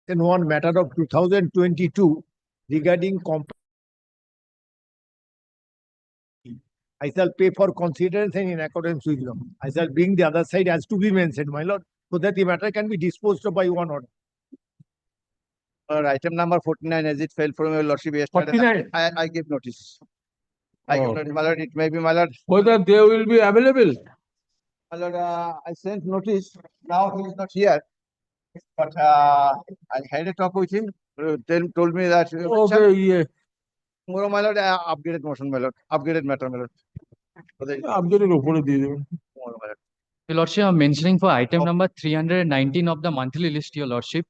in one matter of 2022 regarding I shall pay for consideration in accordance with law. I shall bring the other side as to be mentioned, my lord, so that the matter can be disposed of by one order. Item number 49, as it fell from your lordship yesterday. 49. I give notice. I give notice, my lord. It may be, my lord. Whether they will be available. My lord, I sent notice. Now he is not here. But I had a talk with him. Told me that. Okay, yeah. Tomorrow, my lord, upgraded motion, my lord. Upgraded matter, my lord. Updated উপরে দিয়ে দেবেন। Tomorrow, my lord. Your Lordship, I'm mentioning for item number 319 of the monthly list, Your Lordship.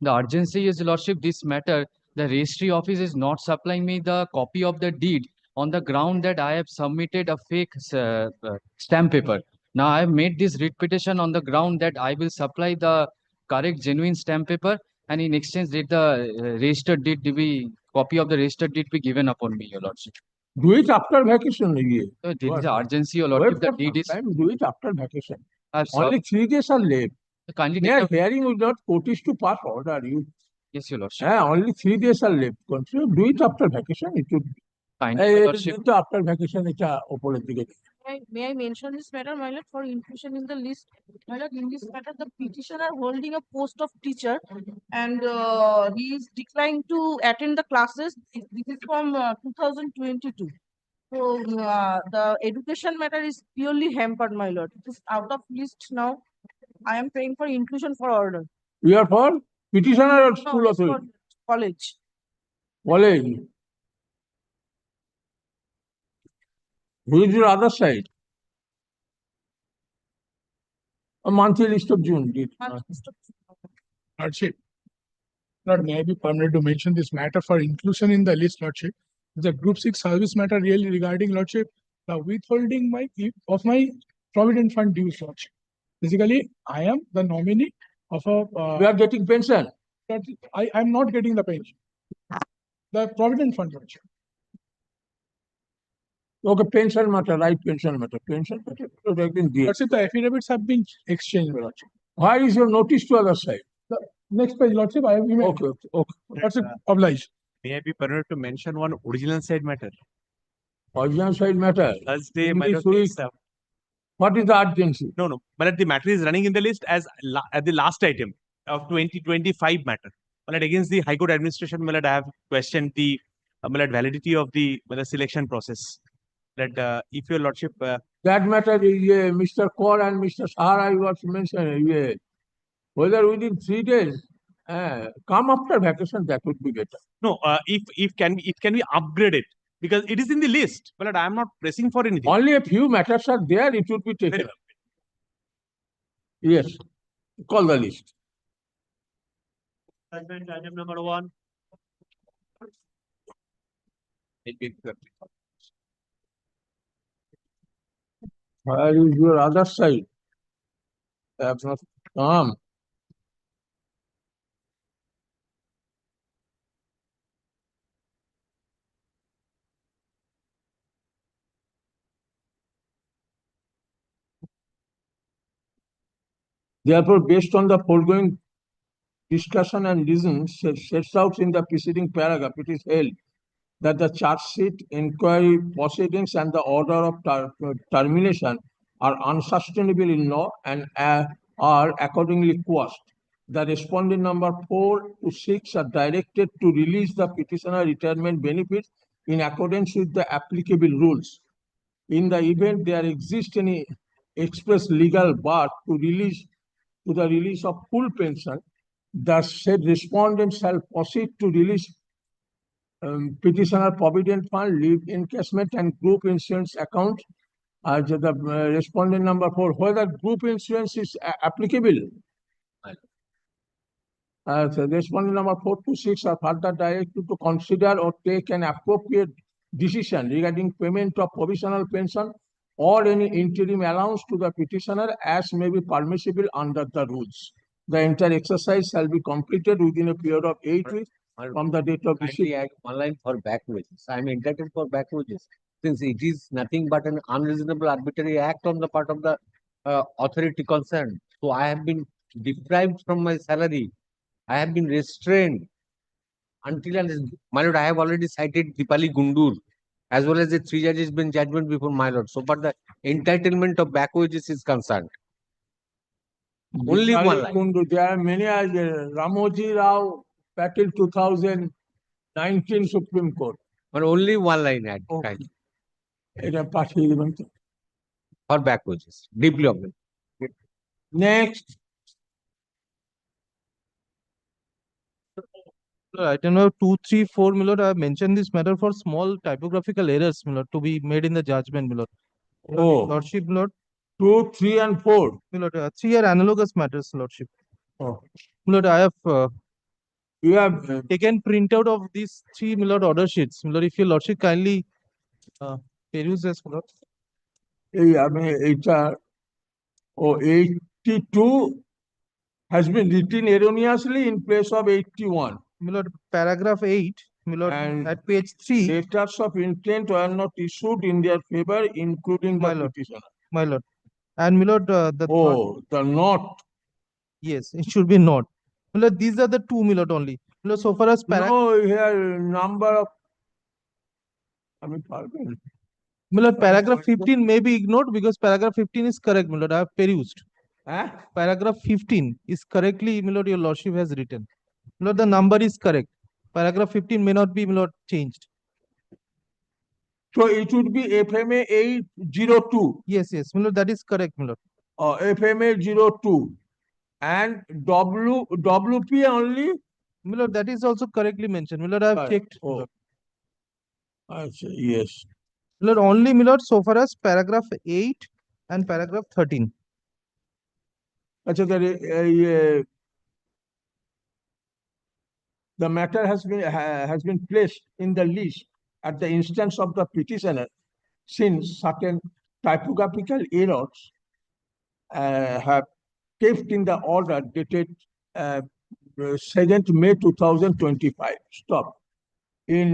The urgency is, Your Lordship, this matter, the registry office is not supplying me the copy of the deed on the ground that I have submitted a fake stamp paper. Now, I have made this writ petition on the ground that I will supply the correct genuine stamp paper, and in exchange, did the registered deed be copy of the registered deed be given upon me, Your Lordship. Do it after vacation. Yeah. So there is an urgency, Your Wait Lordship. The for deed is. some time, do it after vacation. I've Only served. 3 days are left. Kindly They are take the. hearing will not notice to pass order. You, Yes, Your Lordship. only 3 days are left. Consider, do it after vacation. It would. Kindly, Your Lordship. After vacation, এটা উপরের দিকে। May I mention this matter, my lord, for inclusion in the list? My lord, in this matter, the petitioner holding a post of teacher and he is declining to attend the classes. This is from 2022. So the education matter is purely hampered, my lord. It is out of list now. I am praying for inclusion for order. You are for petitioner or No, school it's for authority? college. College. Who is your other side? A monthly list of June. Lordship. Lord, may I be permitted to mention this matter for inclusion in the list, Lordship? The Group 6 service matter really regarding, Lordship, the withholding of my provident fund dues, Lordship. Basically, I am the nominee of a. We are getting pension. I am not getting the pension. The provident fund, Lordship. Okay, pension matter, right? Pension matter. Pension matter. Lordship, the affidavits have been exchanged, Lordship. Why is your notice to other side? Next page, Lordship, I have emailed. Okay. Lordship, obliged. May I be permitted to mention one original side matter? Original side matter. Thursday, In my this lord, week, takes up. what is the urgency? No, but the matter is running in the list as at the last item of 2025 matter. But against the High Court administration, my lord, I have questioned the my lord, validity of the selection process. That if your lordship. That matter is Mr. Kaur and Mr. Sahara was mentioned. Whether within 3 days, come after vacation, that would be better. No, if it can be upgraded because it is in the list. But I am not pressing for anything. Only a few matters are there, it would be taken up. Yes, call the list. Item number 1. Where is your other side? They have not come. Therefore, based on the foregoing discussion and reasons sets out in the preceding paragraph, it is held that the charge sheet, inquiry, proceedings, and the order of termination are unsustainable in law and are accordingly quashed. The respondent number 4 to 6 are directed to release the petitioner retirement benefits in accordance with the applicable rules. In the event there exists any express legal bar to the release of full pension, the said respondent shall proceed to release petitioner provident fund, leave encashment, and group insurance account. The respondent number 4, whether group insurance is applicable. So respondent number 4 to 6 are further directed to consider or take an appropriate decision regarding payment of provisional pension or any interim allowance to the petitioner as may be permissible under the rules. The entire exercise shall be completed within a period of 8 weeks from the date of receipt. Add one line for back wages. I am entitled for back wages since it is nothing but an unreasonable arbitrary act on the part of the authority concerned. So I have been deprived from my salary I have been restrained until and my lord, I have already cited Dipali Gundur as well as the 3 judges bench judgment before my lord. So far the entitlement of back wages is concerned. Only one line. Kundu, there are many ideas. Ramoji Rao, Patil 2019 Supreme Court. But only one line at Okay. kind এটা পাঠিয়ে দিবেন তো। for back wages. Deeply obliged. Next, Item number 234, my lord, I have mentioned this matter for small typographical errors, my lord, to be made in the judgment, my lord. oh, Lordship, my lord, 2, 3 and 4. my lord, 3 are analogous matters, lordship. Oh. My lord, I have You have taken printout of these 3, my lord, order sheets. My lord, if your lordship kindly peruse this, my lord. এই আমি এইটা 82 has been written erroneously in place of 81. My lord, paragraph 8, my lord, And at page 3, letters of intent were not issued in their favor, including the My lord. petitioner. my lord. And my lord, the third, Oh, the not. yes, it should be not. My lord, these are the 2, my lord, only. My lord, so far as paragraph, No, here number of. আমি পারবেন। my lord, paragraph 15 may be ignored because paragraph 15 is correct, my lord, I have perused. হ্যাঁ? Paragraph 15 is correctly, my lord, your lordship has written. My lord, the number is correct. Paragraph 15 may not be, my lord, changed. So it would be FMA 802 Yes, yes, my lord, that is correct, my lord. or FMA 02 and WP only. My lord, that is also correctly mentioned. My lord, I have Correct. checked. My Oh. lord. আচ্ছা, yes. My lord, only, my lord, so far as paragraph 8 and paragraph 13. আচ্ছা, তাহলে the matter has been placed in the list at the instance of the petitioner since certain typographical errors have kept in the order dated 2nd May 2025. Stop. In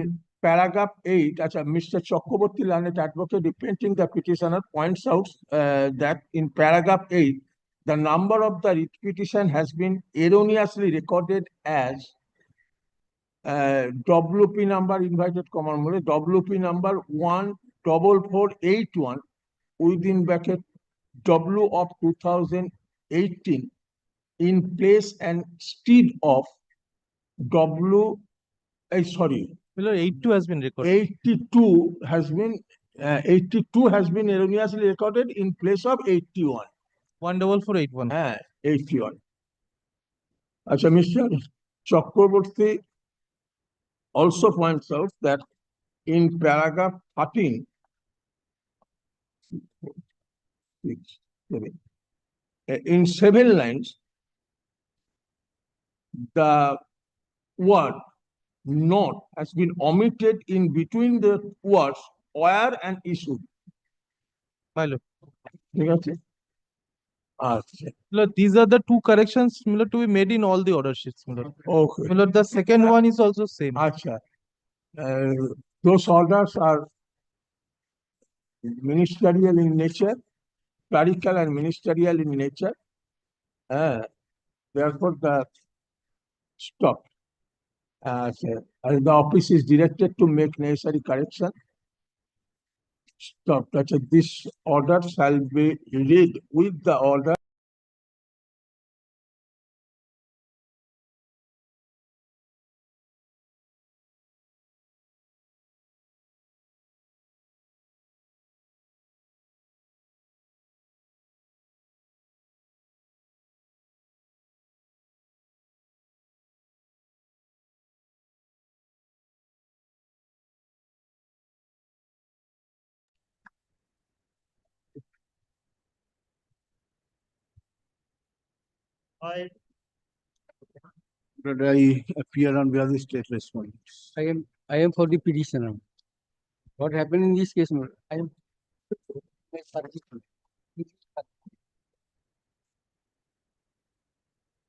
paragraph 8, Mr. Chakraborty, learned advocate representing the petitioner, points out that in paragraph 8, the number of the writ petition has been erroneously recorded as WP number invited common mode, WP number 14481 within bracket W of 2018 in place and instead of W, sorry, My lord, 82 has been recorded. 82 has been erroneously recorded in place of 81. 14481. 81. Acha, Mr. Chakraborty also points out that in paragraph 13, 6, 7, in 7 lines, the word not has been omitted in between the words where and issued. My lord. ঠিক আছে? আচ্ছা, My lord, these are the 2 corrections, my lord, to be made in all the order sheets, my lord. okay. My lord, the second one is also same. Acha, those orders are ministerial in nature, clerical and ministerial in nature. Therefore, the stop. The office is directed to make necessary correction. Stop. This order shall be read with the order. But I appear on behalf of the state respondents. I am for the petitioner. What happened in this case? I am.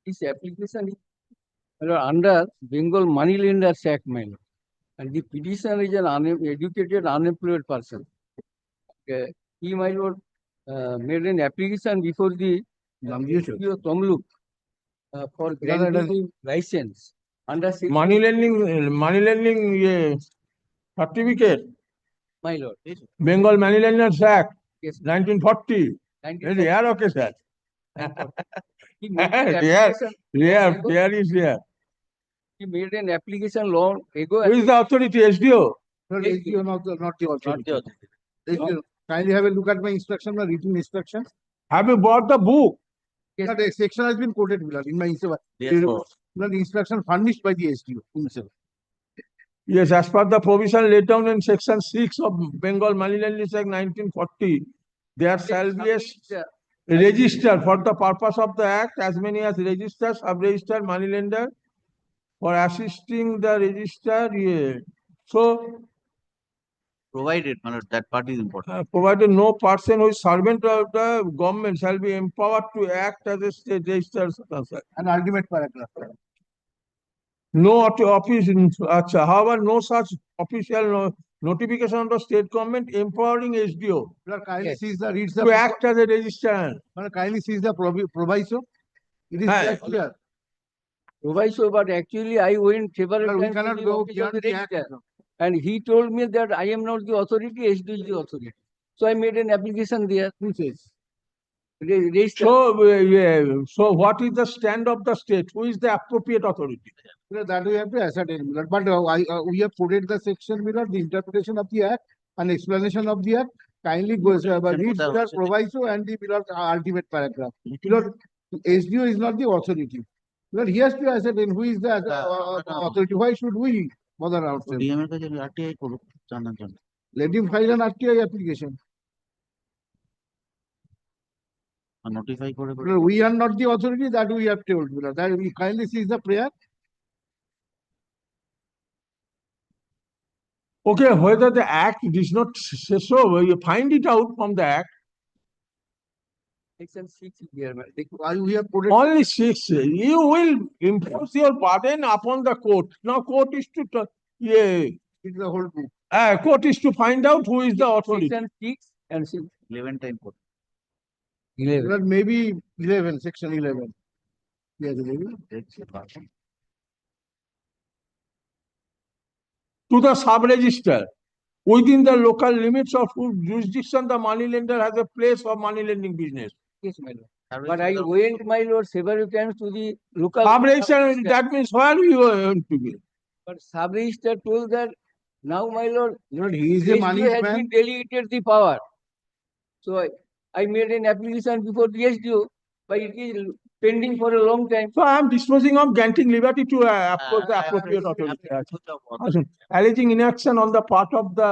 This application is under Bengal Money Lenders Act, my lord. And the petitioner is an uneducated, unemployed person. Okay. He, my lord, made an application before the Namgiyeshu. Tamluk For Brother, granting license under money lending, certificate, my lord. Bengal Money Lenders Act, Yes. 1940. 1940. Very rare occasion. He made an Rare, application rare is rare. He made an application long ago. Who is the authority? SDO? Sir, Yes, SDO, not the authority. authority. SDO. Kindly have a look at my instruction, the written instructions. Have you bought the book? Yes. That section has been quoted, Milord, in my instruction. The instruction furnished by the SDO himself. Yes, as per the provision laid down in section 6 of Bengal Money Lenders Act 1940, there shall be a register for the purpose of the act, as many as register, sub-register, money lender, for assisting the register. So, Provided, that part is important. provided no person who is servant of the government shall be empowered to act as a state registered concern. An ultimate paragraph. No office, however, no such official notification of the state government empowering SDO Milord, kindly Yes. sees the reads to the act as a registrar. Milord, kindly sees the proviso. It is Hi. quite clear. Proviso, but actually I went several Milord, we times to cannot the go office of beyond the the act. register, and he told me that I am not the authority, SDO is the authority. So I made an application there. Who says? Register. So what is the stand of the state? Who is the appropriate authority? Milord, that we have to ascertain, Milord. But we have put it the section, Milord, the interpretation of the act and explanation of the act. Kindly goes read the proviso and the Milord ultimate paragraph. Milord, SDO is not the authority. Milord, he has to ascertain who is the authority. Why should we bother ourselves? DM এর কাছে RTI করুক জানার জন্য। Let him file an RTI application. Notify করে Milord, we are not the authority, that we have told. Milord, that we kindly sees the prayer. Okay, whether the act does not say so, you find it out from the act. Section 6 here. Why we have put it? Only 6. You will impose your burden upon the court. Now, court is to It's the whole book. court is to find out who is the authority. Section 6 and 6. 11 time করুক। 11. Milord, maybe 11, section 11. Yes, maybe. দেখছি পারবো। To the sub-register, within the local limits of whose jurisdiction the money lender has a place of money lending business. Yes, my lord. But I went, my lord, several times to the local. Sub-register, that means where you are to be. But sub-register told that now, my lord, Milord, he is a SDO money has man. been delegated the power. So I made an application before the SDO, but it is pending for a long time. So I am disposing of granting liberty to approach the appropriate authority. Alleging inaction on the part of the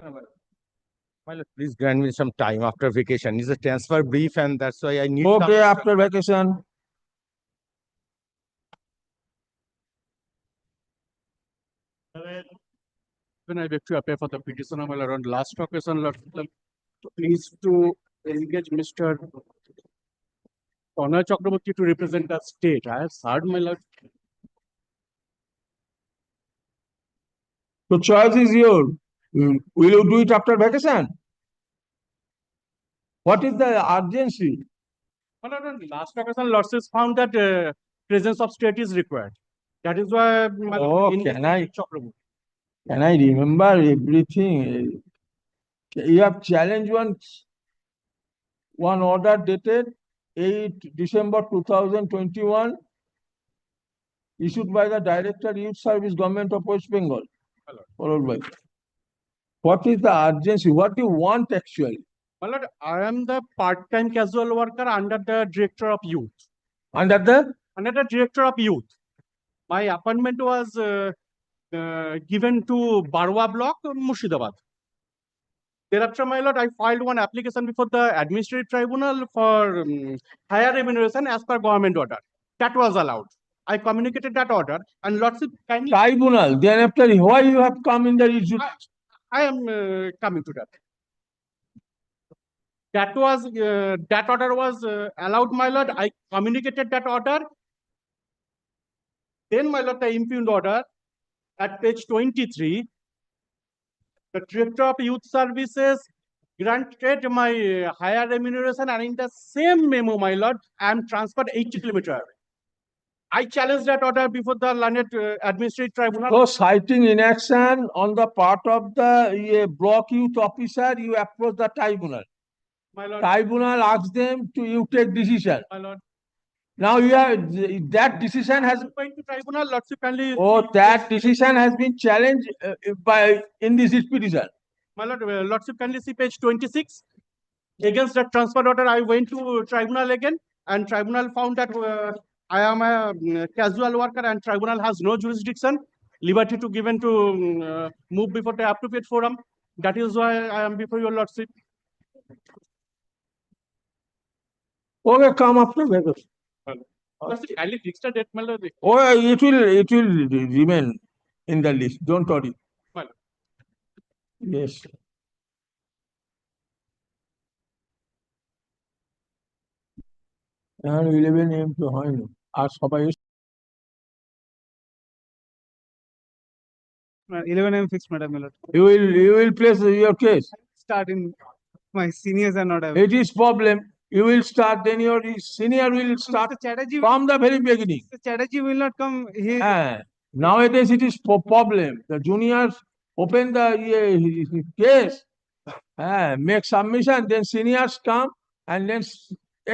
My lord, please grant me some time after vacation. It's a transfer brief and that's why I need some. Okay, after vacation. When I beg to appear for the petition of my lord on last occasion, lord, please to engage Mr. Tanay Chakraborty to represent the state. I have served my lord. The choice is yours. Will you do it after vacation? What is the urgency? My lord, on last occasion, lordships found that presence of state is required. That is why my Oh, lord can I- engaged Chakraborty. Can I remember everything? You have challenged one order dated 8 December 2021, issued by the Director Youth Service Government of West Bengal. Followed by. What is the urgency? What do you want actually? My lord, I am the part-time casual worker under the Director of Youth. Under the Under the Director of Youth. My appointment was given to Barwa Block, Murshidabad. Thereafter, my lord, I filed one application before the administrative tribunal for higher remuneration as per government order. That was allowed. I communicated that order and lordship kindly. tribunal. Then after why you have come in the issue? I am coming to that. That was that order was allowed, my lord. I communicated that order. Then, my lord, the impugned order at page 23, the Director of Youth Services granted my higher remuneration, and in the same memo, my lord, I am transferred 80 kilometers away. I challenged that order before the learned administrative tribunal. So citing inaction on the part of the block youth officer, you approach the tribunal. My lord, Tribunal asks them to you take decision. my lord. Now you have that decision has Going to tribunal, lordship kindly. that decision has been challenged by in this petition. My lord, lordship kindly see page 26. Against that transfer order, I went to tribunal again, and tribunal found that I am a casual worker, and tribunal has no jurisdiction, liberty to given to move before the appropriate forum. That is why I am before your lordship. Okay, come after vacation. Lordship, kindly fix the date, my lord. Oh, it will remain in the list. Don't worry. My lord. Yes. And 11 AM to হয়নি আর সবাই 11 am fixed, madam, my lord. you will place your case. Start in my seniors are not available. It is problem. You will start, then your senior will start Mr. Chatterjee, from the very beginning. Mr. Chatterjee will not come here. Nowadays it is problem. The juniors open the case, make submission, then seniors come and then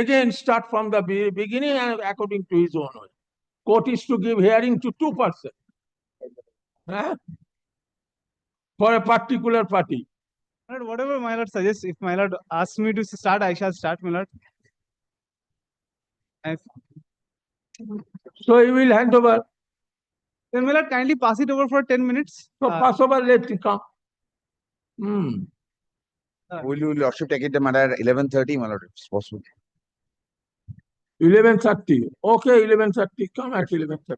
again start from the beginning and according to his own way. Court is to give hearing to 2%. For a particular party. My lord, whatever my lord suggests, if my lord asks me to start, I shall start, my lord. So he will hand over. Then my lord, kindly pass it over for 10 minutes. So pass over, let it come. Will you lordship take it the matter 11:30, my lord, if it's possible? 11:30. Okay, 11:30. Come at 11:30.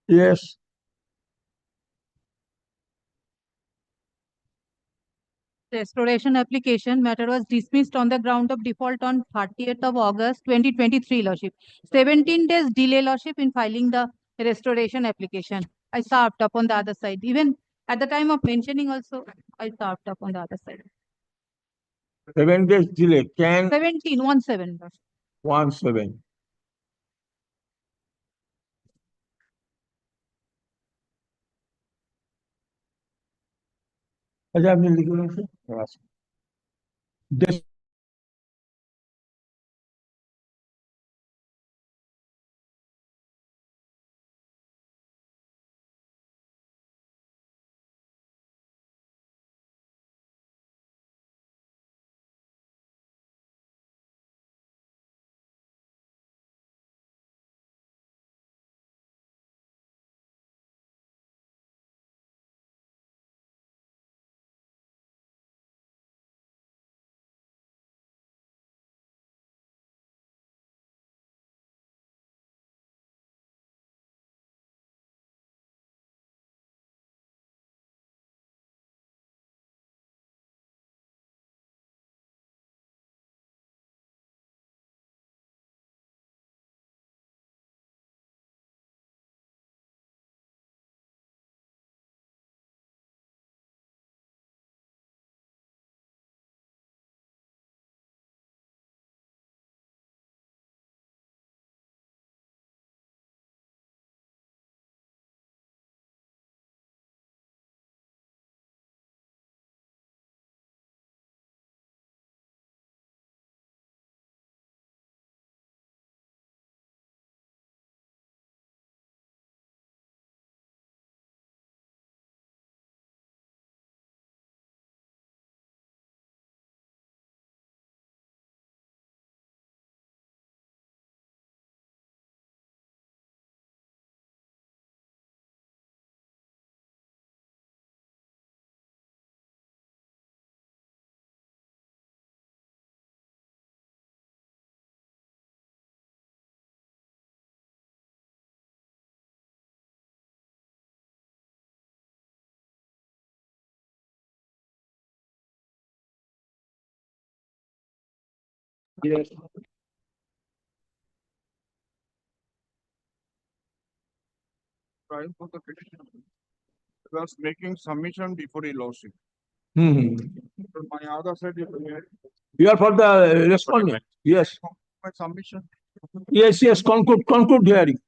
Yes. Restoration application matter was dismissed on the ground of default on 30th of August 2023, lordship. 17 days delay, lordship, in filing the restoration application. I served up on the other side. Even at the time of mentioning also, I served up on the other side. 7 days delay. Can 17, 17, lordship. 17. আচ্ছা আপনি লিখে Yes. Trying for the petition. Was making submission before a lawsuit. Hmm. So my other side is You are for the respondent. Yes. my submission. Yes. Conclude hearing.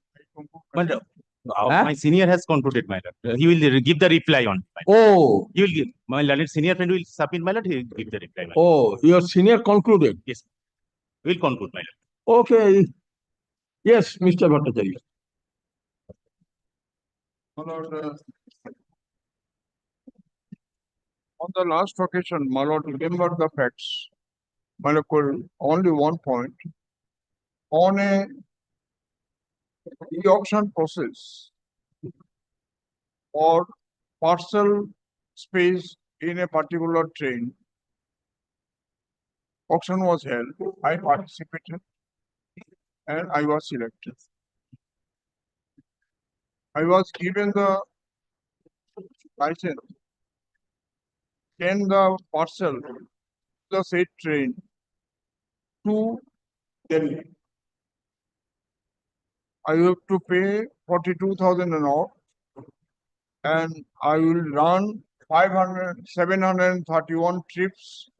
But Huh? my senior has concluded, my lord. He will give the reply on. Oh, He will give. My learned senior friend will submit, my lord. He will give the reply. My lord. oh, your senior concluded. Yes. We will conclude, my lord. Okay. Yes, Mr. Bhattacharya. My lord, on the last occasion, my lord, remember the facts. My lord, only one point. On a e-auction process or parcel space in a particular train, auction was held. I participated and I was selected. I was given the license. Can the parcel the said train to Delhi? I have to pay 42,000 an hour and I will run 731 trips,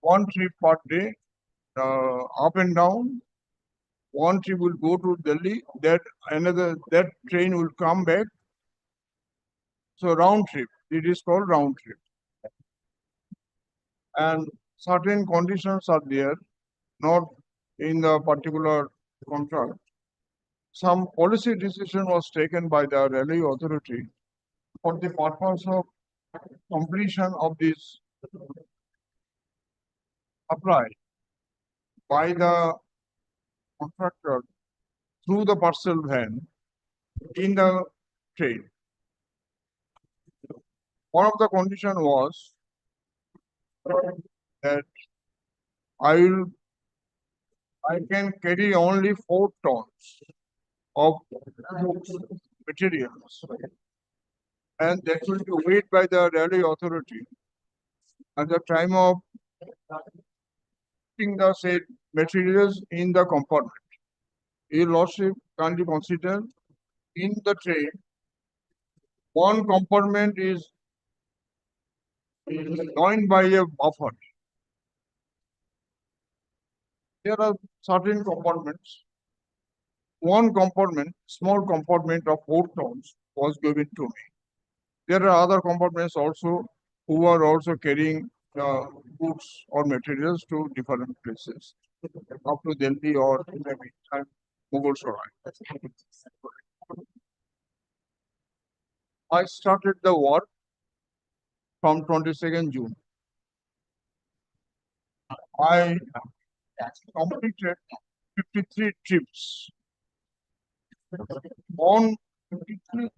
one trip per day, up and down. One trip will go to Delhi, that train will come back. So round trip, it is called round trip. And certain conditions are there, not in the particular contract. Some policy decision was taken by the railway authority for the purpose of completion of this apply by the contractor through the parcel van in the train. One of the condition was that I can carry only 4 tons of materials, and that will be weighed by the railway authority at the time of putting the said materials in the compartment. Your Lordship kindly consider in the train, one compartment is joined by a buffer. There are certain compartments. One compartment, small compartment of 4 tons was given to me. There are other compartments also who are also carrying goods or materials to different places, up to Delhi or maybe Mughal Sarai. I started the work from 22nd June. I completed 53 trips. On 53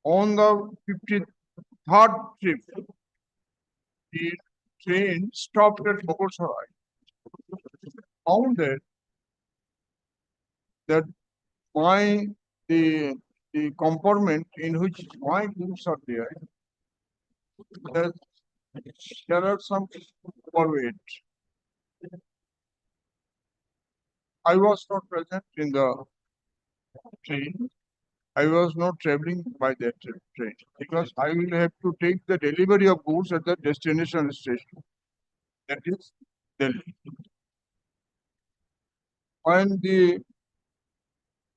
on the 53rd trip, the train stopped at Mughal Sarai. Found that the compartment in which my goods are there are some overweight. I was not present in the train. I was not traveling by that train because I will have to take the delivery of goods at the destination station. That is Delhi. And the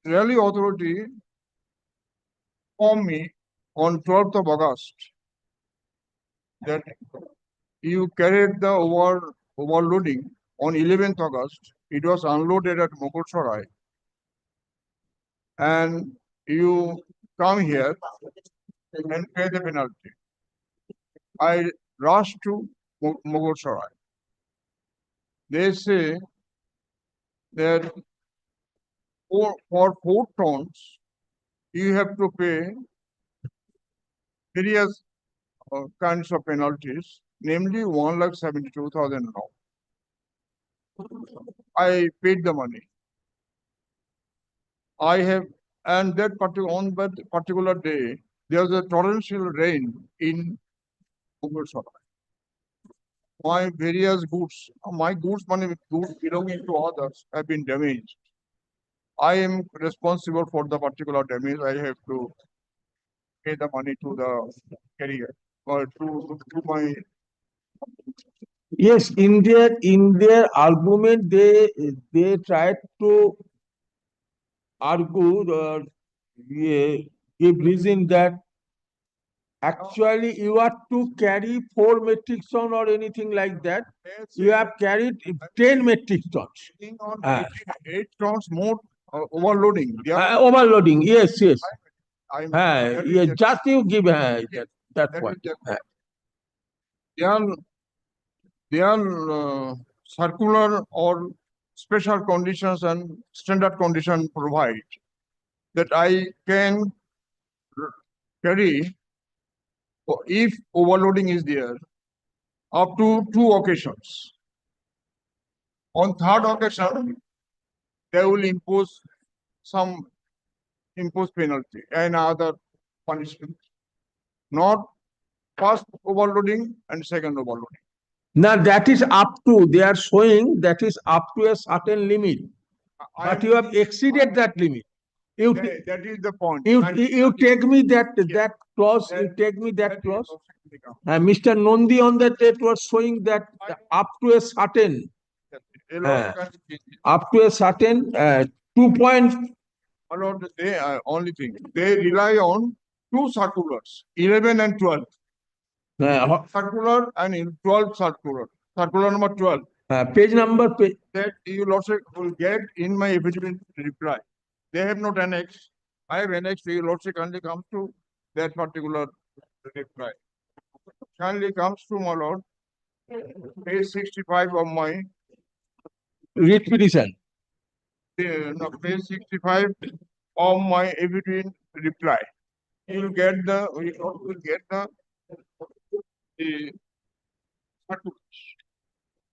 railway authority informed me on 12th of August that you carried the overloading on 11th August. It was unloaded at Mughal Sarai. And you come here and pay the penalty. I rushed to Mughal Sarai. They say that for 4 tons, you have to pay various kinds of penalties, namely 1,72,000 now. I paid the money. I have, and on that particular day, there was a torrential rain in Mughal Sarai. my various goods, my goods, money, goods belonging to others have been damaged. I am responsible for the particular damage. I have to pay the money to the carrier or to my. Yes, in their argument, they tried to argue give reason that actually you are to carry 4 metric ton or anything like that. You have carried 10 metric tons. On Ah. 8 tons more overloading. They are Overloading, yes, yes. I'm Yeah, just you give that point. They are circular or special conditions and standard condition provide that I can carry if overloading is there up to 2 occasions. On 3rd occasion, they will impose penalty and other punishment. Not first overloading and second overloading. Now that is up to, they are showing that is up to a certain limit. But you have exceeded that limit. That is the point. You take me that clause, you take me that clause. Mr. Nondi on that date was showing that up to a certain, up to a certain 2 point. They only thing, they rely on 2 circulars, 11 and 12. Circular and in 12 circular. Circular number 12. Page number. That you Lordship will get in my evident reply. They have not annexed. I have annexed. Your Lordship kindly comes to that particular reply. Kindly comes to my Lord. Page 65 of my writ petition. No, page 65 of my evident reply. You will get the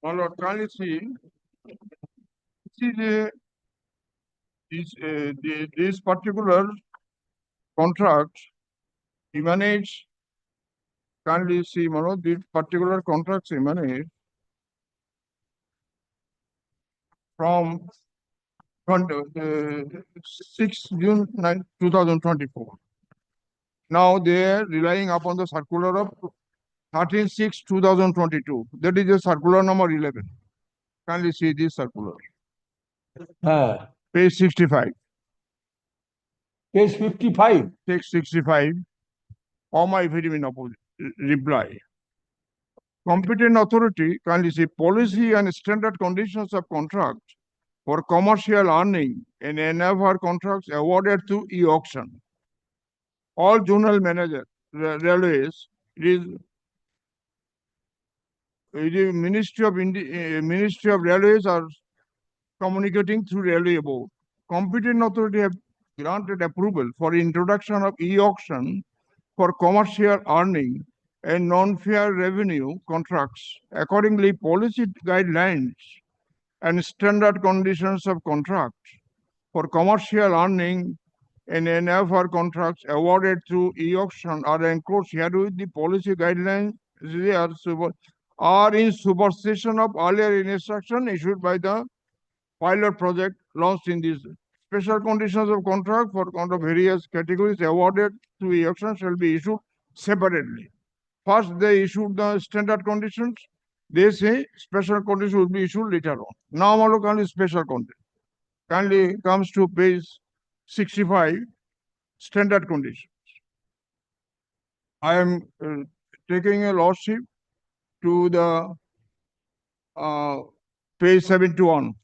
my Lord, kindly see. This particular contract emanates. Kindly see, my Lord, this particular contract emanates from 6 June 2024. Now they are relying upon the circular of 13/6/2022. That is the circular number 11. Kindly see this circular. Page 65. Page 55. Page 65. All my affidavit opposite reply. Competent authority kindly see policy and standard conditions of contract for commercial earning in NFR contracts awarded to e-auction. All zonal manager railways, it is Ministry of Railways are communicating through Railway Board. Competent authority have granted approval for introduction of e-auction for commercial earning and non-fair revenue contracts. Accordingly, policy guidelines and standard conditions of contract for commercial earning and NFR contracts awarded through e-auction are enclosed here with the policy guidelines. They are in supersession of earlier instruction issued by the pilot project launched in this. Special conditions of contract for various categories awarded through e-auction shall be issued separately. First, they issued the standard conditions. They say special conditions will be issued later on. Now, only special condition. Kindly comes to page 65, standard conditions. I am taking a lordship to the page 71.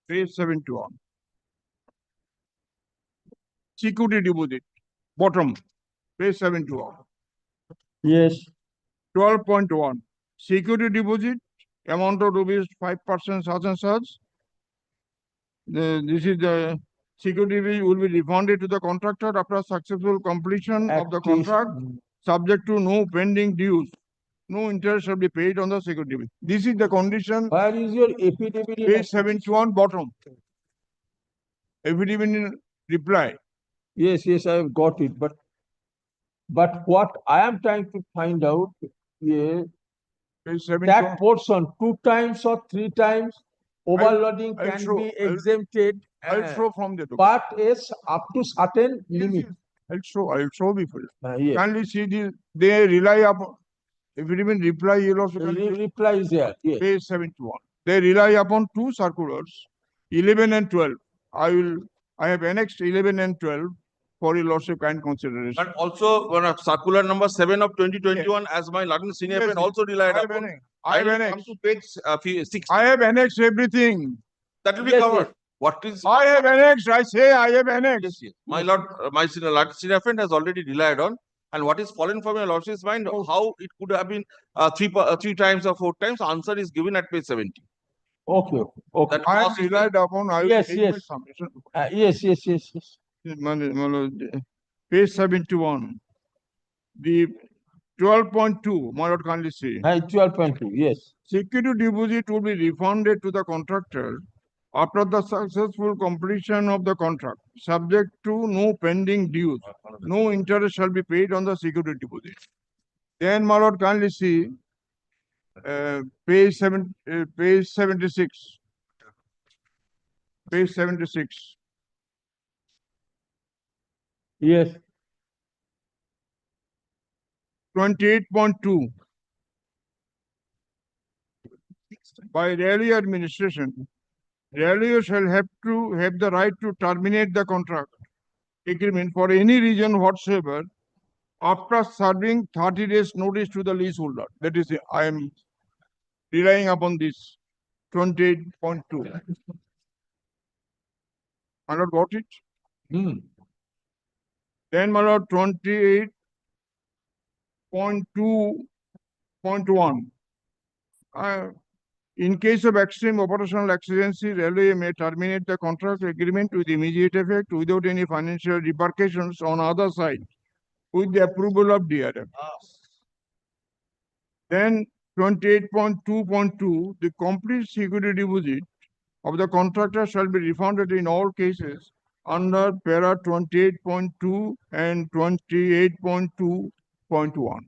Page 71. Security deposit, bottom, page 71. Yes. 12.1. Security deposit, amount of rupees 5% such and such. This is the security deposit will be refunded to the contractor after successful completion of the contract, subject to no pending dues. No interest shall be paid on the security deposit. This is the condition. Where is your affidavit? Page 71, bottom. Affidavit in reply. Yes, I have got it. But what I am trying to find out, Yeah, Page 71. that portion 2 times or 3 times overloading I'll can show- be I'll- exempted. I'll uh, show from the document. But yes, up to certain Yes, limit. yes. I'll show before. Yes. Kindly see this, they rely upon, if you even reply, you'll also kindly Reply is there. Yes. page 71. They rely upon two circulars, 11 and 12. I have annexed 11 and 12 for your lordship kind consideration. But also, circular number 7 of 2021, as my learned senior Yes, friend yes. also relied I have upon. annexed. I have Kindly come annexed. to page 6. I have annexed everything. That will be Yes, covered. yes. What is? I have annexed. I say I have annexed. Yes, yes. My lord, my senior friend has already relied on. And what is fallen from your lordship's mind, how it could have been 3 times or 4 times, answer is given at page 70. Okay. Okay. That I have clause is relied upon. I will Yes, take yes. my submission. Yes, yes, yes, yes. Page 71. The 12.2, my lord kindly see. 12.2, yes. Security deposit will be refunded to the contractor after the successful completion of the contract, subject to no pending dues. No interest shall be paid on the security deposit. Then, my lord kindly see page 76. Page 76. Yes. 28.2. By railway administration, railway shall have the right to terminate the contract agreement for any reason whatsoever after serving 30 days notice to the leaseholder. That is, I am relying upon this 28.2. My lord got it? Then, my lord, 28.2.1. In case of extreme operational exigency, railway may terminate the contract agreement with immediate effect without any financial repercussions on other side with the approval of DRF. Then 28.2.2, the complete security deposit of the contractor shall be refunded in all cases under para 28.2 and 28.2.1.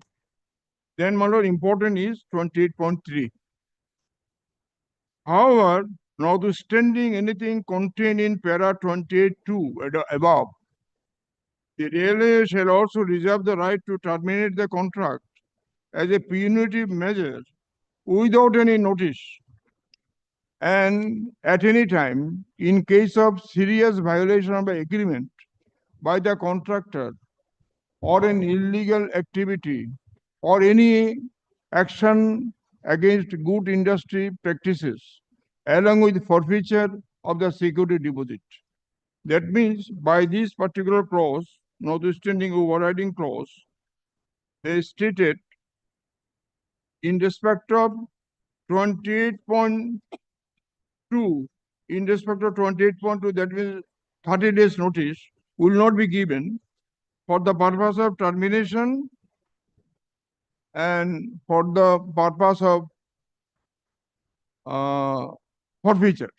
Then, my lord, important is 28.3. However, notwithstanding anything contained in para 28.2 above, the railway shall also reserve the right to terminate the contract as a punitive measure without any notice and at any time in case of serious violation of the agreement by the contractor or an illegal activity or any action against good industry practices along with forfeiture of the security deposit. That means by this particular clause, notwithstanding overriding clause, they stated in respect of 28.2, in respect of 28.2, that means 30 days notice will not be given for the purpose of termination and for the purpose of forfeiture.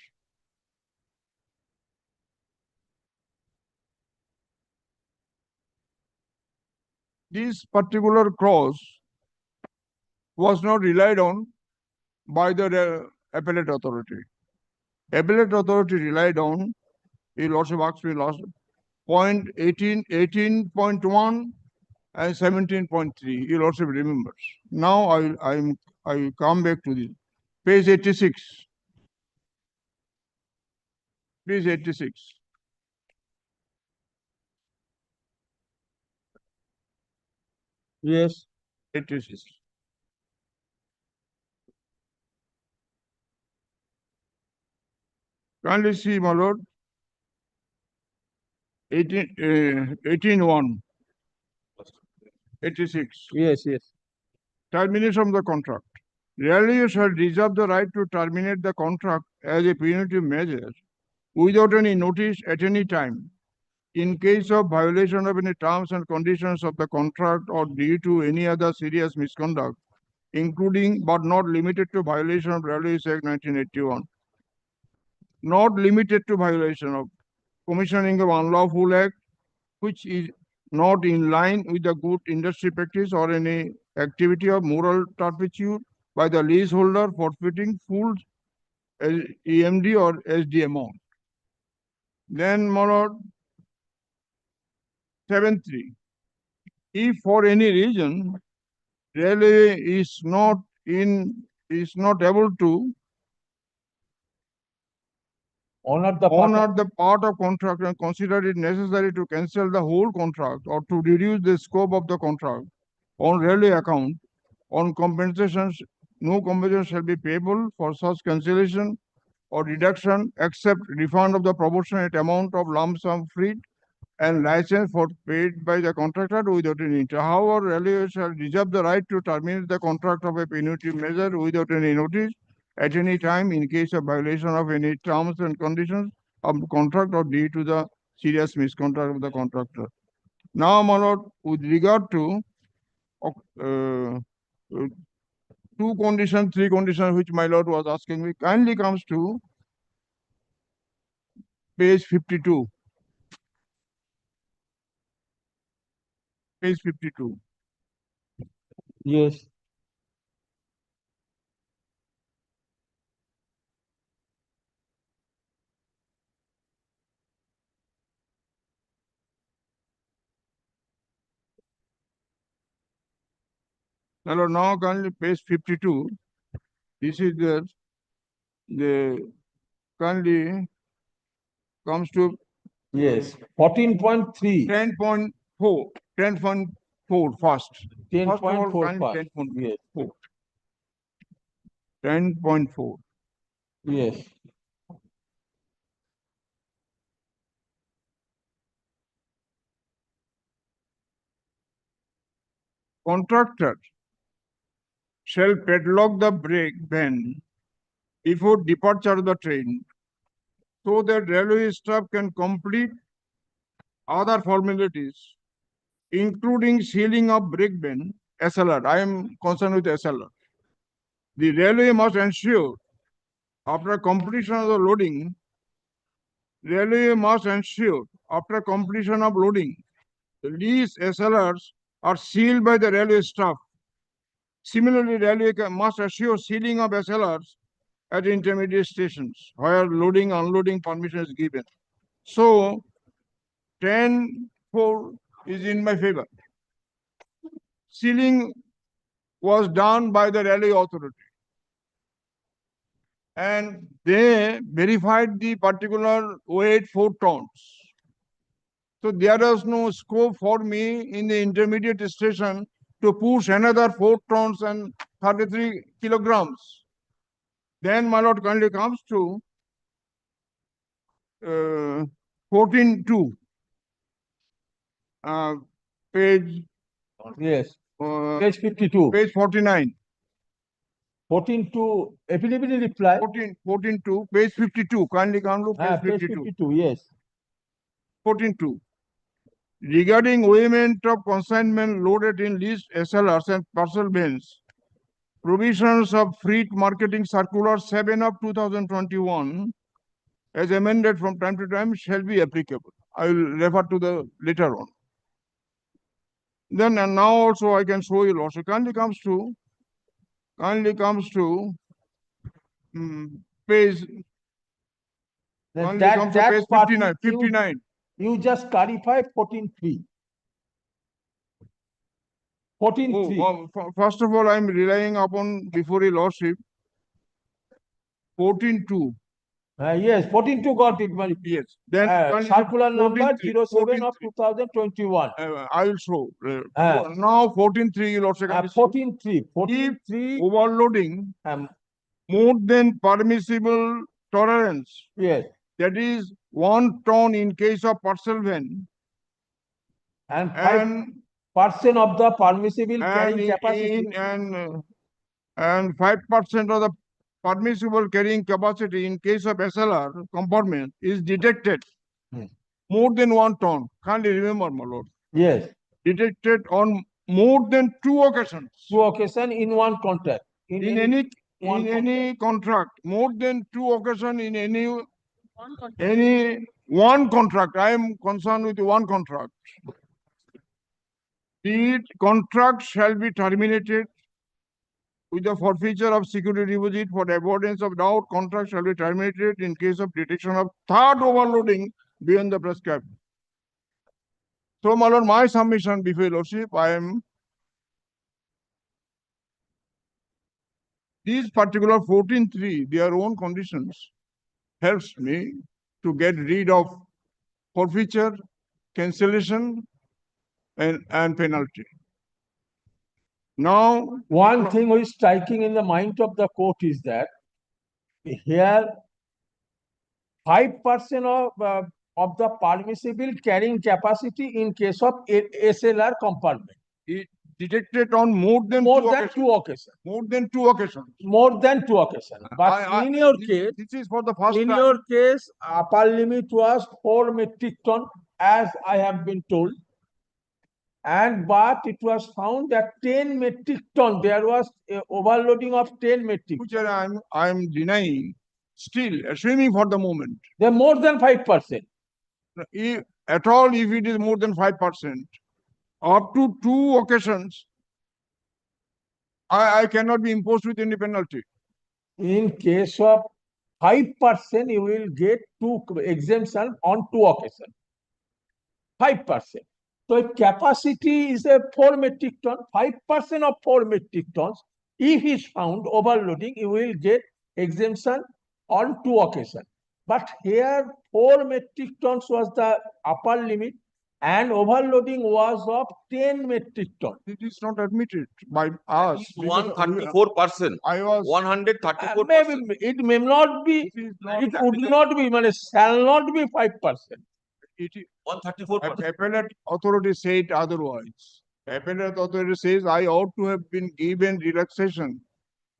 This particular clause was not relied on by the appellate authority. Appellate authority relied on, he lordship asked me last, point 18.1 and 17.3. He lordship remembers. Now I come back to this. Page 86. Page 86. Yes. 86. Kindly see, my lord. 18.1. 86. Yes, yes. Termination of the contract. Railway shall reserve the right to terminate the contract as a punitive measure without any notice at any time in case of violation of any terms and conditions of the contract or due to any other serious misconduct, including but not limited to violation of Railways Act 1981. Not limited to violation of commissioning of unlawful act, which is not in line with the good industry practice or any activity of moral turpitude by the leaseholder forfeiting full EMD or SD amount. Then, my lord, 7.3. If for any reason railway is not able to honor the part of contract and consider it necessary to cancel the whole contract or to reduce the scope of the contract on railway account, on compensations, no compensation shall be payable for such cancellation or reduction except refund of the proportionate amount of lump sum freight and license for paid by the contractor without any interest. However, railway shall reserve the right to terminate the contract of a punitive measure without any notice at any time in case of violation of any terms and conditions of contract or due to the serious misconduct of the contractor. Now, my lord, with regard to two conditions, three conditions which my lord was asking me, kindly comes to page 52. Page 52. Yes. Now kindly page 52. This is the kindly comes to Yes. 14.3. 10.4. 10.4 first. First of all, 10.4 kindly first. 10.4. 10.4. Yes. Contractor shall padlock the brake van before departure of the train so that railway staff can complete other formalities, including sealing of brake van, SLR. I am concerned with SLR. The railway must ensure after completion of the loading, after completion of loading, the lease SLRs are sealed by the railway staff. Similarly, railway must assure sealing of SLRs at intermediate stations where loading, unloading permission is given. So, 10.4 is in my favor. Sealing was done by the railway authority, and they verified the particular weight 4 tons. So there was no scope for me in the intermediate station to push another 4 tons and 33 kilograms. Then my lord kindly comes to 14.2. Page. Yes. Page 52. Page 49. 14.2. Availability reply. 14.2. Page 52. Kindly come to page 52. 52. Yes. 14.2. Regarding weighment of consignment loaded in leased SLRs and parcel bins, provisions of Freight Marketing Circular 7 of 2021, as amended from time to time, shall be applicable. I will refer to the later on. Then and now also I can show you also. Kindly comes to page. That's page part 59. 59. You just clarify 14.3. 14.3. First of all, I am relying upon before your lordship. 14.2. Yes, 14.2 got it. Yes. Then circular number 07 14.3. of 2021. I will show. Now 14.3, your lordship. 14.3. 14.3. If overloading more than permissible tolerance. Yes. That is 1 ton in case of parcel van. And 5% of the permissible carrying capacity. And 5% of the permissible carrying capacity in case of SLR compartment is detected more than 1 ton. Can't you remember, my lord? Yes. Detected on more than 2 occasions. 2 occasions in one contract. In any contract, more than 2 occasions in any one contract. I am concerned with one contract. The contract shall be terminated with the forfeiture of security deposit for the avoidance of doubt. Contract shall be terminated in case of detection of third overloading beyond the prescribed. So, my lord, my submission before your lordship, these particular 14.3, their own conditions helps me to get rid of forfeiture, cancellation, and penalty. Now, One thing which is striking in the mind of the court is that here 5% of the permissible carrying capacity in case of SLR compartment. it detected on more than Two occasions. More than two occasions. More than two occasions. But in your case, This is for the first in time. your case, upper limit was 4 metric ton, as I have been told. But it was found that 10 metric ton, there was a overloading of 10 metric. Which I'm denying, still assuming for the moment. They're more than 5%. If at all, if it is more than 5%, up to 2 occasions, I cannot be imposed with any penalty. In case of 5%, you will get exemption on 2 occasions. 5%. So if capacity is a 4 metric ton, 5% of 4 metric tons, if is found overloading, you will get exemption on 2 occasions. But here 4 metric tons was the upper limit and overloading was of 10 metric tons. It is not admitted by us. 134%. I was 134%. Maybe it may not be, it would not be, shall not be 5%. It is 134%. appellate authority said otherwise. Appellate authority says I ought to have been given relaxation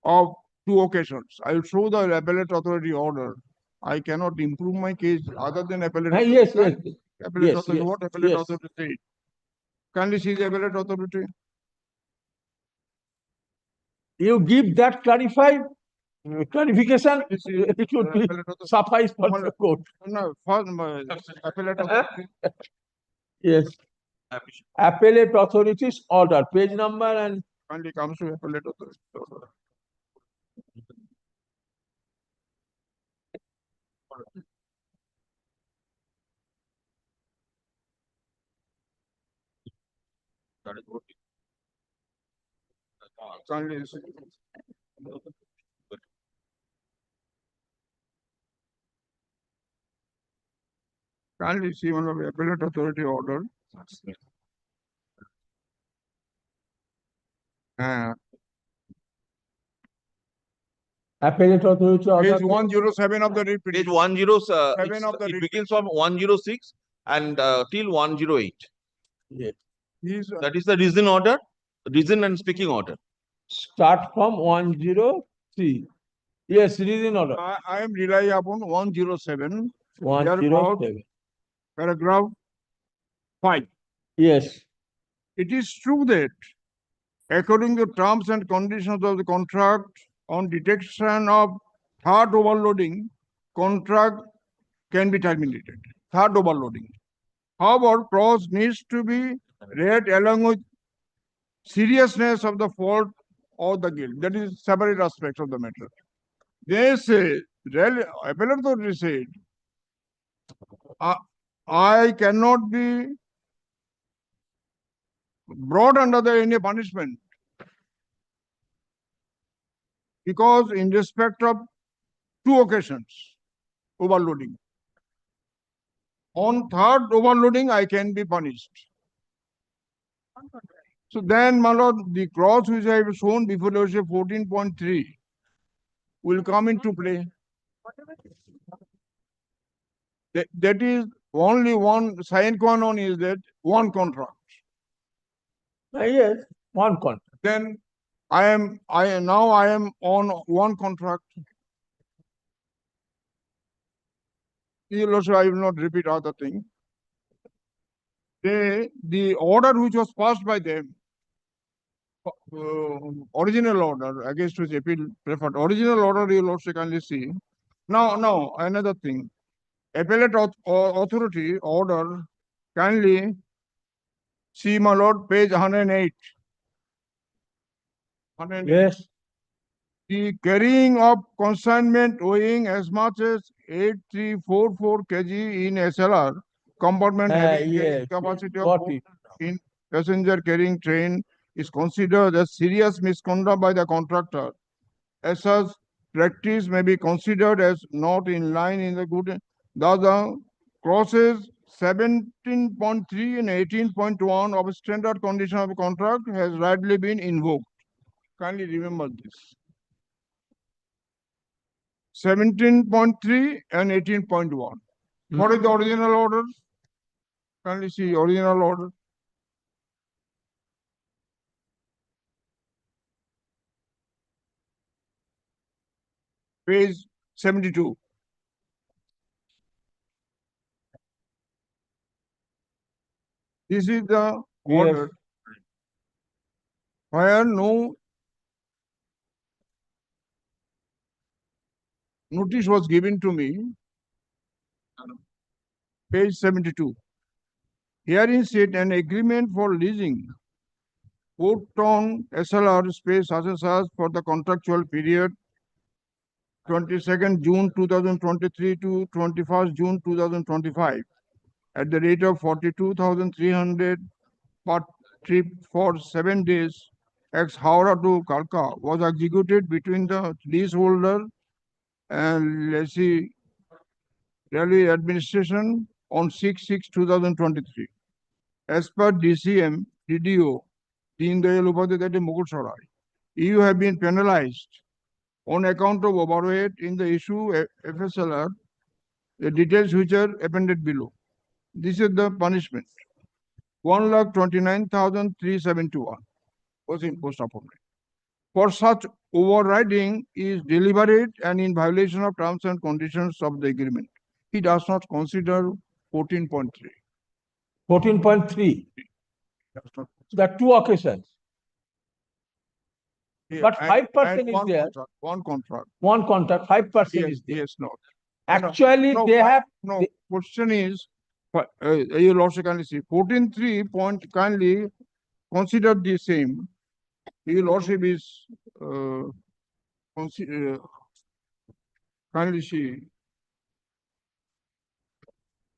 of 2 occasions. I will show the appellate authority order. I cannot improve my case other than appellate. Yes. Appellate authority. Yes, What appellate yes. authority said? Kindly see the appellate authority. You give that clarification, it would be suffice for the court. No, first, appellate authority. Yes. Appellate authorities order, page number and Kindly comes to appellate authority. Kindly see. Kindly see one of the appellate authority order. appellate authority order. Page 107 of the report. Page 7 of the it begins from 106 and till 108. Yes. That is the reason order, reason and speaking order. Start from 103. Yes, reason order. I am relying upon 107. 107. Paragraph 5. Yes. It is true that according to terms and conditions of the contract on detection of third overloading, contract can be terminated. Third overloading. However, clause needs to be read along with seriousness of the fault or the guilt. That is separate aspects of the matter. They say, appellate authority said, I cannot be brought under any punishment because in respect of 2 occasions overloading. On third overloading, I can be punished. So then, my lord, the clause which I have shown before Lordship 14.3 will come into play. That is only one sine qua non is that one contract. Yes, one contract. Then I am on one contract. Also, I will not repeat other thing. The order which was passed by them, original order against which appeal preferred, original order you will also kindly see. Now, another thing. Appellate authority order kindly See, my lord, page 108. 108. Yes. The carrying of consignment weighing as much as 8344 kg in SLR compartment having carrying Yes, capacity of got 4 it. in passenger carrying train is considered as serious misconduct by the contractor. As such, practice may be considered as not in line in the good. Thus, the clauses 17.3 and 18.1 of standard condition of contract has rightly been invoked. Kindly remember this. 17.3 and 18.1. What is the original order? Kindly see original order. Page 72. This is the order where no notice was given to me. Page 72. Herein said an agreement for leasing 4-ton SLR space such and such for the contractual period 22nd June 2023 to 21st June 2025 at the rate of 42,300 per trip for 7 days ex Howrah to Calcutta was executed between the leaseholder and lessee railway administration on 6/6/2023. As per DCM, DDO, Deen Dayal Upadhyay Mugul Sarai, you have been penalized on account of overweight in the issue FSLR, the details which are appended below. This is the punishment. 1,29,371 was imposed upon me. For such overriding is deliberate and in violation of terms and conditions of the agreement. He does not consider 14.3. 14.3. The two occasions. But 5% is there. One contract. One contract, 5% Yes, is there. yes, not. Actually, No, they have. No, question is, your lordship kindly see, 14.3 point kindly consider the same. Your lordship is, kindly see.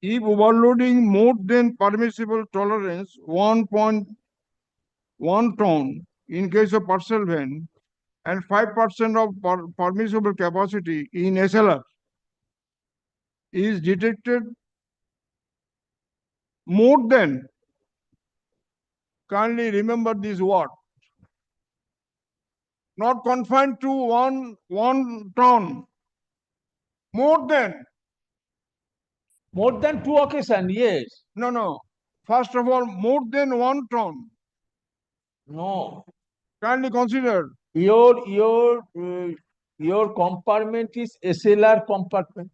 If overloading more than permissible tolerance 1.1 ton in case of parcel van and 5% of permissible capacity in SLR is detected more than, kindly remember this word, not confined to one ton, more than. More than two occasions, yes. No. First of all, more than 1 ton. No. Kindly consider. Your compartment is SLR compartment.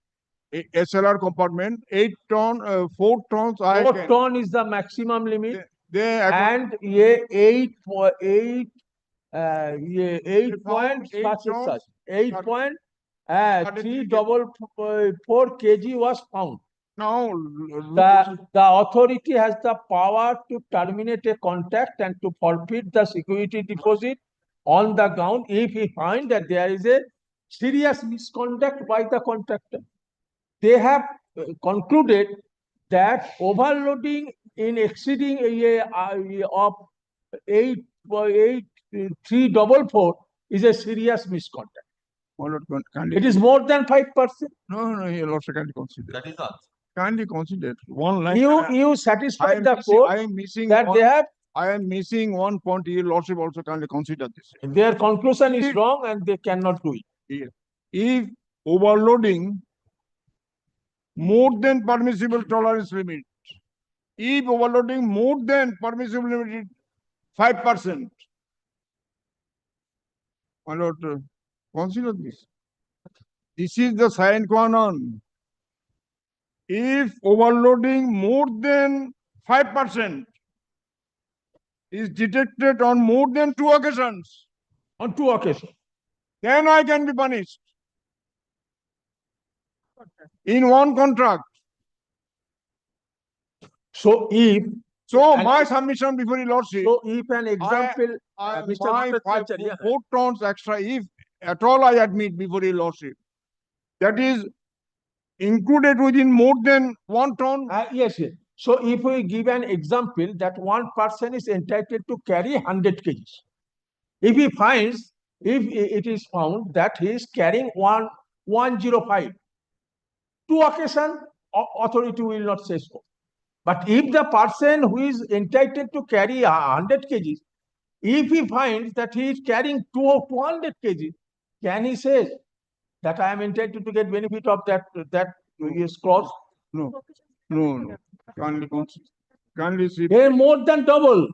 SLR compartment, 8 ton, 4 tons. 4 ton is the maximum limit. And 8 point such 8.344 kg was found. Now, the authority has the power to terminate a contract and to forfeit the security deposit on the ground if he finds that there is a serious misconduct by the contractor. They have concluded that overloading in exceeding of 8.344 is a serious misconduct. It is more than 5%. No, your lordship kindly consider. That is all. Kindly consider. One line. You satisfied the court that they have. I am missing one point. Your lordship also kindly consider this. Their conclusion is wrong and they cannot do it. If overloading more than permissible tolerance limit, if overloading more than permissible limit 5%, my lord, consider this. This is the sine qua non. If overloading more than 5% is detected on more than 2 occasions, then I can be punished. In one contract. So if So And my if- submission before your lordship, So if an example, Mr. my Bhattacharya, yeah. 4 tons extra, if at all I admit before your lordship, that is included within more than 1 ton. Yes, yes. So if we give an example that one person is entitled to carry 100 kgs. If he finds, if it is found that he is carrying 105, two occasion, authority will not say so. But if the person who is entitled to carry 100 kgs, if he finds that he is carrying 200 kg, can he say that I am entitled to get benefit of that is clause? No, no. Kindly see More than double.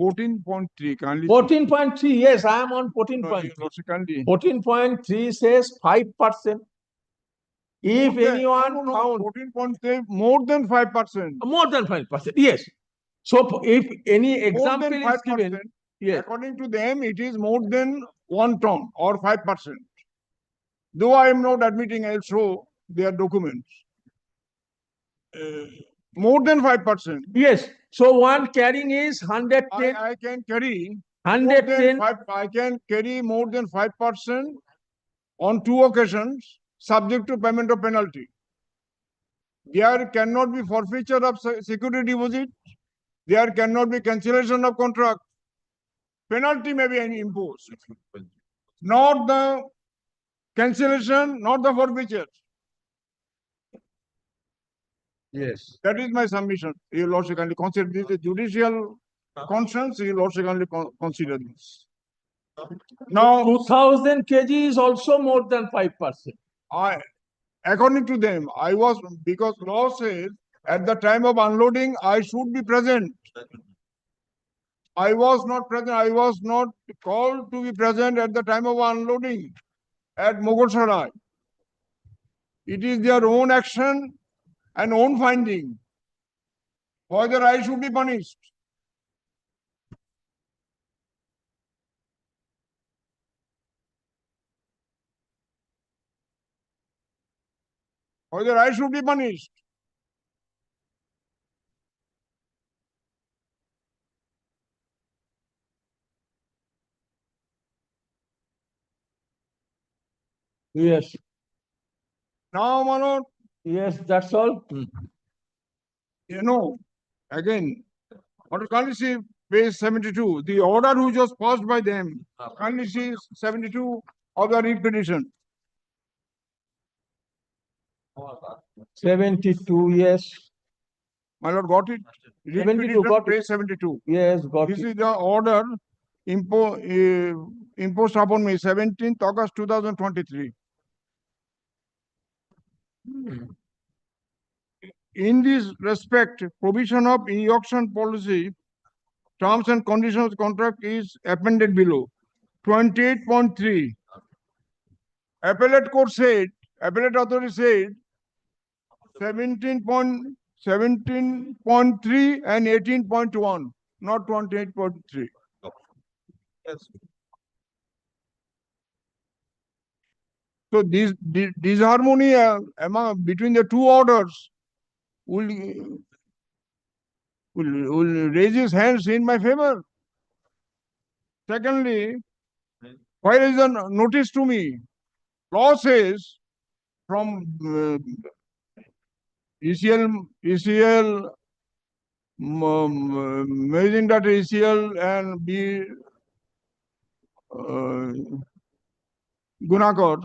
14.3. Kindly 14.3, yes, I am on 14.3. Kindly. 14.3 says 5%. If anyone found 14.3, more than 5%. more than 5%, yes. So if any More example than is given, 5%. yes. According to them, it is more than 1 ton or 5%. Though I am not admitting, I'll show their documents. More than 5%. Yes. So one carrying is 110. I can carry 110. I can carry more than 5% on 2 occasions, subject to payment of penalty. There cannot be forfeiture of security deposit. There cannot be cancellation of contract. Penalty may be imposed. Not the cancellation, not the forfeiture. Yes. That is my submission. You will also kindly consider this a judicial conscience. You will also kindly consider this. Now, 2000 kg is also more than 5%. According to them, because law says at the time of unloading, I should be present. I was not present. I was not called to be present at the time of unloading at Mogolsarai. It is their own action and own finding whether I should be punished. Whether I should be punished. Yes. Now, Manoj. Yes, that's all. You know, again, what kindly see page 72, the order which was passed by them, kindly see 72 of the writ petition. 72, yes. My lord, got it? Writ 72, petition, got it. page 72. Yes, got This it. is the order imposed upon me 17th August 2023. In this respect, provision of e-auction policy, terms and conditions of contract is appended below. 28.3. Appellate authority said 17.3 and 18.1, not 28.3. So this disharmony between the two orders will raise his hands in my favor. Secondly, where is the notice to me? Law says from ECL, measuring that ECL and B Gunakar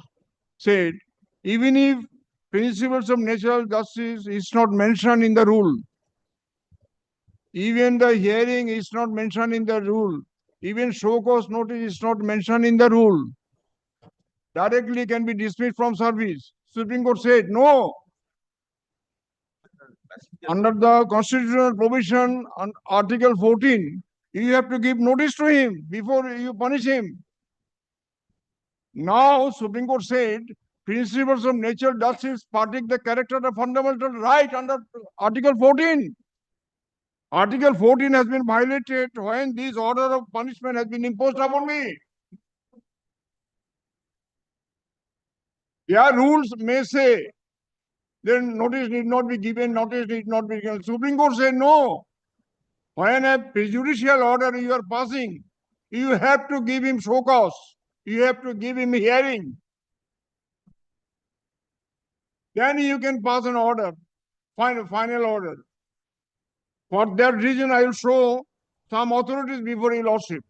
said, even if principles of natural justice is not mentioned in the rule, even the hearing is not mentioned in the rule, even show cause notice is not mentioned in the rule, directly can be dismissed from service. Supreme Court said, no. Under the constitutional provision on Article 14, you have to give notice to him before you punish him. Now, Supreme Court said, principles of natural justice partake the character of fundamental right under Article 14. Article 14 has been violated when this order of punishment has been imposed upon me. Their rules may say, then notice need not be given, notice need not be given. Supreme Court said no. When a prejudicial order you are passing, you have to give him show cause. You have to give him hearing. Then you can pass an order, final order. For that reason, I will show some authorities before your lordship.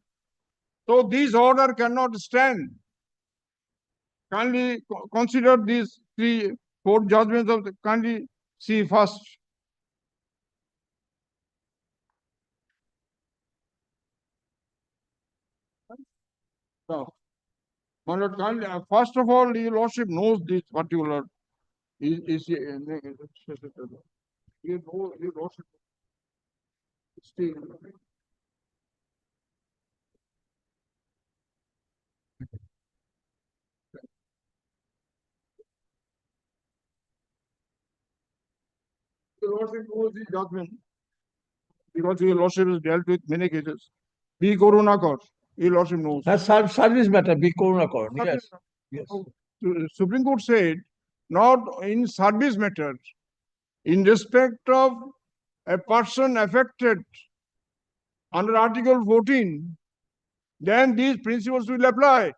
So this order cannot stand. Kindly consider these 4 judgments of the, kindly see first. So, my lord, kindly, first of all, your lordship knows this particular is you know, your lordship. Still, your lordship knows this judgment because your lordship has dealt with many cases. B. Korunakar, your lordship knows. That's service matter, be Korunakar. Yes. Yes. Supreme Court said, not in service matters, in respect of a person affected under Article 14, then these principles will apply.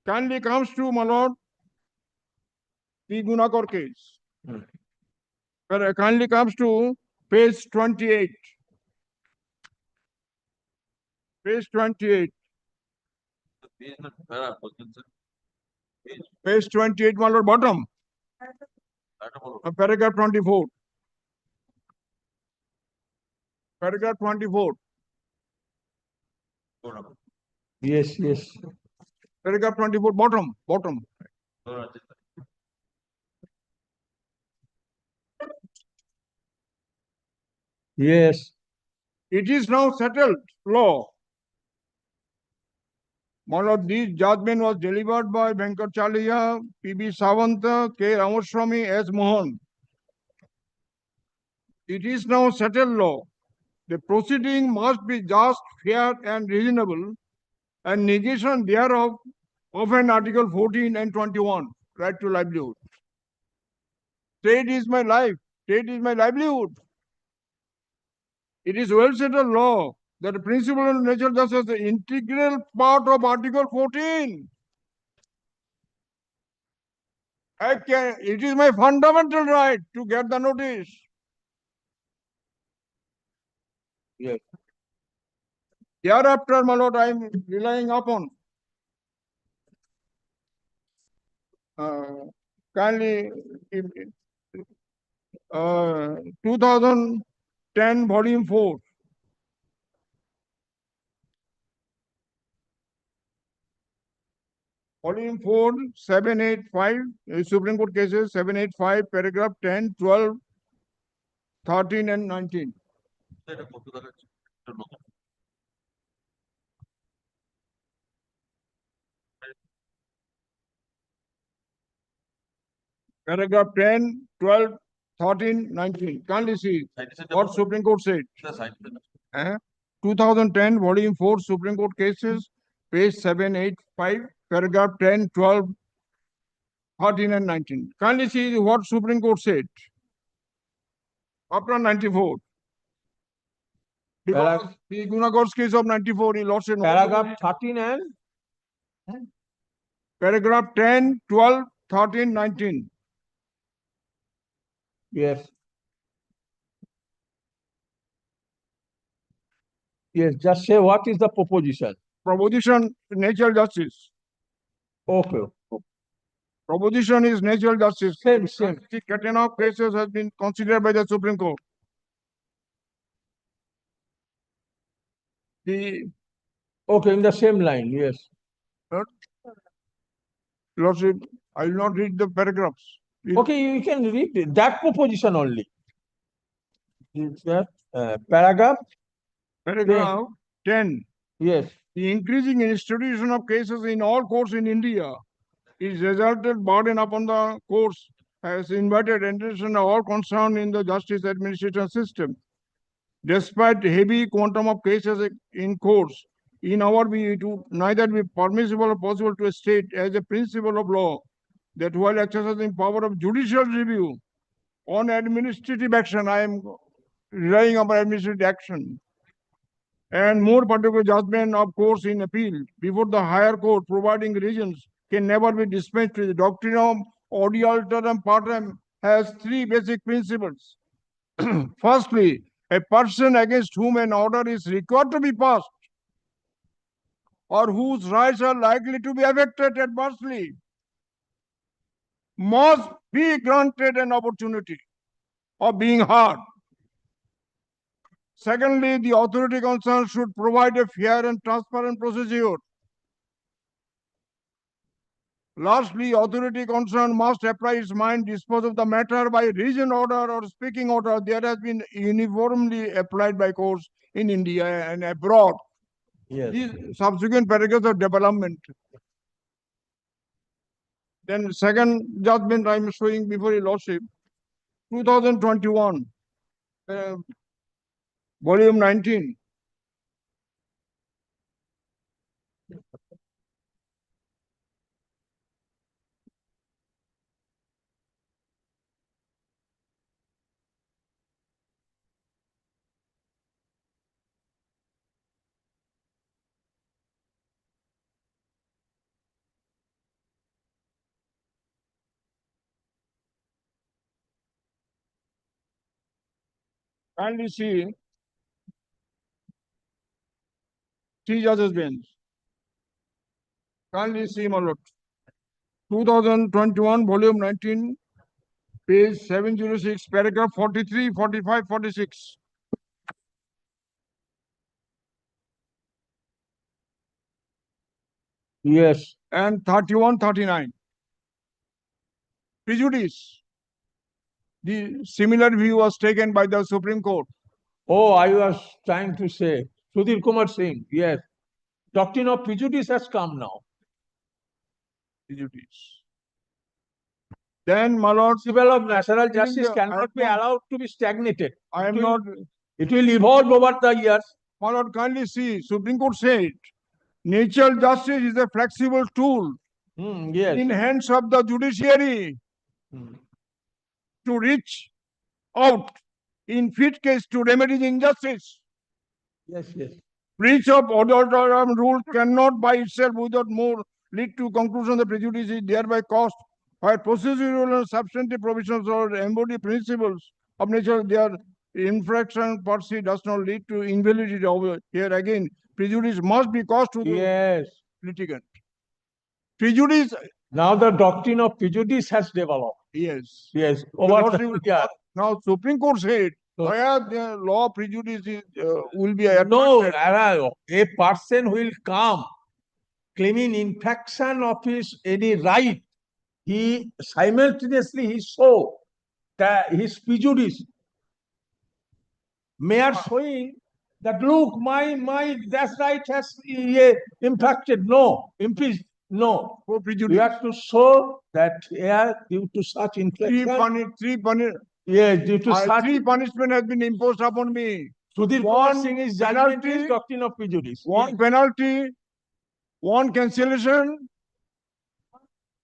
Kindly comes to my lord, the Gunakar case. Kindly comes to page 28. Page 28. Page 28, my lord, bottom. Paragraph 24. Paragraph 24. Yes, yes. Paragraph 24, bottom. Yes. It is now settled law. One of these judgment was delivered by Venkatacharya, P.B. Savanta, K. Ramaswamy, S. Mohan. It is now settled law. The proceeding must be just, fair, and reasonable, and negation thereof of an Article 14 and 21, right to livelihood. Trade is my life. Trade is my livelihood. It is well settled law that the principle of natural justice is the integral part of Article 14. It is my fundamental right to get the notice. Yes. Hereafter, my lord, I am relying upon kindly 2010 volume 4. Volume 4, 785, Supreme Court cases 785, paragraph 10, 12, 13, and 19. Paragraph 10, 12, 13, 19. Kindly see what Supreme Court said. 2010, volume 4, Supreme Court cases, page 785, paragraph 10, 12, 13, and 19. Kindly see what Supreme Court said after 94. Because the Gunakar's case of 94, he lost in Paragraph 13 and paragraph 10, 12, 13, 19. yes. Yes, just say what is the proposition. Proposition, natural justice. Okay. Proposition is natural justice. Same. The Katana cases has been considered by the Supreme Court. Okay, in the same line, yes. Lordship, I will not read the paragraphs. Okay, you can read that proposition only. Is that paragraph? Paragraph 10. Yes. The increasing institution of cases in all courts in India is resulted burden upon the courts has invited attention of all concerned in the justice administration system. Despite heavy quantum of cases in courts, in our view, it would neither be permissible or possible to state as a principle of law that while exercising power of judicial review on administrative action, I am relying upon administrative action. And more particular judgment of course in appeal before the higher court providing reasons can never be dispensed with. The doctrine of audi alteram partem has three basic principles. Firstly, a person against whom an order is required to be passed or whose rights are likely to be affected adversely must be granted an opportunity of being heard. Secondly, the authority concerned should provide a fair and transparent procedure. Lastly, authority concerned must apply its mind, dispose of the matter by reason order or speaking order. There has been uniformly applied by courts in India and abroad. Yes. These subsequent paragraphs of development. Then second judgment I am showing before your lordship, 2021, volume 19. Kindly see three judges bench. Kindly see, my lord. 2021, volume 19, page 706, paragraph 43, 45, 46. Yes. And 31, 39. Prejudice. The similar view was taken by the Supreme Court. Oh, I was trying to say, Sudhir Kumar Singh, yes. Doctrine of prejudice has come now. Prejudice. Then, my lord, Principle of natural justice I cannot be am allowed to be stagnated. I am It will- not, It will evolve over the years. my lord, kindly see, Supreme Court said, natural justice is a flexible tool Yes. in hands of the judiciary to reach out in fit case to remedy the injustice. Yes, yes. Breach of order rule cannot by itself without more lead to conclusion the prejudice is thereby caused, while procedural and substantive provisions or embody principles of nature, their infraction per se does not lead to invalidity. Over here again, prejudice must be caused to the Yes. litigant. Prejudice, Now the doctrine of prejudice has developed. yes. Yes. Your Over lordship, the years. now Supreme Court said, So- where the law prejudice is, will be No, adopted. a person will come claiming infraction of his any right. He simultaneously he show that his prejudice. Mayor showing that look, my that right has impacted. No, impeached. No. For You prejudice. have to show that here due to such Three infraction. punish, Yes, due to such. three punishment has been imposed upon me. Sudhir Kumar One Singh is judgment penalty, is doctrine of prejudice. one penalty, one cancellation,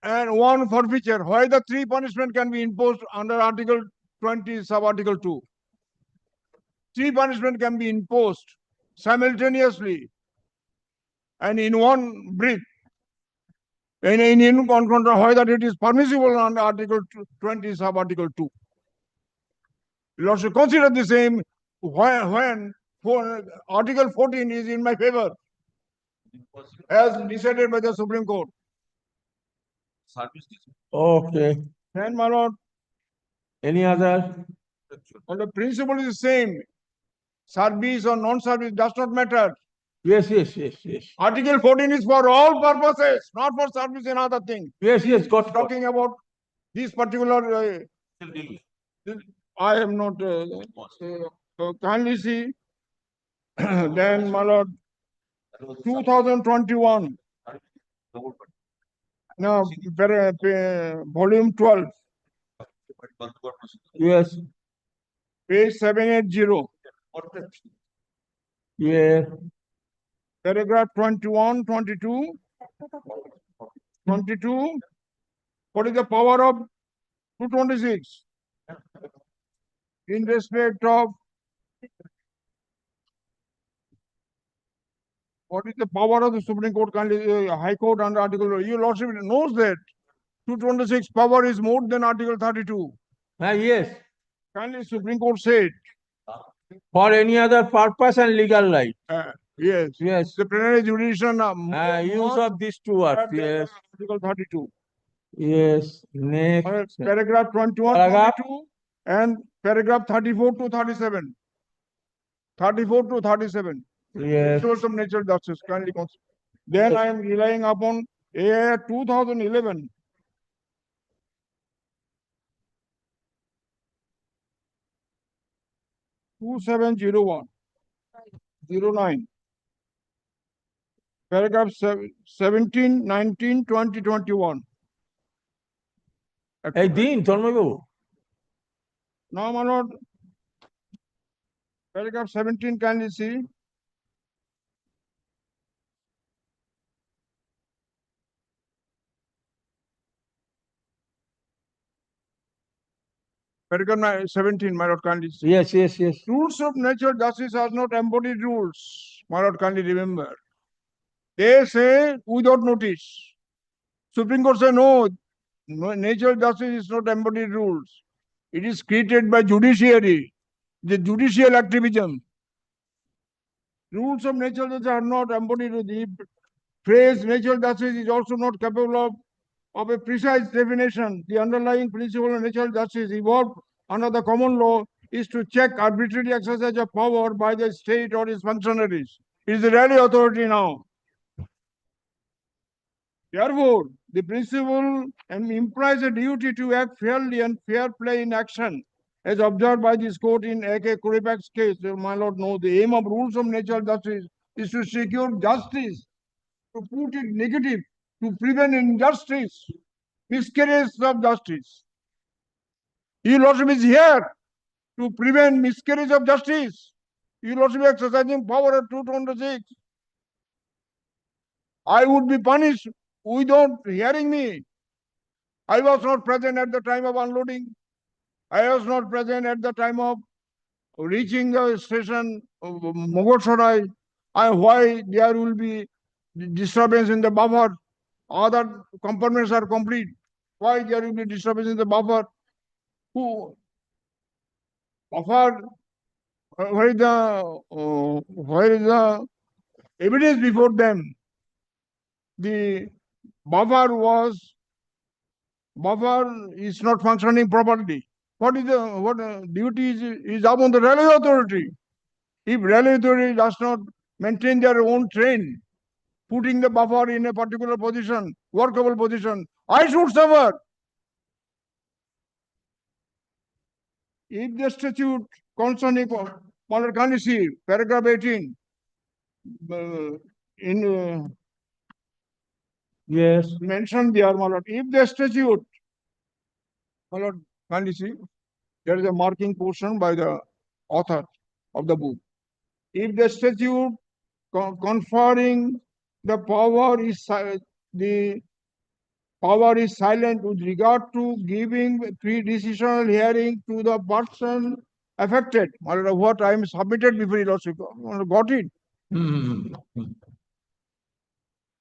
and one forfeiture. Why the three punishment can be imposed under Article 20, sub-article 2? Three punishment can be imposed simultaneously and in one breath. In contra, why that it is permissible under Article 20, sub-article 2. You also consider the same when Article 14 is in my favor, as decided by the Supreme Court. Okay. And my lord, Any other? and the principle is the same. Service or non-service does not matter. Yes, yes, yes, yes. Article 14 is for all purposes, not for service and other things. Yes, yes, got Talking about this particular, I am not, so kindly see. Then, my lord, 2021. Now, volume 12, Yes. page 780, Yeah. paragraph 21, 22. 22. What is the power of 226? In respect of What is the power of the Supreme Court, High Court under Article? Your Lordship knows that 226 power is more than Article 32. Yes, Kindly Supreme Court said. for any other purpose and legal right. Yes. Yes. The plenary jurisdiction. Use of these two words, yes. Article 32. Yes, next. Paragraph 21, Paragraph? 22, and paragraph 34 to 37. 34 to 37. Yes. Source of natural justice, kindly consider. Then I am relying upon AIR 2011. Two 070109. Paragraph 17, 19, 20, 21. এই দিন তন্ময়বাবু Now, my lord, paragraph 17, kindly see. Paragraph 17, my lord, kindly see. Yes, yes, yes. Rules of natural justice are not embodied rules, my lord, kindly remember. They say without notice. Supreme Court say no, natural justice is not embodied rules. It is created by judiciary, the judicial activism. Rules of natural justice are not embodied. The phrase natural justice is also not capable of a precise definition. The underlying principle of natural justice evolved under the common law is to check arbitrary exercise of power by the state or its functionaries. It is the Rally authority now. Therefore, the principle implies a duty to act fairly and fair play in action, as observed by this court in A.K. Kuripak's case. My lord, no, the aim of rules of natural justice is to secure justice, to put it negative, to prevent injustice, miscarriage of justice. Your lordship is here to prevent miscarriage of justice. Your lordship exercising power of 226. I would be punished without hearing me. I was not present at the time of unloading. I was not present at the time of reaching the station of Mogotsarai. Why there will be disturbance in the buffer? Other compartments are complete. Why there will be disturbance in the buffer? Who buffer? Where is the evidence before them? The buffer is not functioning properly. What duty is upon the railway authority? If railway authority does not maintain their own train, putting the buffer in a particular position, workable position, I should suffer. If the statute concerning, can you see paragraph 18 yes, mentioned there, my lord. If the statute, my lord, can you see? There is a marking portion by the author of the book. If the statute conferring the power is silent with regard to giving pre-decisional hearing to the person affected, what I am submitted before your lordship, got it.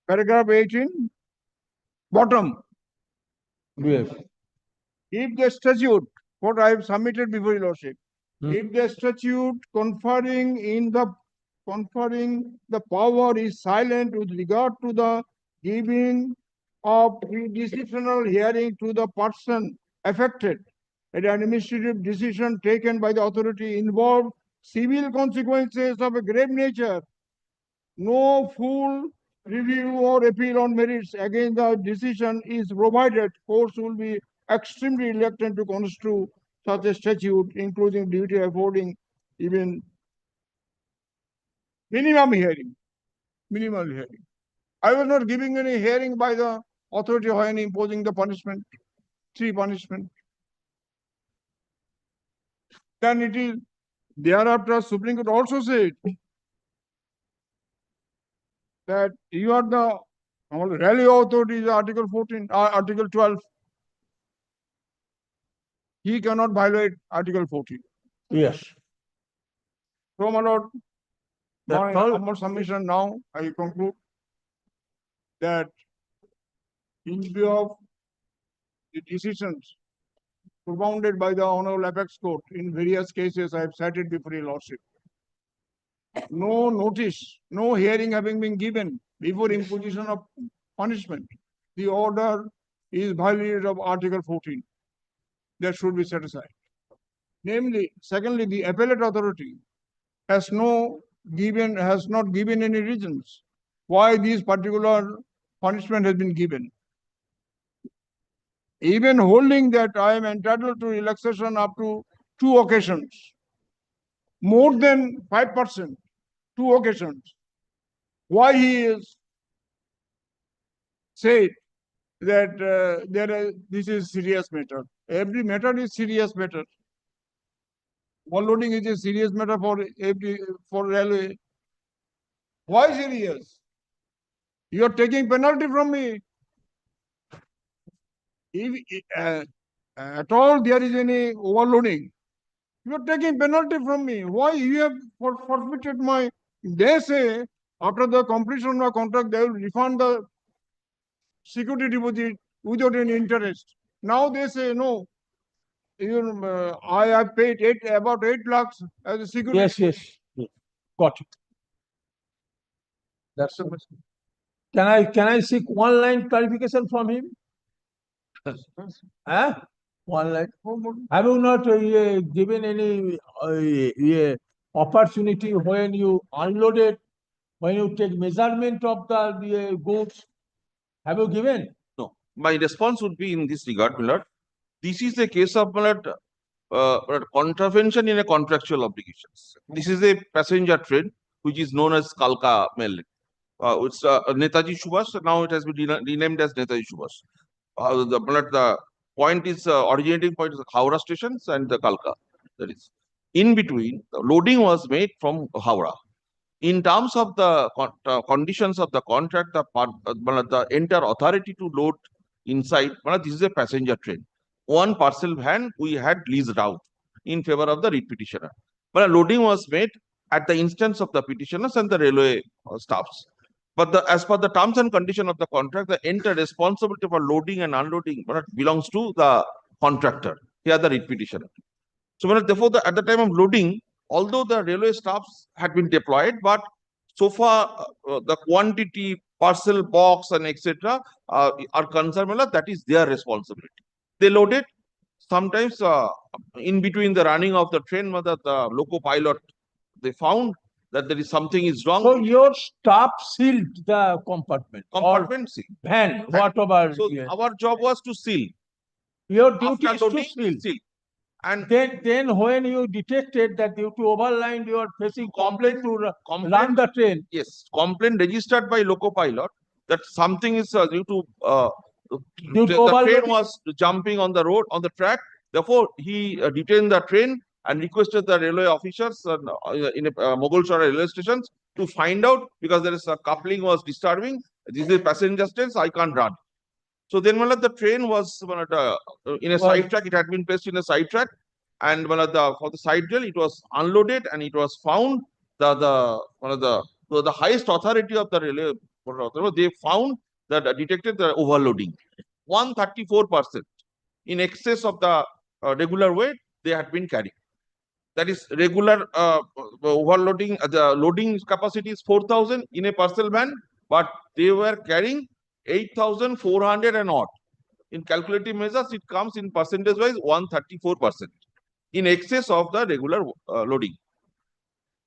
Paragraph 18, bottom. Yes. If the statute, what I have submitted before your lordship, if the statute conferring the power is silent with regard to the giving of pre-decisional hearing to the person affected, an administrative decision taken by the authority involved civil consequences of a grave nature, no full review or appeal on merits against the decision is provided, courts will be extremely reluctant to construe such a statute, including duty affording even minimum hearing. Minimal hearing. I was not giving any hearing by the authority when imposing the punishment, 3 punishment. Then it is thereafter Supreme Court also said that you are the rally authority is Article 14, Article 12. He cannot violate Article 14. Yes. So, my lord, That's my all. humble submission now, I conclude that in view of the decisions propounded by the Honorable Apex Court in various cases I have cited before your lordship, no notice, no hearing having been given before imposition of punishment, the order is violated of Article 14. That should be set aside. Namely, secondly, the appellate authority has not given any reasons why this particular punishment has been given. Even holding that I am entitled to relaxation up to 2 occasions, more than 5%, 2 occasions. Why he is said that this is serious matter. Every matter is serious matter. Overloading is a serious matter for railway. Why serious? You are taking penalty from me. If at all there is any overloading, you are taking penalty from me. Why you have forfeited my? They say after the completion of the contract, they will refund the security deposit without any interest. Now they say no. I have paid about 8 lakhs as a security. Yes. Got it. That's the question. Can I seek one line clarification from him? Huh? One line. Have you not given any opportunity when you unloaded, when you take measurement of the goods? Have you given? No, my response would be in this regard, my lord. This is a case of, my lord, contravention in a contractual obligations. This is a passenger train which is known as Calcutta Mail. It's Netaji Subhash. Now it has been renamed as Netaji Subhash. The point is originating point is Howrah stations and the Calcutta. That is in between. The loading was made from Howrah. In terms of the conditions of the contract, the entire authority to load inside, this is a passenger train. One parcel van we had leased out in favor of the writ petitioner. But loading was made at the instance of the petitioners and the railway staffs. But as per the terms and condition of the contract, the entire responsibility for loading and unloading belongs to the contractor. Here the writ petitioner. So therefore, at the time of loading, although the railway staffs had been deployed, but so far the quantity, parcel box and etc. Are concerned, that is their responsibility. They loaded. Sometimes in between the running of the train, the loco pilot, they found that there is something is wrong. So your staff sealed the compartment. Compartment seal. Van, whatever. So our job was to seal. Your duty After is to loading, seal. And then when you detected that due to overline you are facing complaint to run the train. Yes, complaint registered by loco pilot that something is due to the train was jumping on the road, on the track. Therefore, he detained the train and requested the railway officers in Mogulsara railway stations to find out, because there is a coupling was disturbing. This is a passenger train, so I can't run. So then the train was in a side track. It had been placed in a side track, and for the side rail it was unloaded, and it was found the highest authority of the railway. They found that detected the overloading, 134% in excess of the regular weight they had been carrying. That is regular overloading. The loading capacity is 4,000 in a parcel van, but they were carrying 8,400 and odd. In calculative measures, it comes in percentage wise 134% in excess of the regular loading.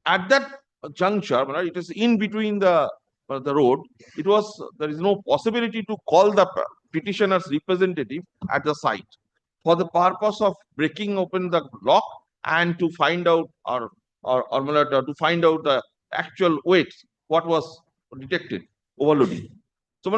At that juncture, it is in between the road. There is no possibility to call the petitioner's representative at the site for the purpose of breaking open the lock and to find out to find out the actual weight, what was detected overloading. So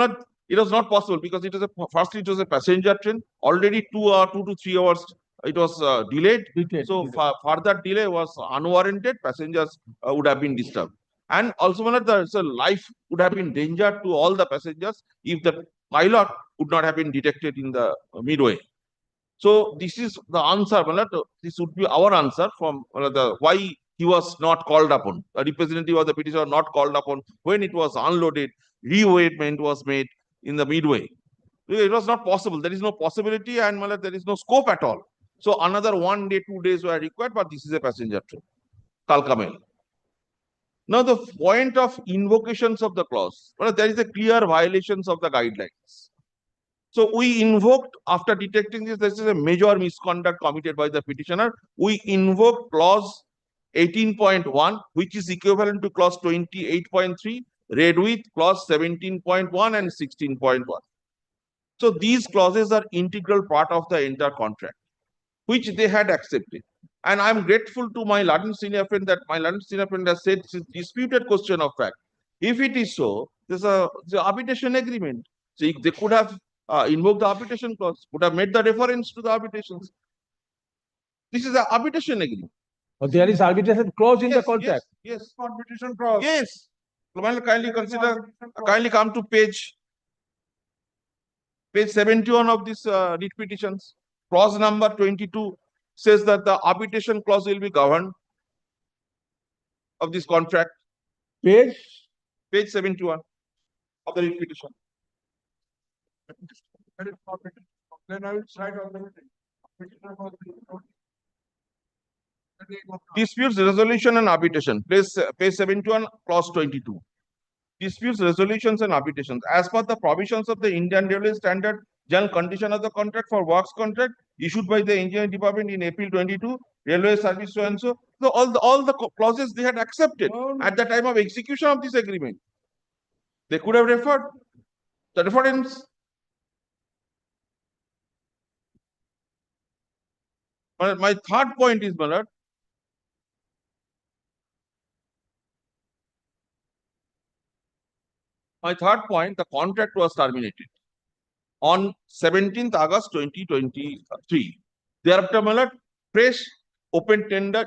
it was not possible because it was a passenger train. Already 2 to 3 hours it was delayed. So further delay was unwarranted. Passengers would have been disturbed, and also the life would have been danger to all the passengers if the pilot would not have been detected in the midway. So this is the answer. This would be our answer from why he was not called upon. A representative of the petitioner was not called upon when it was unloaded. Reweighment was made in the midway. It was not possible. There is no possibility, and there is no scope at all. So another 1 day, 2 days were required, but this is a passenger train. Calcutta Mail. Now the point of invocations of the clause, there is a clear violations of the guidelines. So we invoked, after detecting this is a major misconduct committed by the petitioner, we invoked clause 18.1, which is equivalent to clause 28.3, read with clause 17.1 and 16.1. So these clauses are integral part of the entire contract, which they had accepted. And I'm grateful to my learned senior friend that my learned senior friend has said this is disputed question of fact. If it is so, there's a arbitration agreement. So they could have invoked the arbitration clause, would have made the reference to the arbitrations. This is the arbitration agreement. Or there is arbitration clause in the contract. Yes. Arbitration clause. Yes. Kindly consider, kindly come to page 71 of this writ petitions. Clause number 22 says that the arbitration clause will be governed of this contract. Page 71 of the writ petition. Then I will cite on the Disputes resolution and arbitration. Page 71, clause 22. Disputes resolutions and arbitrations. As per the provisions of the Indian Railway Standard General Condition of the Contract for Works Contract issued by the Engineering Department in April 22, Railway Service so and so. So all the clauses they had accepted at the time of execution of this agreement. They could have referred the reference. My third point is, my lord, the contract was terminated on 17th August 2023. Thereafter, my lord, fresh open tender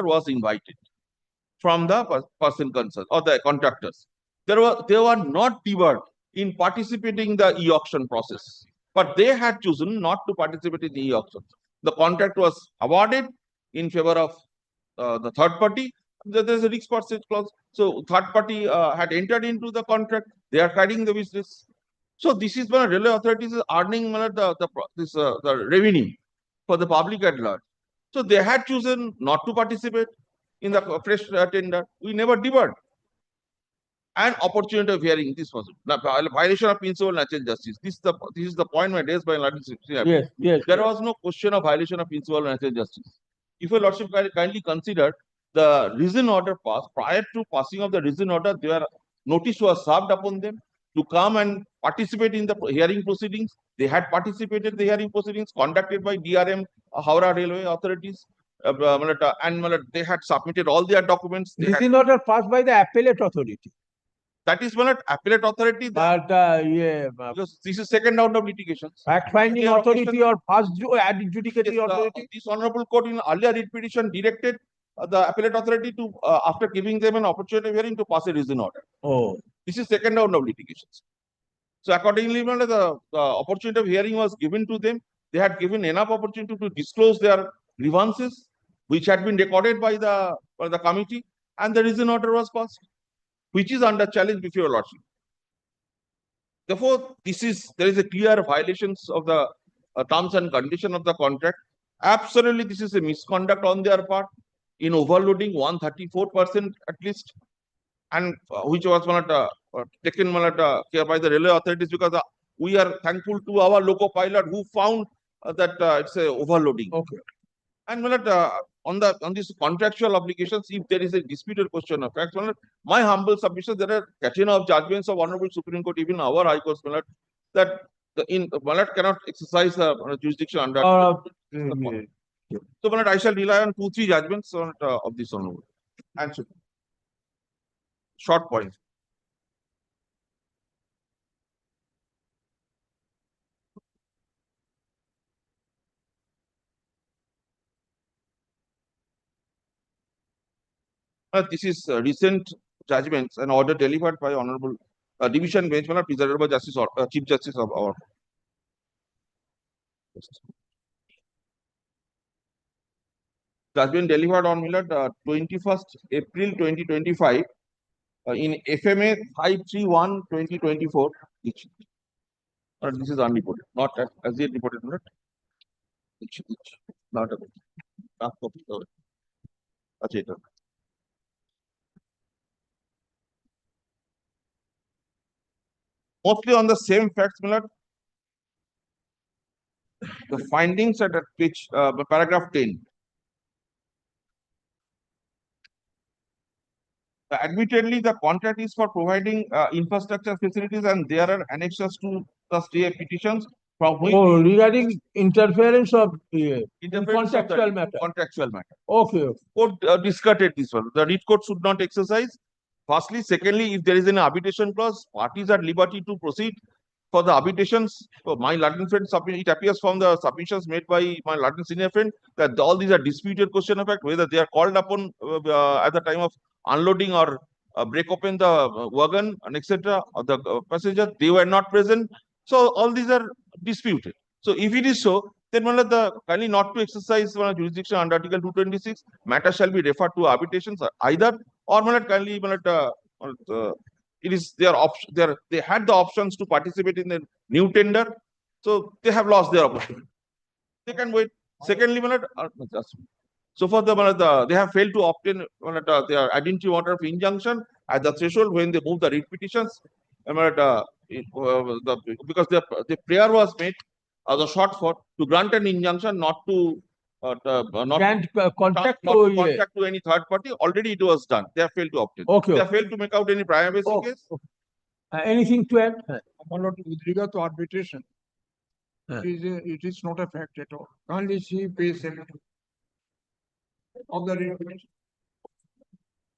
was invited from the person concerned or the contractors. They were not debarred in participating in the e-auction process, but they had chosen not to participate in the e-auction. The contract was awarded in favor of the third party. There's a risk purchase clause. So third party had entered into the contract. They are carrying the business. So this is when railway authorities is earning the revenue for the public at large. So they had chosen not to participate in the fresh tender. We never debarred. An opportunity of hearing this was violation of principle natural justice. This is the point my raised by Yes. There was no question of violation of principle natural justice. If your lordship kindly consider the reason order passed, prior to passing of the reason order, their notice was served upon them to come and participate in the hearing proceedings. They had participated in the hearing proceedings conducted by DRM, Howrah Railway authorities, and they had submitted all their documents. Reason order passed by the appellate authority. That is one appellate authority. But Because this is second round of litigation. Fact-finding authority or first adjudicatory authority. This honorable court in earlier writ petition directed the appellate authority to, after giving them an opportunity of hearing, to pass a reason order. Oh. This is second round of litigations. So accordingly, the opportunity of hearing was given to them. They had given enough opportunity to disclose their grievances, which had been recorded by the committee, and the reason order was passed, which is under challenge before your lordship. Therefore, there is a clear violations of the terms and condition of the contract. Absolutely, this is a misconduct on their part in overloading 134% at least, and which was not taken care by the railway authorities, because we are thankful to our loco pilot who found that it's a overloading. Okay. And on these contractual obligations, if there is a disputed question of fact, my humble submission, there are catena of judgments of Honorable Supreme Court, even our High Court, that the cannot exercise jurisdiction under. So, I shall rely on 2-3 judgments of this Honorable. Answer. Short point. This is recent judgments and order delivered by Honorable Division Bench, presided by Justice or Chief Justice of our. has been delivered on 21st April 2025 in FMA 531/2024. This is unreported, not as yet reported. Not a draft copy. Okay. Mostly on the same facts, my lord. The findings at page paragraph 10. Admittedly, the contract is for providing infrastructure facilities, and there are annexes to the stay petitions from which Oh, regarding interference of interference of the contractual matter. Contractual matter. Okay. Court discarded this one. The writ court should not exercise. Firstly, secondly, if there is an arbitration clause, parties are at liberty to proceed for the arbitrations. My Latin friend, it appears from the submissions made by my Latin senior friend that all these are disputed question of fact, whether they are called upon at the time of unloading or break open the wagon and etc. or the passengers, they were not present. So all these are disputed. So if it is so, then the kindly not to exercise jurisdiction under Article 226, matter shall be referred to arbitrations either, or kindly it is their option. They had the options to participate in the new tender, so they have lost their opportunity. They can wait. Secondly, so for they have failed to obtain their identity order of injunction at the threshold when they move the writ petitions. Because the prayer was made as a short for to grant an injunction not to Contact to any third party. Already it was done. They have failed to obtain. Okay. They have failed to make out any prima facie case. Anything to add? My lord, with regard to arbitration, it is not a fact at all. Only she pays of the arbitration.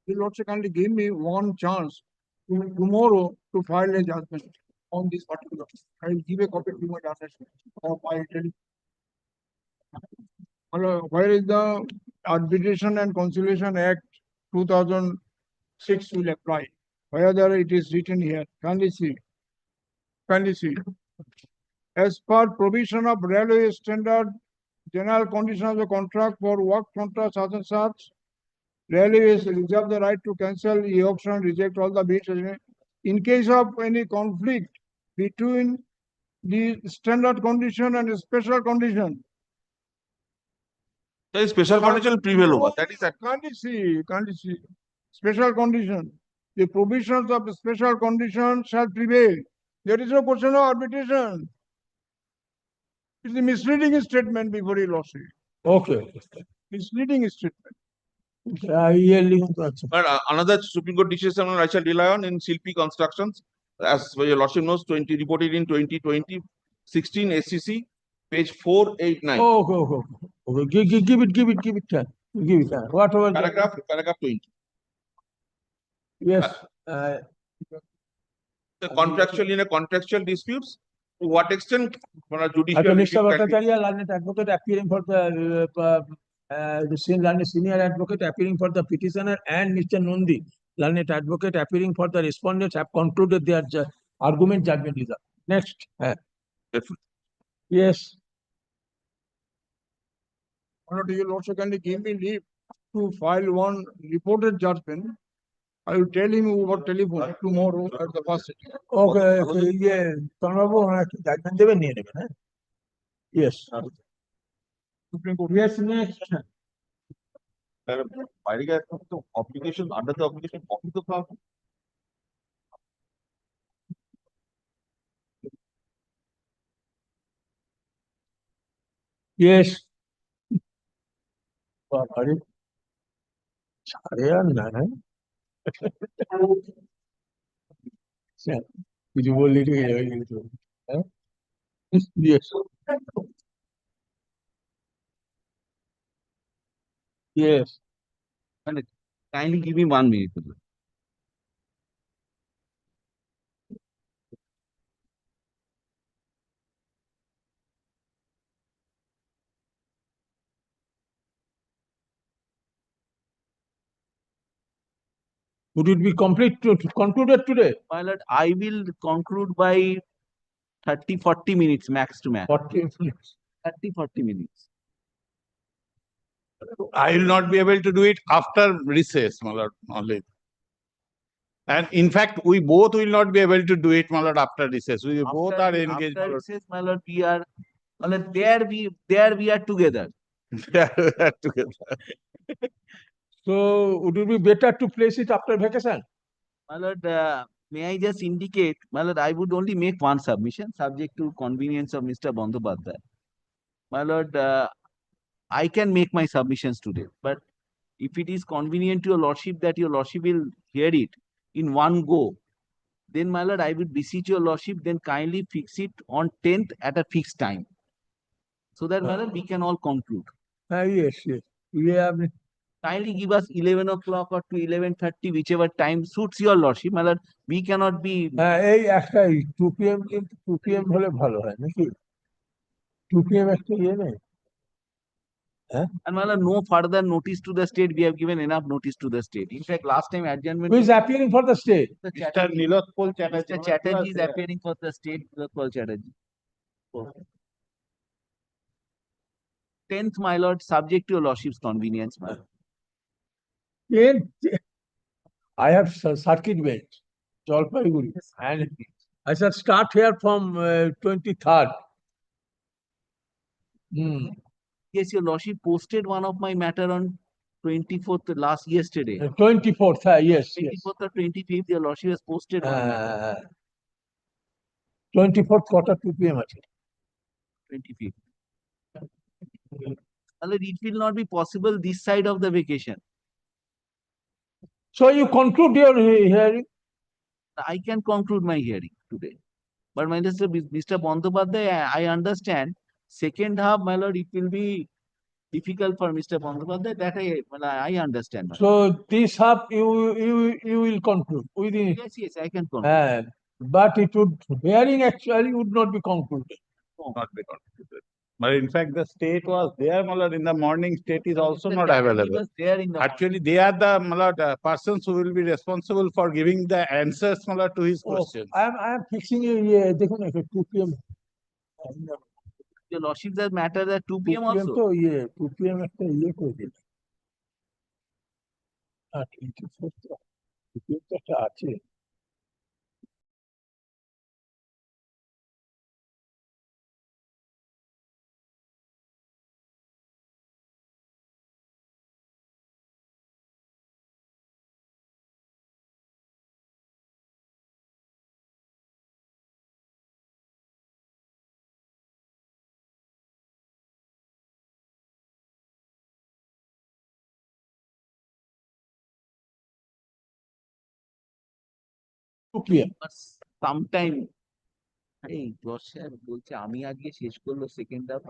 The lordship kindly give me one chance tomorrow to file a judgment on this particular. I will give a copy to my judgment of my where is the Arbitration and Conciliation Act 2006 will apply? Whether it is written here, kindly see. Kindly see. As per provision of railway standard, general conditions of the contract for work contract such and such, railways reserve the right to cancel e-auction, reject all the bids. In case of any conflict between the standard condition and special condition, the special condition will prevail over. That is that. Can't see. Special condition. The provisions of the special condition shall prevail. There is no question of arbitration. It's a misleading statement before your lordship. Okay. Misleading statement. But another Supreme Court decision I shall rely on in Silpi Constructions, as your lordship knows, reported in 2020, 16 SCC, page 489. Okay. Give it. Give it. Whatever. Paragraph 20. Yes. The contractual in a contractual disputes, to what extent judicial Mr. review can be- Bhattacharya, learned advocate appearing for the senior advocate appearing for the petitioner, and Mr. Nundi, learned advocate appearing for the respondents, have concluded their argument. Judgment is up. Next. Yes. Your lordship kindly give me leave to file one reported judgment. I will tell him over telephone tomorrow at the first sitting. Okay. Judgment দেবেন নিয়ে নেবেন, হ্যাঁ? Yes. Supreme Court. Yes, next. Obligation under the obligation copy the file. Yes. ছাড়ে আর না, হ্যাঁ? কিছু বললি ঠিক আছে, হ্যাঁ? Yes. Yes. Kindly give me 1 minute. Would it be concluded today? My lord, I will conclude by 30-40 minutes max to max. 40 minutes. 30-40 minutes. I will not be able to do it after recess, my lord, only. And in fact, we both will not be able to do it, my lord, after recess. We both are engaged, my After lord. recess, my lord, we are, my lord, there we are together. Together. So would it be better to place it after vacation? My lord, may I just indicate, my lord, I would only make one submission subject to convenience of Mr. Bandyopadhyay. My lord, I can make my submissions today, but if it is convenient to your lordship that your lordship will hear it in one go, then my lord, I would beseech your lordship, then kindly fix it on 10th at a fixed time. So that, my lord, we can all conclude. Yes, yes. We have Kindly give us 11 o'clock or to 11:30, whichever time suits your lordship, my lord. We cannot be. এই একটা 2 PM কিন্তু 2 PM হলে ভালো হয় নাকি? 2 PM একটা ইয়ে নেই? And my lord, no further notice to the state. We have given enough notice to the state. In fact, last time adjournment. Who is appearing for the state? Mr. Nilotpal Chatterjee. Mr. Chatterjee is appearing for the state. Nilotpal Chatterjee. 10th, my lord, subject to your lordship's convenience, my lord. 10th, I have circuit bench, Jalpaiguri, and I shall start here from 23rd. Yes, your lordship posted one of my matter on 24th yesterday. 24th, yes, yes. 24th or 25th, your lordship has posted one matter. 24th quarter 2 PM আছে। 25th. It will not be possible this side of the vacation. So you conclude your hearing? I can conclude my hearing today. But my Mr. Bandyopadhyay, I understand second half, my lord, it will be difficult for Mr. Bandyopadhyay. That I understand. So this half you will conclude within. Yes, I can conclude. But it would hearing actually would not be concluded. Not be concluded. But in fact, the state was there, my lord, in the morning. State is also not available. There in the Actually, they are the, my lord, persons who will be responsible for giving the answers, my lord, to his questions. I am fixing you. দেখুন একটা 2 PM. Your lordship, that matter at 2 PM 2 PM also. তো 2 PM একটা করে দিন। 24 তো 2 PM তো একটা আছে। Sometime, এই জজ সাহেব বলছে আমি আজকে শেষ করলো second half.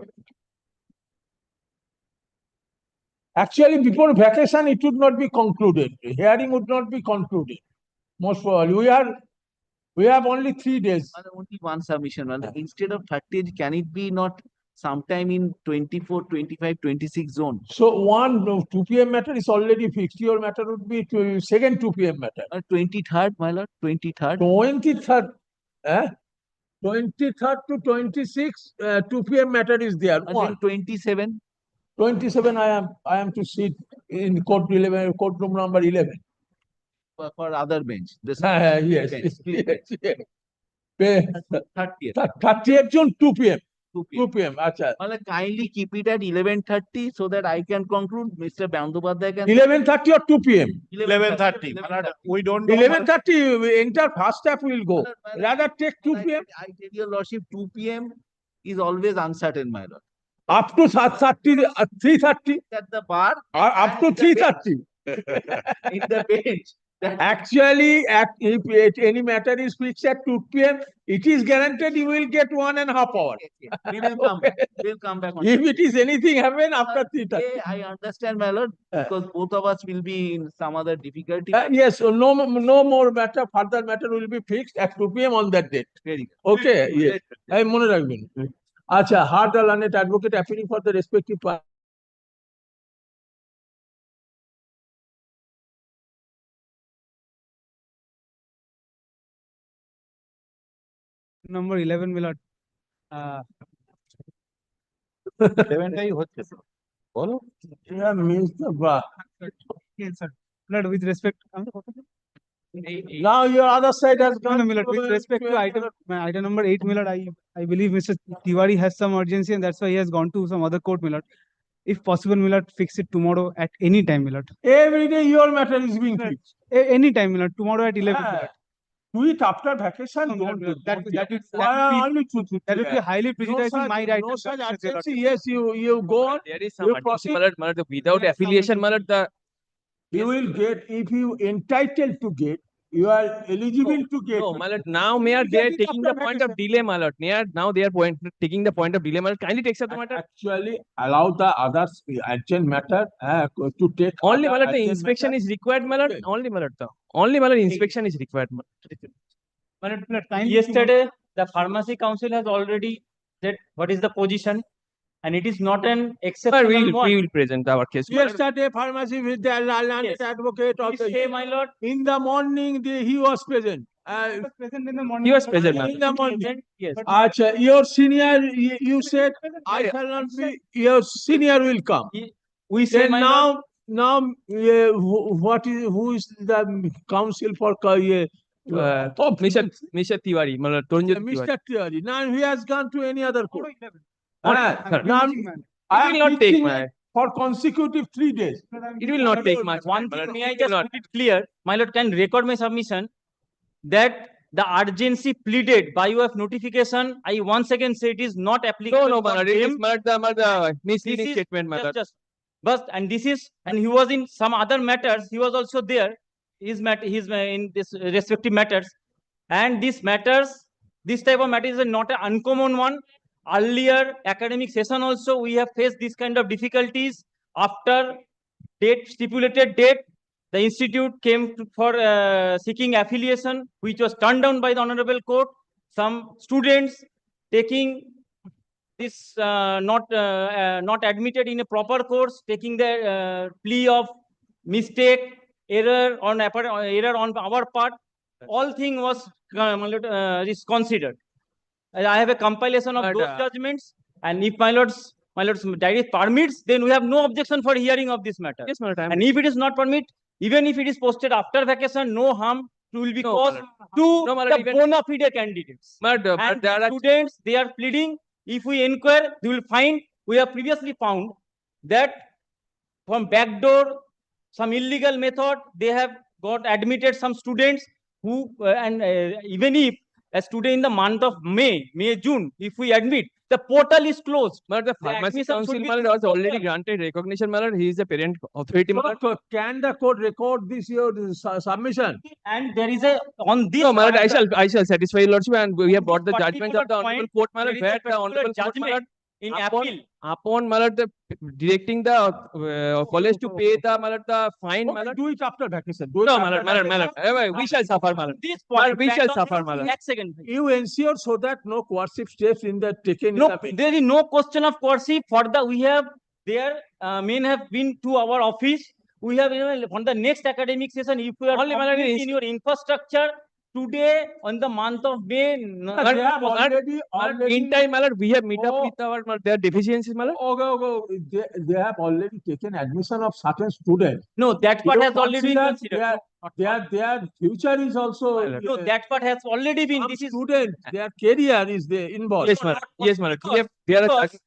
Actually, before vacation, it would not be concluded. Hearing would not be concluded. Most probably, we have only 3 days. Only one submission. Instead of 30, can it be not sometime in 24, 25, 26 zone? So 2 PM matter is already fixed. Your matter would be second 2 PM matter. 23rd, my lord, 23rd. 23rd, 23rd to 26, 2 PM matter is there. And then 27. 27, I am to sit in courtroom number 11. For other bench. This Yes, bench, split bench. yes. 30th. 30th June, 2 PM. 2 2 PM, acha. Kindly keep it at 11:30 so that I can conclude. Mr. Bandyopadhyay can. 11:30 or 2 PM? 11:30. We don't know. 11:30, entire first half will go. Rather take 2 PM. I tell your lordship, 2 PM is always uncertain, my lord. Up to 3:30, 3:30. At the bar. Up to 3:30. In the bench. Actually, if any matter is fixed at 2 PM, it is guaranteed you will get 1.5 hours. We will come back. We'll come back on. If it is anything happen after 3:30. I understand, my lord, because both of us will be in some other difficulty. Yes, no more matter, further matter will be fixed at 2 PM on that date. Very good. Okay, yes. I মনে রাখবেন। আচ্ছা, heard the learned advocate appearing for the respective party. Number 11, my lord. 11টাই হচ্ছে তো। Follow? Yeah, Mr. Ba. Yes, sir. My lord, with respect. Now your other side has No, gone. no, my lord, with respect to item number 8, my lord, I believe Mr. Tiwari has some urgency and that's why he has gone to some other court, my lord. If possible, my lord, fix it tomorrow at any time, my lord. Every day your matter is being fixed. Any time, my lord, tomorrow at 11, my lord. Do it after vacation, No, my don't lord, do. that don't would- do. that would- Why that would be- only two, That would be highly prejudicing my right. No and such justice, my lord. urgency. Yes, you go on. There is You some urgency, proceed. my lord, without affiliation, my lord, the You will get, if you entitled to get, you are eligible to get. no, my lord, now Mayor, they are taking the point of delay, my lord. Mayor, now they are taking the point of delay, my lord. Kindly take up the matter. Actually, allow the others urgent matter to take. Only, other my lord, the urgent inspection matter. is required, my lord. Only, my lord, only, my lord, inspection is required, my lord. Yesterday, the pharmacy council has already said what is the position, and it is not an exceptional one. We will present our case. my lord. Yesterday, pharmacy with the landed Yes. advocate of Please the. say, my lord. In the morning, he was present. Present in the morning. He was present, my In the morning. Present, yes. Acha, your senior, you said, I Yeah. shall not be, your senior will come. We say, Then my lord. now, who is the council for, Mr. Tiwari, my lord, Torunjot Tiwari. Mr. Tiwari. Now he has gone to any other court. Sir. Now, I It am will not take, teaching my. for consecutive 3 days. It will not take much. One my thing, lord. may I It will just not. put it clear, my lord, can record my submission that the urgency pleaded by way of notification, I once again say it is not applicable. No, my for lord, it is them. my lord, the This misleading is statement, my lord. just, but and this is, and he was in some other matters. He was also there. His in this respective matters, and these matters, this type of matter is not an uncommon one. Earlier academic session also we have faced this kind of difficulties. After stipulated date, the institute came for seeking affiliation, which was turned down by the honorable court. Some students taking this not admitted in a proper course, taking the plea of mistake, error on our part. All thing was is considered. I have a compilation of But, those judgments, and if my lord's direct permits, then we have no objection for hearing of this matter. Yes, my lord. And if it is not permit, even if it is posted after vacation, no harm will be No, caused my lord. to No, my lord, the even- bona fide candidates. But And there are students, they are pleading. If we inquire, we will find, we have previously found that from backdoor, some illegal method, they have got admitted some students who, even if a student in the month of May, June, if we admit, the portal is closed. but the The pharmacy admission council, should be my lord, through was already portal. granted recognition, my lord. He is the parent authority, my lord. So, can the court record this your submission? And there is a, on this. No, my lord, particular- I shall satisfy your lordship, and we have brought the this judgment of the particular honorable point, court, my there lord, is a where the particular honorable court, my judgment lord, in upon- appeal. upon, my lord, directing the college to pay the, my lord, the fine, my Okay, lord. do it after vacation. Do it No, after my lord, my lord, my lord. vacation. We shall suffer, my lord. This My lord, point, we shall back on suffer, this, my lord. next second. You ensure so that no coercive steps in the taken. No, in the there is no question of coercive. For the, we have, their men have been to our office. We have, on the next academic session, if we are Only, my lord, complete is- in your infrastructure, today, on the month of May, They have already, In time, my lord, we have meet up Oh. with our, their deficiencies, my lord. Okay. They have already taken admission of certain students. no, that part You has already been consider considered. their future is also. No, that part has already been. Some This is student, their career is there involved. Yes, my lord. Yes, my lord. We have, there are because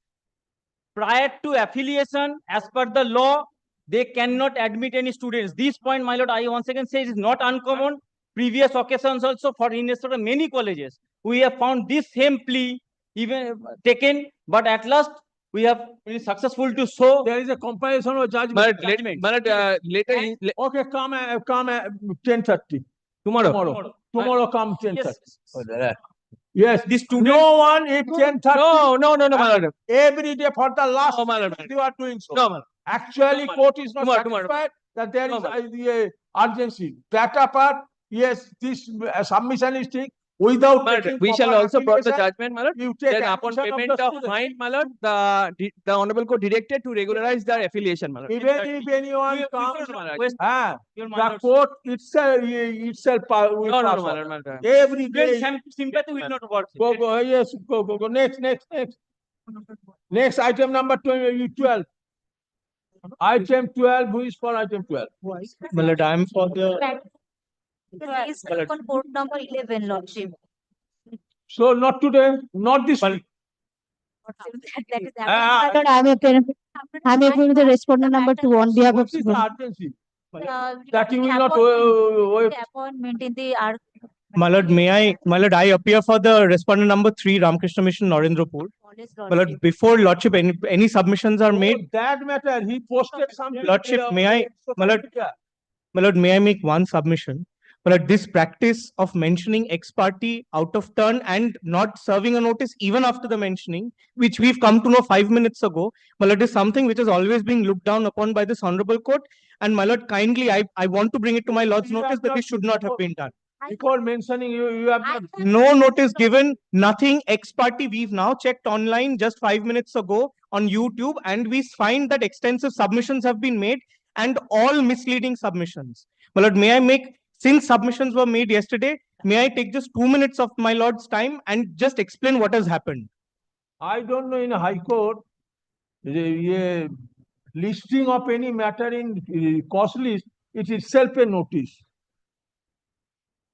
prior to affiliation, as per the law, they cannot admit any students. This point, my lord, I once again say, is not uncommon. Previous occasions also for in many colleges, we have found this same plea even taken, but at last we have been successful to show. There is a compilation of judgment. my lord, my lord, later, Okay, come 10:30. tomorrow. Tomorrow come 10:30. Yes. Yes, The students, no one if 10:30. No, my lord. Every day for the last No, my lord. you are doing so. No, my lord. Actually, No, court is not Tomorrow. satisfied that there No, is the urgency. That apart, yes, this submission is taken without My lord, taking we shall proper also brought the application. judgment, my lord. You take Then upon admission payment the of student. fine, my lord, the honorable court directed to regularize their affiliation, my lord. Even if anyone comes, West- your the minors. court itself will No, pass my on. lord, my lord. Every Student day. sympathy will not work. Go. Yes, go. Next. Next item number 12. Item 12, who is for item 12? My lord, I am for the. Is on court number 11, Lordship. So not today, not this week. That is Ah, Lord, I'm appearing with the respondent number 2 on behalf of. What is the urgency? That you will not wait. Appointment in the R. My lord, my lord, I appear for the respondent number 3, Ramakrishna Mission, Narendrapur. My lord, before lordship, any submissions are made. Oh, that matter, he posted something. Lordship, my lord, may I make one submission? My lord, this practice of mentioning ex parte out of turn and not serving a notice even after the mentioning, which we've come to know 5 minutes ago, my lord, is something which is always being looked down upon by this honorable court. And my lord, kindly, I want to bring it to my lord's notice that this should not have been done. Before mentioning you have not. No notice given, nothing ex parte. We've now checked online just 5 minutes ago on YouTube, and we find that extensive submissions have been made and all misleading submissions. My lord, may I make, since submissions were made yesterday, may I take just 2 minutes of my lord's time and just explain what has happened? I don't know in a high court, the listing of any matter in cost list, it is itself a notice.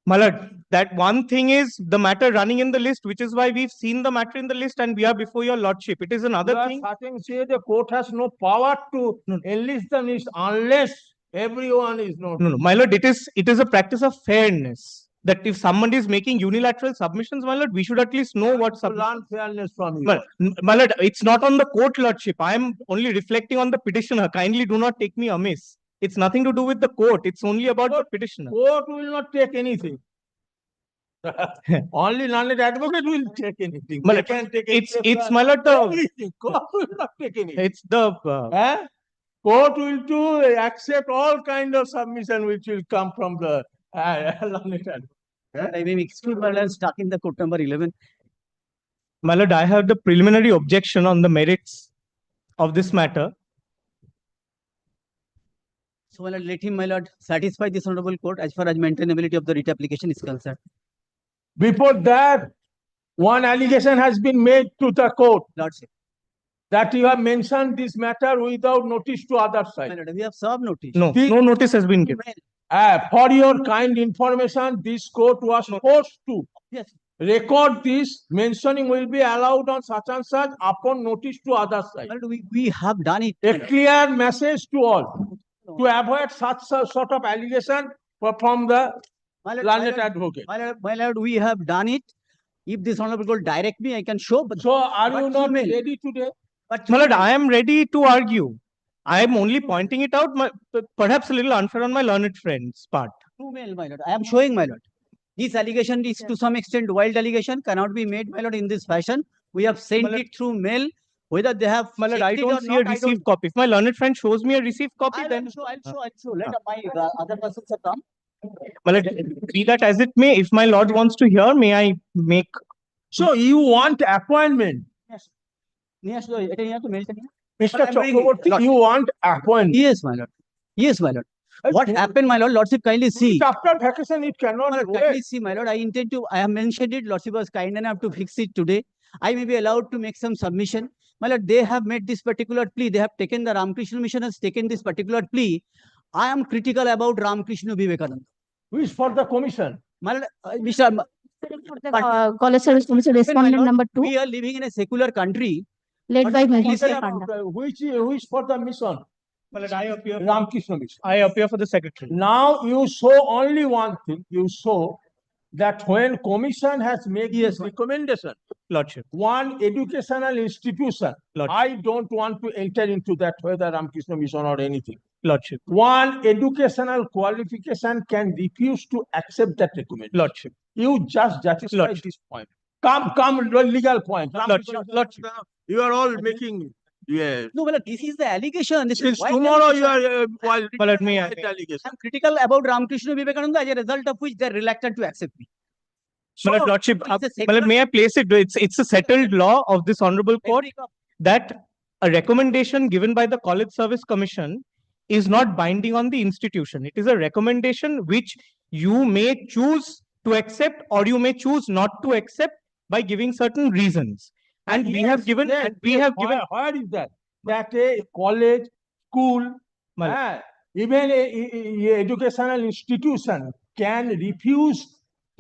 My lord, that one thing is the matter running in the list, which is why we've seen the matter in the list and we are before your lordship. It is another thing. Say the court has no power to enlist the list unless everyone is not. No, my lord, it is a practice of fairness that if somebody is making unilateral submissions, my lord, we should at least know what Learn fairness from you. My lord, it's not on the court lordship. I am only reflecting on the petitioner. Kindly do not take me amiss. It's nothing to do with the court. It's only about the petitioner. Court will not take anything. Only learned advocate will take anything. My They lord, can take it's my lord, everything. Court will not take anything. it's the Court will to accept all kind of submission which will come from the learned advocate. I mean, excuse my lord, stuck in the court number 11. my lord, I have the preliminary objection on the merits of this matter. So, my lord, let him, my lord, satisfy this honorable court as far as maintainability of the writ application is concerned. Before that, one allegation has been made to the court Lordship. that you have mentioned this matter without notice to other My side. lord, we have served notice. No, no notice has been given. For your kind information, this court was forced to Yes. record this. Mentioning will be allowed on such and such upon notice to other side. My lord, we have done it. A clear message to all to avoid such sort of allegation from the learned advocate. My lord, we have done it. If this honorable court direct me, I can show. But So are you but not email. ready today? But My lord, I am ready to argue. I am only pointing it out, perhaps a little unfair on my learned friend's part. through mail, my lord. I am showing, my lord. This allegation is to some extent wild allegation, cannot be made, my lord, in this fashion. We have sent it through mail. Whether they have My lord, I checked it don't or see not, a received copy. If my learned friend shows me a received copy, I'll then show. Let my other persons have come. my lord, be that as it may, if my lord wants to hear, may I make. So you want appointment? Yes. Yes, sir. It is to mail. Mr. Chakraborty, you want appointment? Yes, my lord. Yes, my lord. What happened, my lord? Lordship, kindly see. After vacation, it cannot My lord, wait. kindly see, my lord. I have mentioned it. Lordship was kind enough to fix it today. I may be allowed to make some submission. My lord, they have made this particular plea. They have taken the Ramakrishna Mission has taken this particular plea. I am critical about Ramakrishna Vivekananda. Who is for the commission? My lord, Mr. For the College Service Commission respondent number 2, We are living in a secular country. led by Magistrate Who Panda. is for the mission? My lord, I appear. Ramakrishna mission. I appear for the secretary. Now you show only one thing. You show that when commission has made this recommendation, Lordship. one educational institution, Lordship. I don't want to enter into that whether Ramakrishna mission or anything. Lordship. One educational qualification can refuse to accept that recommendation. Lordship. You just justify Lordship. this point. Come, legal point. Lordship. Lordship. You are all making. Yeah. No, well, this is the allegation. This Since is why tomorrow you are My lord, may I? allegation. I'm critical about Ramakrishna Vivekananda, as a result of which they are reluctant to accept me. My lord, Lordship, it's a my lord, may I place it? It's a settled law of this honorable court Every cop- that a recommendation given by the College Service Commission is not binding on the institution. It is a recommendation which you may choose to accept or you may choose not to accept by giving certain reasons. And we have given, and we have given. Where is that? That a college school, even a educational institution can refuse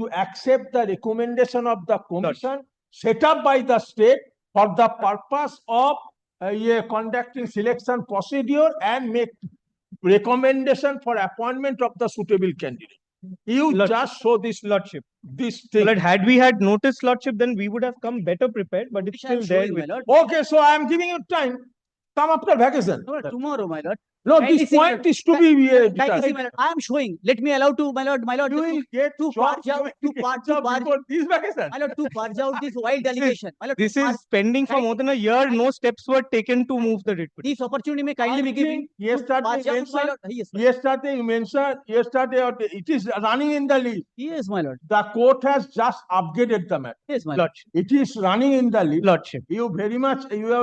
to accept the recommendation of the commission set up by the state for the purpose of conducting selection procedure and make recommendation for appointment of the suitable candidate. You just show this Lordship. this thing. Lord, had we had noticed, Lordship, then we would have come better prepared, but it's still there. With Okay, so I am giving you time. Come after vacation. Tomorrow, my lord. No, Kindly this see, my point lord. is to be Kindly see, my lord. I am showing. Let me allow to, my lord, you will get to job, purge out, you will get job before this vacation. my lord, to purge out this wild allegation. My lord, this to is purge- pending for more than a year. No steps were taken to move the writ. This opportunity may kindly be given. think yesterday purge out, my mentioned, lord. Yes, my lord. yesterday you mentioned, it is running in the list. Yes, my lord. The court has just upgraded the matter. Yes, my lord. Lordship. It is running in the list. Lordship. You are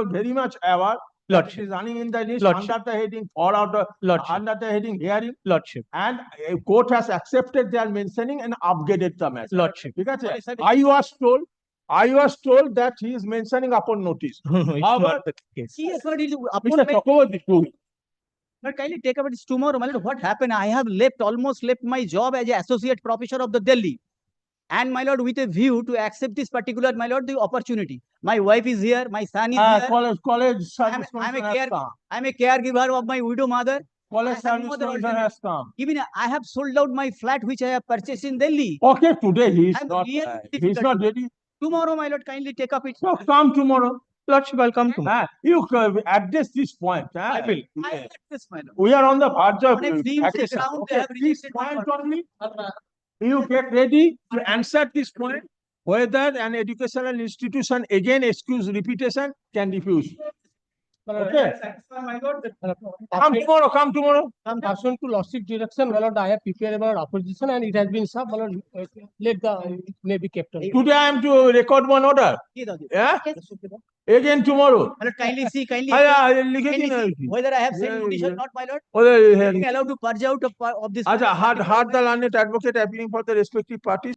very much aware. That it is running in the list Lordship. under the heading or out Lordship. under the heading hearing, Lordship. and a court has accepted their mentioning and upgraded the matter. Lordship. Because I was told that he is mentioning upon notice. It's However, not the case. Yes, my lord. Mr. Chakraborty, too. But kindly take up this tomorrow, my lord. What happened? I have almost left my job as an associate professor of the Delhi. And my lord, with a view to accept this particular, my lord, the opportunity. My wife is here, my son is here. College service I'm a commission has come. I'm a caregiver of my widow mother. College I have service no other commission alternative. has come. Even I have sold out my flat which I have purchased in Delhi. Okay, today he is I'm not. really He is not ready. Tomorrow, my lord, kindly take up it. So come tomorrow. Lordship, I'll come tomorrow. You address this point. I will. I have this, my lord. We are on the verge of On a free vacation. ground, they Okay, have this rejected my point only. You get ready to answer this point. Whether an educational institution, again, excuse repetition, can refuse. Okay. Come tomorrow. Pursuant to Lordship direction, my lord, I have prepared about opposition and it has been sub, my lord, let the, it may be kept on. Today I am to record one order. Yeah? Again tomorrow. My lord, kindly see, kindly see whether I have sent notice or not, my lord. Whether Being allowed to purge out of this. Had the learned advocate appealing for the respective parties.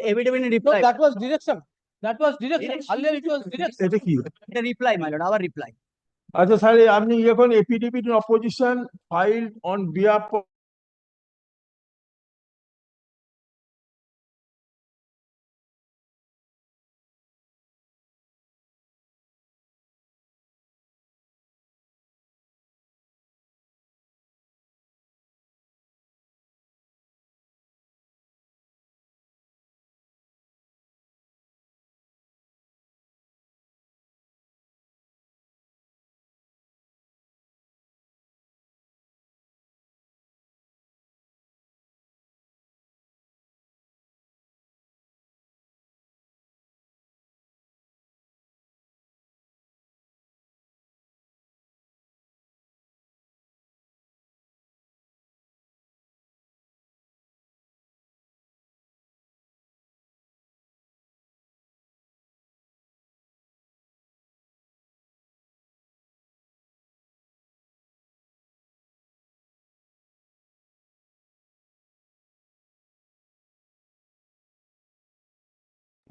Evident reply. No, that was direction. That was direction. Earlier it was direction. The reply, my lord, our reply. আচ্ছা sir আপনি এখন এপিডিবির opposition file on behalf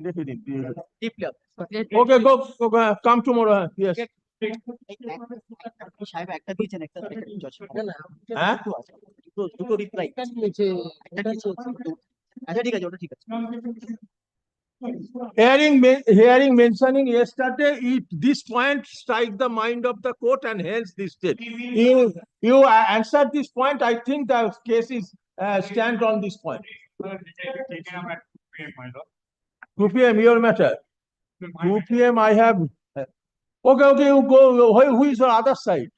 Deeply. Okay, go, come tomorrow. Yes. সাহেব একটা দিয়েছেন একটা হ্যাঁ দুটো রিপ্লাই একটা দিয়েছে আচ্ছা ঠিক আছে ওটা ঠিক আছে Hearing mentioning yesterday, this point strike the mind of the court and hence this state. You answered this point. I think the case is stand on this point. 2 p.m. your matter. 2 p.m. I have. Okay, you go. Who is your other side?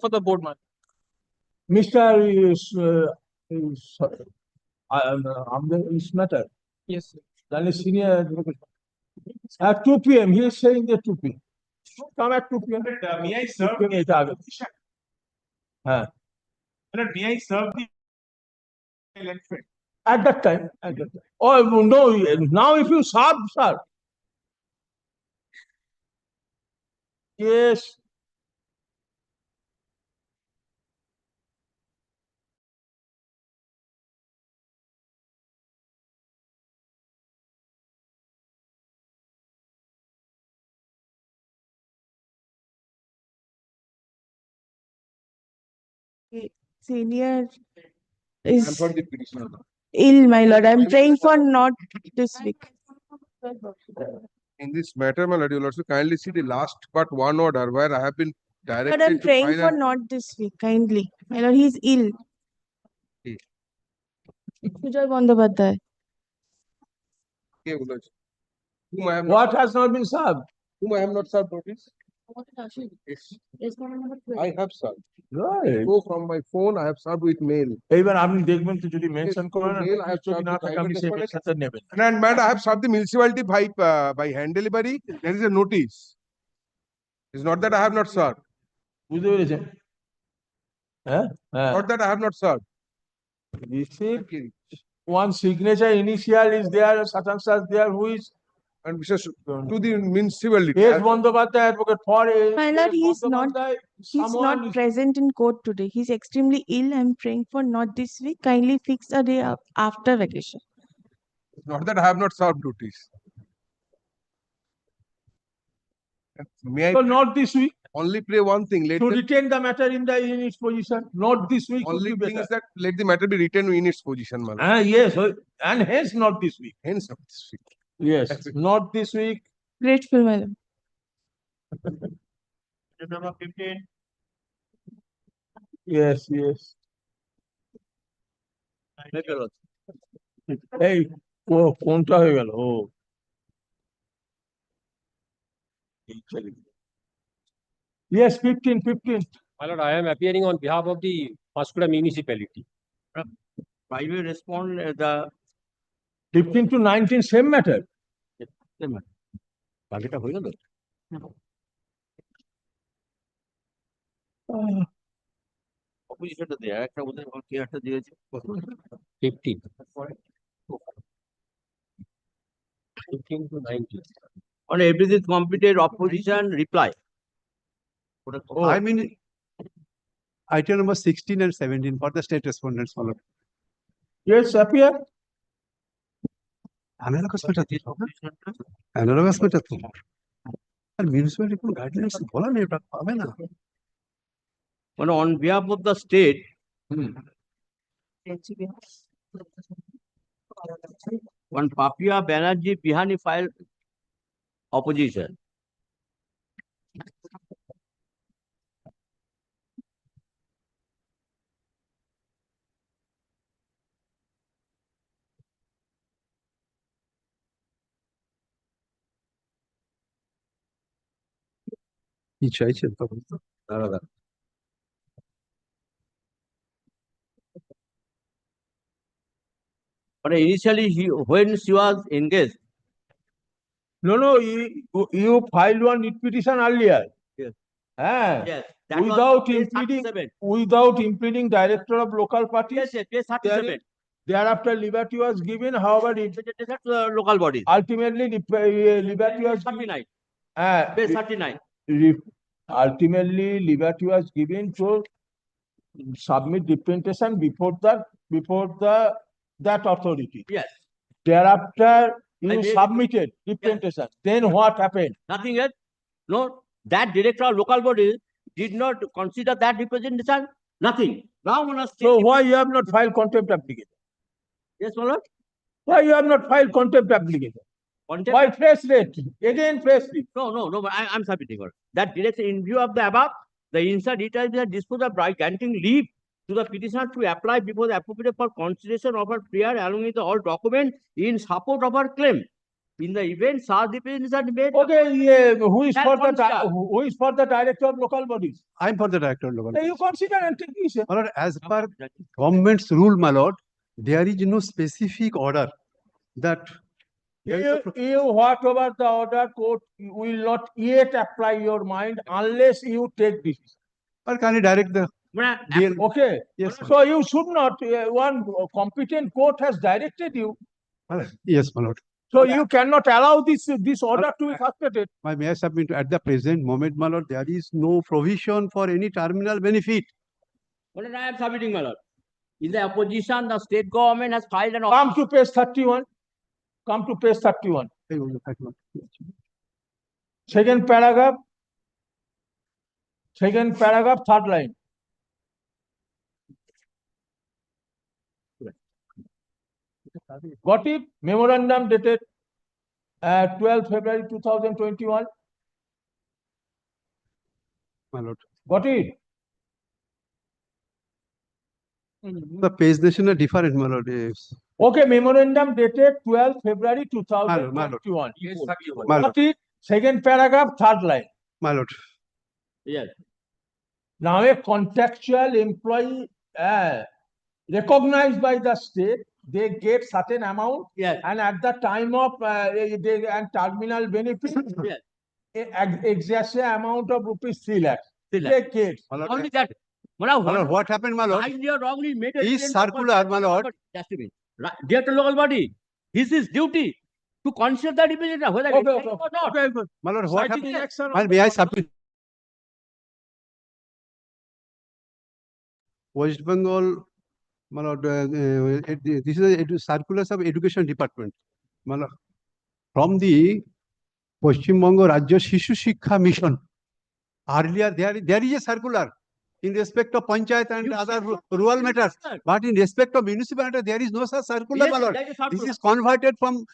For the board, man. Mr. I'm the matter. Yes, sir. That is senior advocate. At 2 p.m. He is saying that 2 p.m. come at 2 p.m. May I serve? এটা আগে this. হ্যাঁ, My lord, may I serve the at that time, at that time. Oh, no, now if you serve, sir. Yes. Senior I'm is for the petitioner. ill, my lord. I'm praying for not this week. In this matter, my lord, you will also kindly see the last but one order where I have been But I'm directed to praying file for an not this week, kindly. My lord, he's ill. Okay. Sujoy Bandyopadhyay. Okay, Ulaj. Whom I have What not, has not been served? whom I have not served notice? Yes. I have served. Right. So from my phone, I have served with mail. এইবার আপনি দেখবেন তো যদি mention Yes, করেন, mail I have যদি served না the থাকে private আপনি সেই correspondence. মেনশনটা নেবেন। And madam, I have served the municipality by hand delivery. There is a notice. It's not that I have not served. বুঝতে পেরেছেন? হ্যাঁ, হ্যাঁ। Not that I have not served. Receipt, one signature initial is there, such and such there, who is And Mr. To the municipality. S. Bandyopadhyay advocate for My lord, he's not not present in court today. He's extremely ill. I'm praying for not this week. Kindly fix a day after vacation. Not that I have not served notice. May I So not this week, only play one thing? Let to the retain the matter in its position, not this week would only be thing better. is that let the matter be written in its position, my lord. Yes, and hence not this week. Hence not this week. Yes, not this week. Grateful, my lord. number 15? Yes, yes. এই কোনটা হয়ে গেল? ও Yes, 15. My lord, I am appearing on behalf of the Pascuda municipality. I will respond the 15 to 19, same matter. বাকিটা হয়ে গেল। অপোজিশনটা দেয়া একটা ওদের কি একটা দিয়েছে 15 to 19. On everything completed opposition reply. I mean, item number 16 and 17 for the state respondents, my lord. Yes, appear. Analogous matter তো analogous matter তো আর municipality কোন গাইডলাইন্স বলা নেই, ওটা পাবে না। On behalf of the state, one Papia Banerjee Bihani filed opposition. কি চাইছেন তখন? But initially, when she was engaged, No, you filed one petition earlier. Yes. Yes. that was Without page impeding, 37. director of local party. Yes, page 37. Thereafter, liberty was given. However, it To the local bodies. ultimately liberty was 39. uh, Page 39. ultimately liberty was given to submit representation before that authority. Yes. Thereafter, I you made- submitted representation. Then what happened? Nothing else. No, that director of local bodies did not consider that representation. Nothing. Now on a state. So why you have not filed contempt application? Yes, my lord. Why you have not filed contempt application? Contempt- Why fresh rate? Again fresh rate. No, but I'm submitting it. That direction, in view of the above, the inside details are disposed of by granting leave to the petitioner to apply before the appropriate for consideration of her prayer along with all documents in support of her claim. In the event such representation made. Okay, yeah, who is That for the consider. who is for the director of local bodies? I'm for the director of local. Then you consider and take this. My lord, as per government's rule, my lord, there is no specific order that Whatever the order, court will not yet apply your mind unless you take this. Or can you direct the DL? Okay. Yes, So you should not, one competent court has directed you. yes, my lord. So you cannot allow this order to be frustrated. May I submit at the present moment, my lord, there is no provision for any terminal benefit. My lord, I am submitting, my lord. In the opposition, the state government has filed an. Come to page 31. Come to page 31. Second paragraph. Second paragraph, third line. Got it? Memorandum dated 12 February 2021. My lord. Got it? The page nation are different, my lord. Yes. Okay, memorandum dated 12 February 2021. My lord. Got it? Second paragraph, third line. My lord. Yes. Now a contractual employee recognized by the state, they get certain amount. Yes. And at the time of and terminal benefit, Yes. exact amount of rupees 3 lakhs. 3 lakhs. They get. Only that. My lord, what happened, my lord? Rightly or wrongly made a This different circular, my lord. Just a minute. Dear to local body, this is duty to consider the division whether Okay, it's okay, or not. My lord, what Citing happened? election Well, may I submit? West Bengal, my lord, this is a circulars of education department. My lord, from the Paschim Bongo Rajya Shishu Shiksha Mission. Earlier, there is a circular in respect of panchayat and other rural matters. But in respect of municipal matter, there is no such circular, Yes, my lord. there is a circular. This is converted from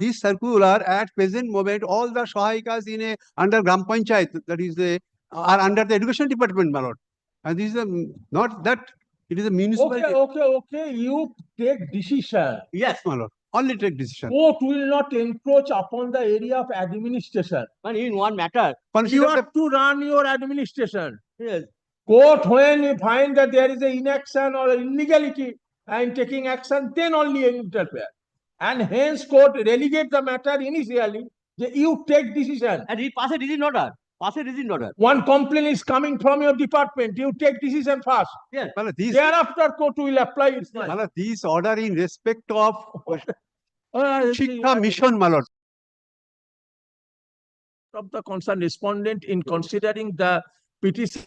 this circular at present moment. All the Sahayikas in a under Gram Panchayat, that is are under the education department, my lord. And this is not that, it is a municipal. Okay. You take decision. Yes. My lord. Only take decision. Court will not encroach upon the area of administration. And in one matter. You have to run your administration. Yes. Court, when you find that there is an inaction or illegality and taking action, then only interfere. And hence court relegate the matter initially. You take decision. And he pass a decision order. Pass a decision order. One complaint is coming from your department. You take decision first. Yes. My lord, this, Thereafter court will apply it. my lord, this order in respect of Shiksha Mission, my lord. Of the concerned respondent in considering the petition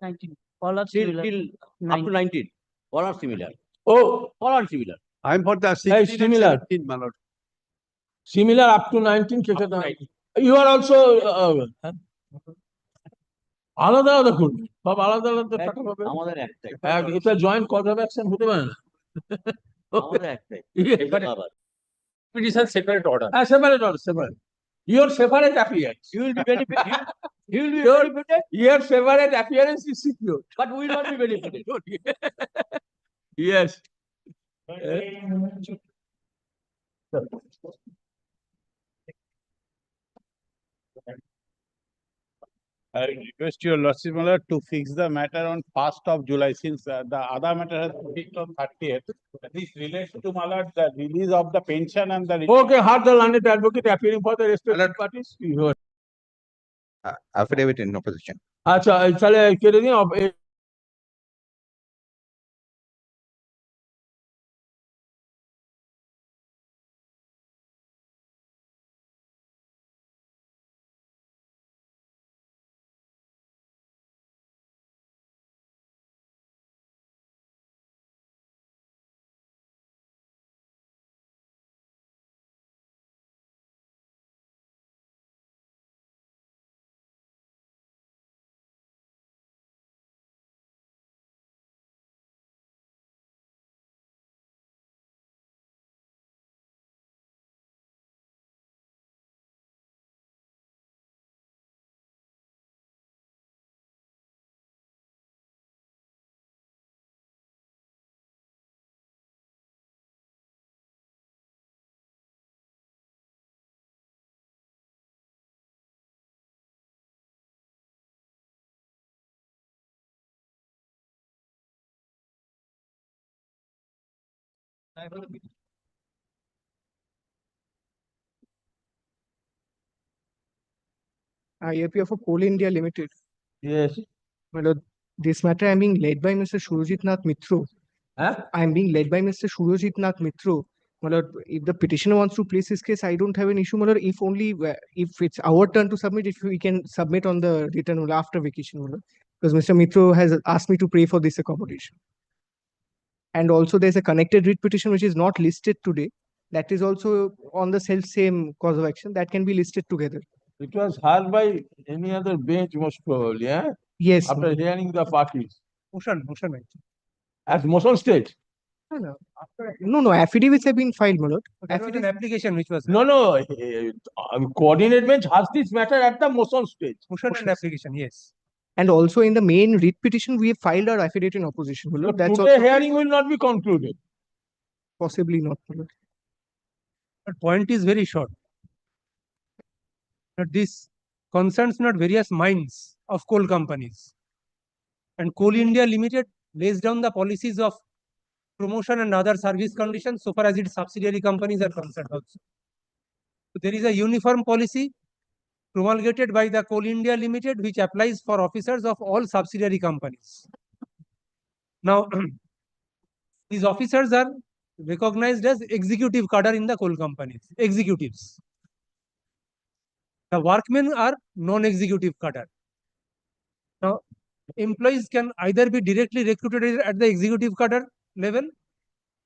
19. All are Till, similar. till up to 19. All are similar. Oh, All are similar. I am for the hey, 16 and similar. 17, my lord. Similar up to 19 কেটে দাও। You are also আলাদা আলাদা করবে, সব আলাদা আলাদা টাকা পাবে। আমাদের একটাই। এটা জয়েন্ট কজ অফ অ্যাকশন হতে পারে না। আমাদের একটাই। It is a separate order. Separate order, separate. Your separate appearance. You will be benefited. You will be Your, benefited, your separate appearance is secure. but we will not be benefited. Yes. I request your lordship, my lord, to fix the matter on 1st of July, since the other matter has been fixed on 30th. This relates to, my lord, the release of the pension and the. Okay, have the landed advocate appearing for the respective parties. You heard. Affidavit in opposition. আচ্ছা তাহলে কেটে দিন। IAPF of Coal India Limited. Yes. My lord, this matter I am being led by Mr. Surojit Nath Mitro. I am being led by Mr. Surojit Nath Mitro. My lord, if the petitioner wants to place his case, I don't have an issue, my lord. If only if it's our turn to submit, if we can submit on the return after vacation, my lord. Because Mr. Mitro has asked me to pray for this accommodation. And also there's a connected writ petition which is not listed today. That is also on the same cause of action that can be listed together. It was heard by any other bench most probably, yeah? Yes. After hearing the parties. Motion. At motion stage. No, affidavits have been filed, my lord. There was an application which was. No, coordinate bench has this matter at the motion stage. Motion and application, yes. And also in the main writ petition, we have filed our affidavit in opposition, my lord. That's Today also hearing will not be concluded. possibly not, my lord. But point is very short. That this concerns not various mines of coal companies. And Coal India Limited lays down the policies of promotion and other service conditions so far as its subsidiary companies are concerned also. So there is a uniform policy promulgated by the Coal India Limited which applies for officers of all subsidiary companies. Now, these officers are recognized as executive cadre in the coal companies, executives. The workmen are non-executive cadre. Now, employees can either be directly recruited at the executive cadre level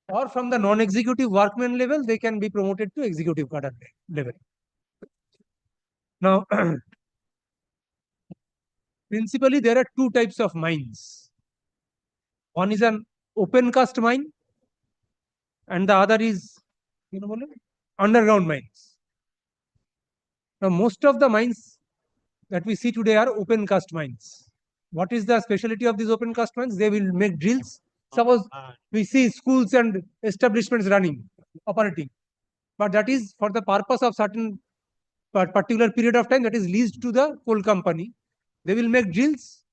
or from the non-executive workmen level, they can be promoted to executive cadre level. Now, principally, there are two types of mines. One is an open cast mine and the other is underground mines. Now, most of the mines that we see today are open cast mines. What is the specialty of these open cast mines? They will make drills. Suppose we see schools and establishments running, operating, but that is for the purpose of certain particular period of time that is leased to the coal company. They will make drills,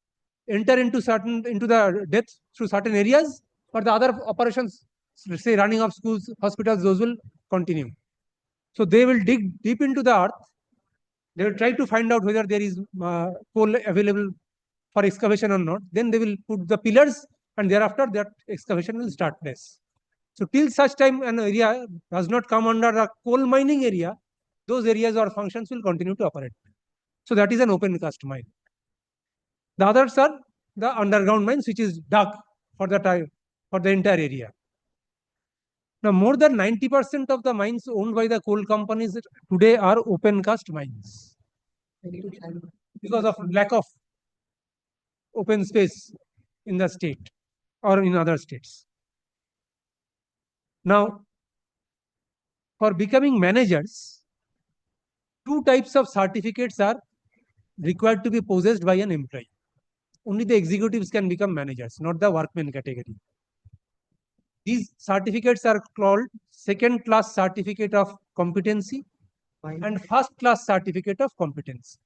enter into the depth through certain areas, but the other operations, say running of schools, hospitals, those will continue. So they will dig deep into the earth. They will try to find out whether there is coal available for excavation or not. Then they will put the pillars and thereafter that excavation will start place. So till such time an area does not come under a coal mining area, those areas or functions will continue to operate. So that is an open cast mine. The others are the underground mines which is dug for the time for the entire area. Now, more than 90% of the mines owned by the coal companies today are open cast mines because of lack of open space in the state or in other states. Now, for becoming managers, two types of certificates are required to be possessed by an employee. Only the executives can become managers, not the workmen category. These certificates are called second class certificate of competency and first class certificate of competency.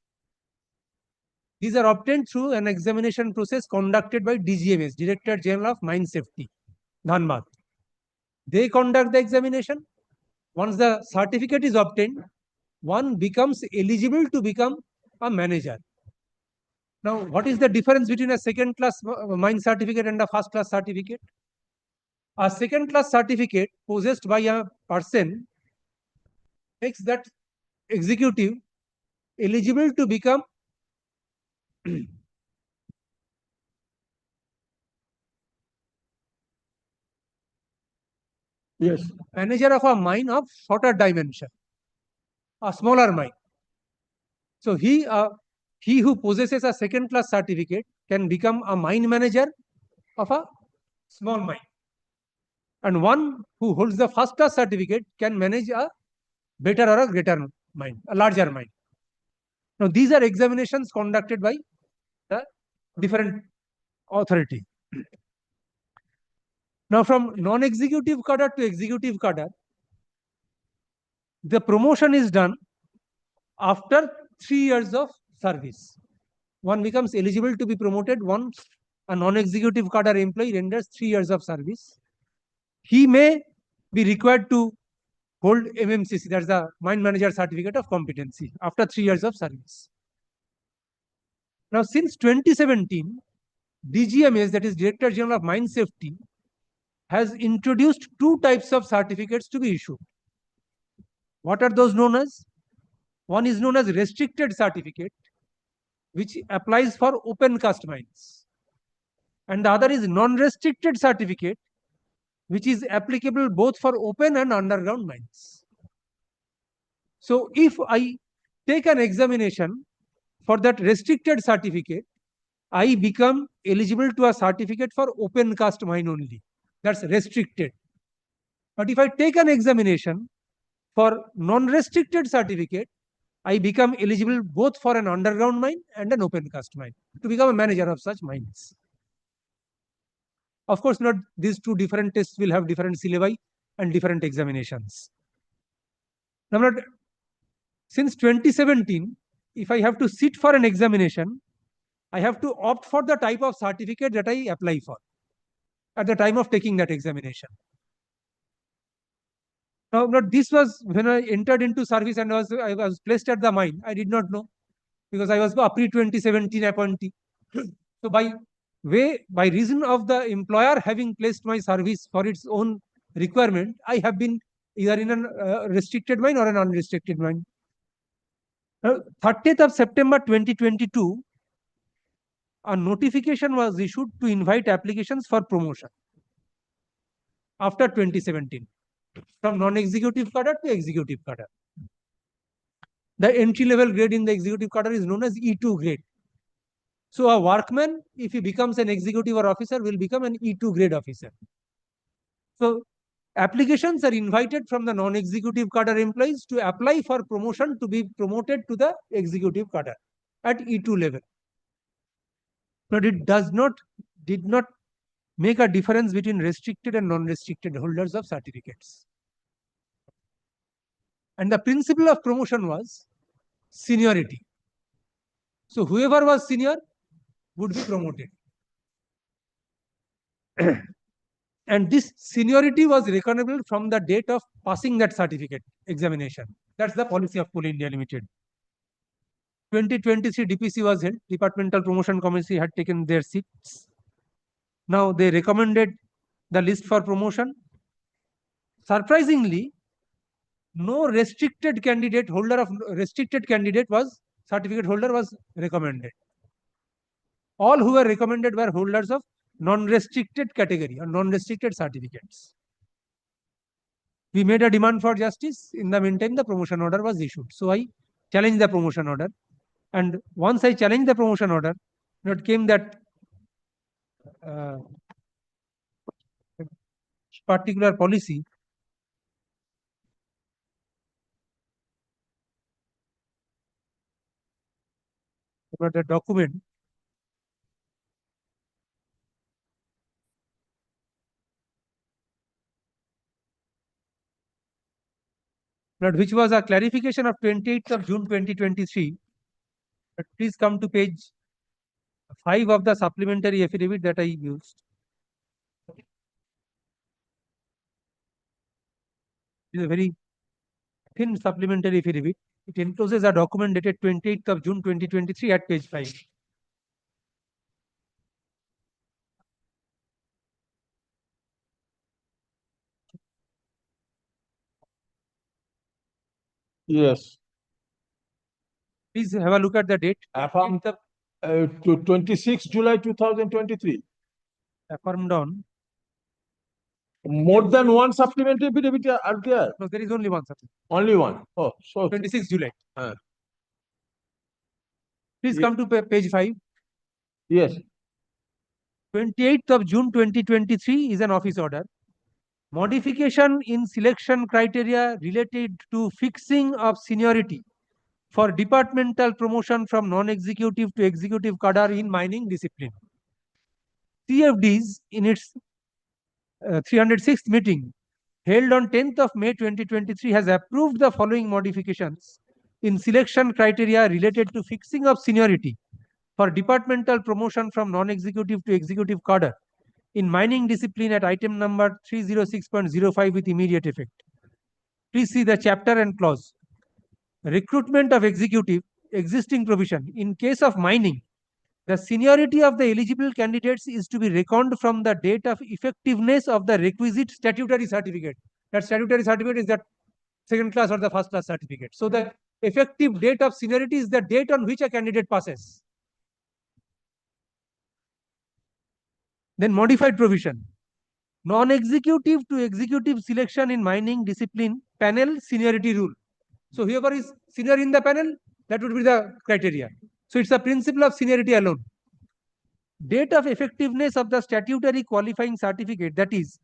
These are obtained through an examination process conducted by DGMS, Director General of Mine Safety, Dhanbad. They conduct the examination. Once the certificate is obtained, one becomes eligible to become a manager. Now, what is the difference between a second class mine certificate and a first class certificate? A second class certificate possessed by a person makes that executive eligible to become yes, manager of a mine of shorter dimension, a smaller mine. So he who possesses a second class certificate can become a mine manager of a small mine. And one who holds the first class certificate can manage a better or a greater mine, a larger mine. Now, these are examinations conducted by the different authority. Now, from non-executive cadre to executive cadre, the promotion is done after 3 years of service. One becomes eligible to be promoted once a non-executive cadre employee renders 3 years of service. He may be required to hold MMCC, that's the Mine Manager Certificate of Competency, after 3 years of service. Now, since 2017, DGMS, that is Director General of Mine Safety, has introduced two types of certificates to be issued. What are those known as? One is known as restricted certificate, which applies for open cast mines. And the other is non-restricted certificate, which is applicable both for open and underground mines. So, if I take an examination for that restricted certificate, I become eligible to a certificate for open cast mine only. That's restricted. But if I take an examination for non-restricted certificate, I become eligible both for an underground mine and an open cast mine to become a manager of such mines. Of course, not these two different tests will have different syllabi and different examinations. Now, since 2017, if I have to sit for an examination, I have to opt for the type of certificate that I apply for at the time of taking that examination. Now, this was when I entered into service and I was placed at the mine. I did not know because I was a pre-2017 appointee. So, by reason of the employer having placed my service for its own requirement, I have been either in a restricted mine or an unrestricted mine. 30th of September 2022, a notification was issued to invite applications for promotion after 2017 from non-executive cadre to executive cadre. The entry level grade in the executive cadre is known as E2 grade. So, a workman, if he becomes an executive or officer, will become an E2 grade officer. So, applications are invited from the non-executive cadre employees to apply for promotion to be promoted to the executive cadre at E2 level. But it did not make a difference between restricted and non-restricted holders of certificates. And the principle of promotion was seniority. So, whoever was senior would be promoted. And this seniority was reckonable from the date of passing that certificate examination. That's the policy of Coal India Limited. 2023 DPC was held. Departmental Promotion Committee had taken their seats. Now, they recommended the list for promotion. Surprisingly, no restricted candidate, holder of restricted candidate was, certificate holder was recommended. All who were recommended were holders of non-restricted category or non-restricted certificates. We made a demand for justice. In the meantime, the promotion order was issued. So I challenged the promotion order. And once I challenged the promotion order, it came that particular policy about the document which was a clarification of 28th of June 2023. But please come to page 5 of the supplementary affidavit that I used. It is a very thin supplementary affidavit. It encloses a document dated 28th of June 2023 at page 5. Yes. Please have a look at the date. Affirmed to 26 July 2023. Affirmed on. More than one supplementary affidavit are there? No, there is only one supplement. Only one. Oh, so 26 July. Please come to page 5. Yes. 28th of June 2023 is an office order. Modification in selection criteria related to fixing of seniority for departmental promotion from non-executive to executive cadre in mining discipline. CFDs in its 306th meeting held on 10th of May 2023 has approved the following modifications in selection criteria related to fixing of seniority for departmental promotion from non-executive to executive cadre in mining discipline at item number 306.05 with immediate effect. Please see the chapter and clause. Recruitment of executive, existing provision. In case of mining, the seniority of the eligible candidates is to be reckoned from the date of effectiveness of the requisite statutory certificate. That statutory certificate is that second class or the first class certificate. So the effective date of seniority is the date on which a candidate passes. Then modified provision. Non-executive to executive selection in mining discipline panel seniority rule. So whoever is senior in the panel, that would be the criteria. So it's a principle of seniority alone. Date of effectiveness of the statutory qualifying certificate, that is,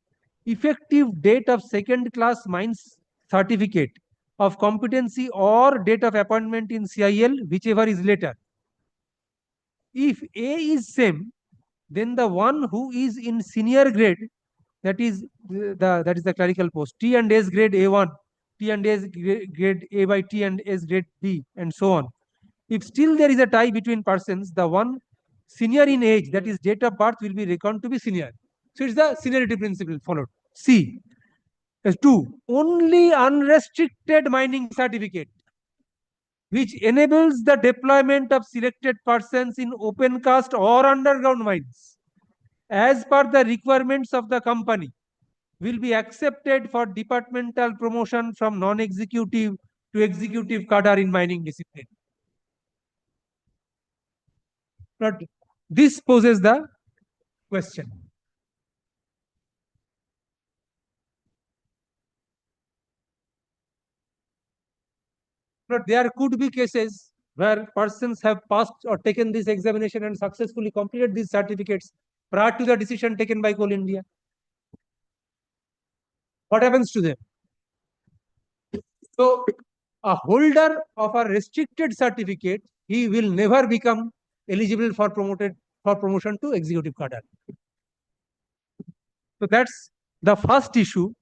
effective date of second class mines certificate of competency or date of appointment in CIL, whichever is later. If A is same, then the one who is in senior grade, that is the clerical post, T and S grade A1, T and S grade A by T and S grade B, and so on. If still there is a tie between persons, the one senior in age, that is date of birth, will be reckoned to be senior. So it's the seniority principle followed. C. 2. Only unrestricted mining certificate, which enables the deployment of selected persons in open cast or underground mines as per the requirements of the company, will be accepted for departmental promotion from non-executive to executive cadre in mining discipline. But this poses the question. But there could be cases where persons have passed or taken this examination and successfully completed these certificates prior to the decision taken by Coal India. What happens to them? So, a holder of a restricted certificate, he will never become eligible for promotion to executive cadre. So that's the first issue.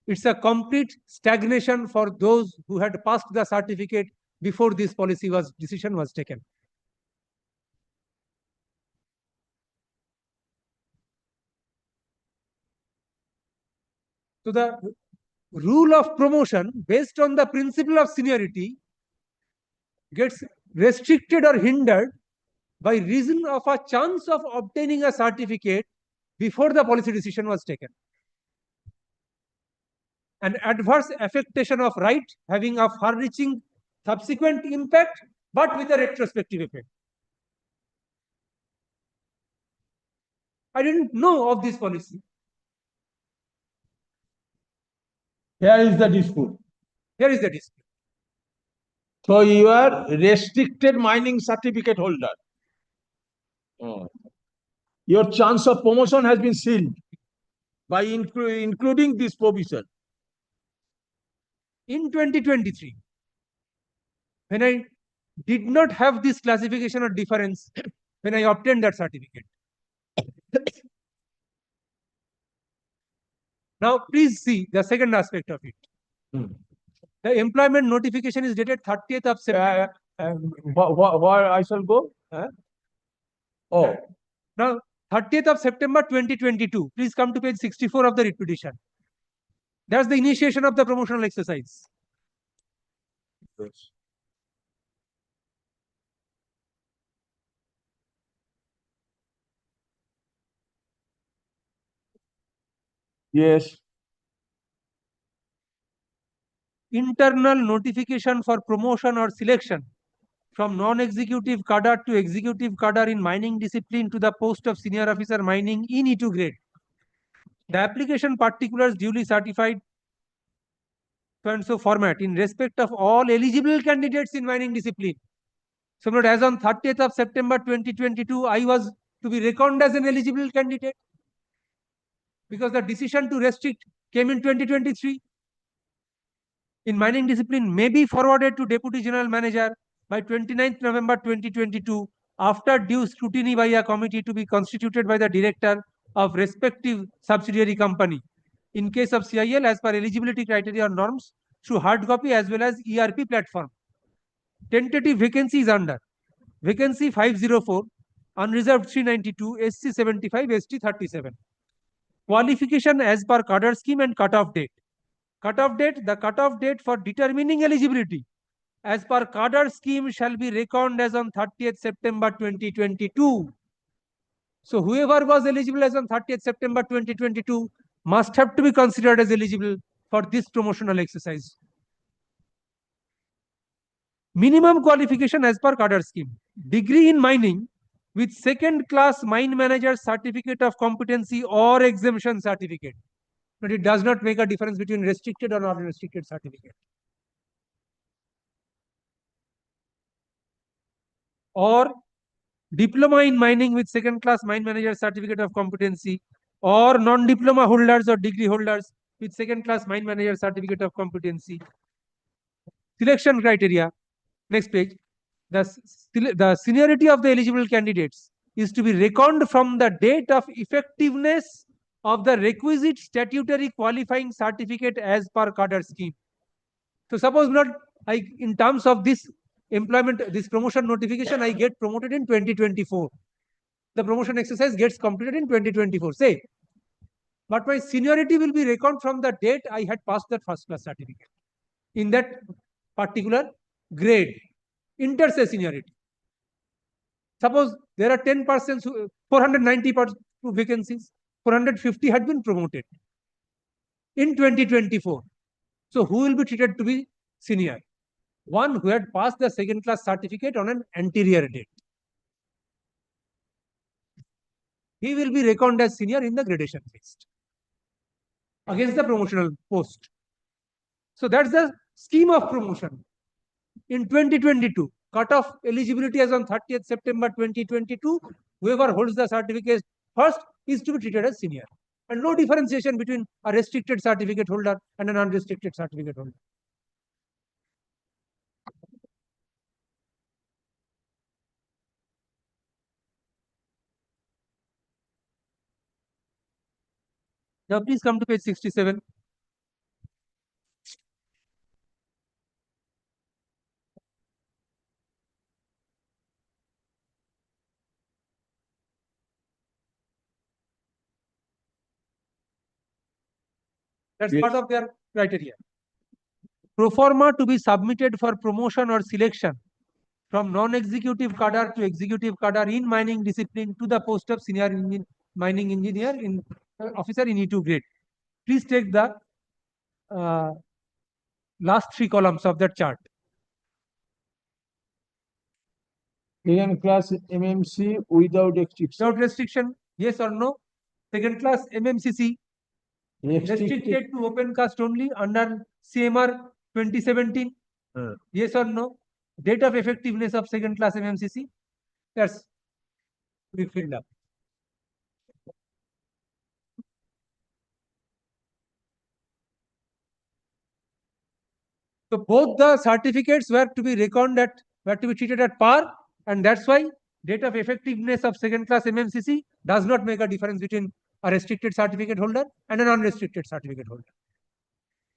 It's a complete stagnation for those who had passed the certificate before this decision was taken. So the rule of promotion based on the principle of seniority gets restricted or hindered by reason of a chance of obtaining a certificate before the policy decision was taken. An adverse affectation of right having a far-reaching subsequent impact, but with a retrospective effect. I didn't know of this policy. Here is the dispute. Here is the dispute. So you are restricted mining certificate holder. Your chance of promotion has been sealed by including this provision. In 2023, when I did not have this classification or difference, when I obtained that certificate. Now, please see the second aspect of it. The employment notification is dated 30th of September. Where I shall go? Oh, Now, 30th of September 2022. Please come to page 64 of the writ petition. That's the initiation of the promotional exercise. yes. Yes. Internal notification for promotion or selection from non-executive cadre to executive cadre in mining discipline to the post of senior officer mining in E2 grade. The application particulars duly certified and so format in respect of all eligible candidates in mining discipline. So, note, as on 30th of September 2022, I was to be reckoned as an eligible candidate because the decision to restrict came in 2023. In mining discipline may be forwarded to Deputy General Manager by 29th November 2022 after due scrutiny by a committee to be constituted by the director of respective subsidiary company. In case of CIL, as per eligibility criteria or norms, through hard copy as well as ERP platform. Tentative vacancies under vacancy 504, unreserved 392, SC 75, ST 37. Qualification as per cadre scheme and cutoff date. Cutoff date, the cutoff date for determining eligibility as per cadre scheme shall be reckoned as on 30th September 2022. So whoever was eligible as on 30th September 2022 must have to be considered as eligible for this promotional exercise. Minimum qualification as per cadre scheme. Degree in mining with second class mine manager certificate of competency or exemption certificate. But it does not make a difference between restricted or non-restricted certificate. Or diploma in mining with second class mine manager certificate of competency, or non-diploma holders or degree holders with second class mine manager certificate of competency. Selection criteria. Next page. The seniority of the eligible candidates is to be reckoned from the date of effectiveness of the requisite statutory qualifying certificate as per cadre scheme. So suppose not, in terms of this employment, this promotion notification, I get promoted in 2024. The promotion exercise gets completed in 2024, say. But my seniority will be reckoned from the date I had passed that first class certificate in that particular grade. Inter se seniority. Suppose there are 10 persons, 490 vacancies, 450 had been promoted in 2024. So who will be treated to be senior? One who had passed the second class certificate on an anterior date. He will be reckoned as senior in the gradation list against the promotional post. So that's the scheme of promotion. In 2022, cutoff eligibility as on 30th September 2022, whoever holds the certificate first is to be treated as senior. And no differentiation between a restricted certificate holder and an unrestricted certificate holder. Now please come to page 67. That's part of their criteria. Pro forma to be submitted for promotion or selection from non-executive cadre to executive cadre in mining discipline to the post of senior mining engineer in officer in E2 grade. Please take the last three columns of that chart. Second class MMC without restriction. Without restriction, Yes or no? Second class MMCC restricted to open cast only under CMR 2017. Yes or no? Date of effectiveness of second class MMCC. That's we filled up. So both the certificates were to be reckoned at, were to be treated at par, and that's why date of effectiveness of second class MMCC does not make a difference between a restricted certificate holder and an unrestricted certificate holder.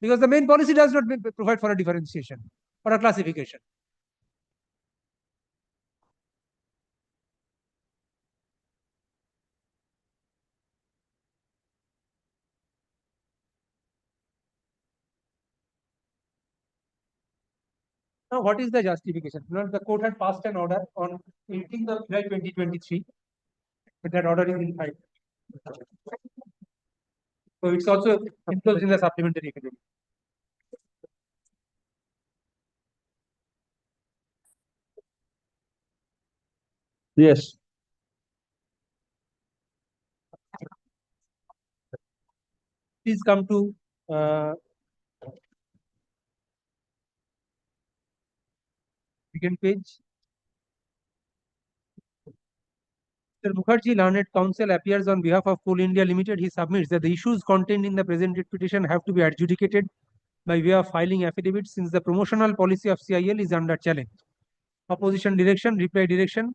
Because the main policy does not provide for a differentiation or a classification. Now, what is the justification? Well, the court had passed an order on 18th of July 2023, but that order is in file. So it's also enclosed in the supplementary academic. Yes. Please come to second page. Mr. Mukherjee, Learned Counsel, appears on behalf of Coal India Limited. He submits that the issues contained in the presented petition have to be adjudicated by way of filing affidavit since the promotional policy of CIL is under challenge. Opposition direction, reply direction.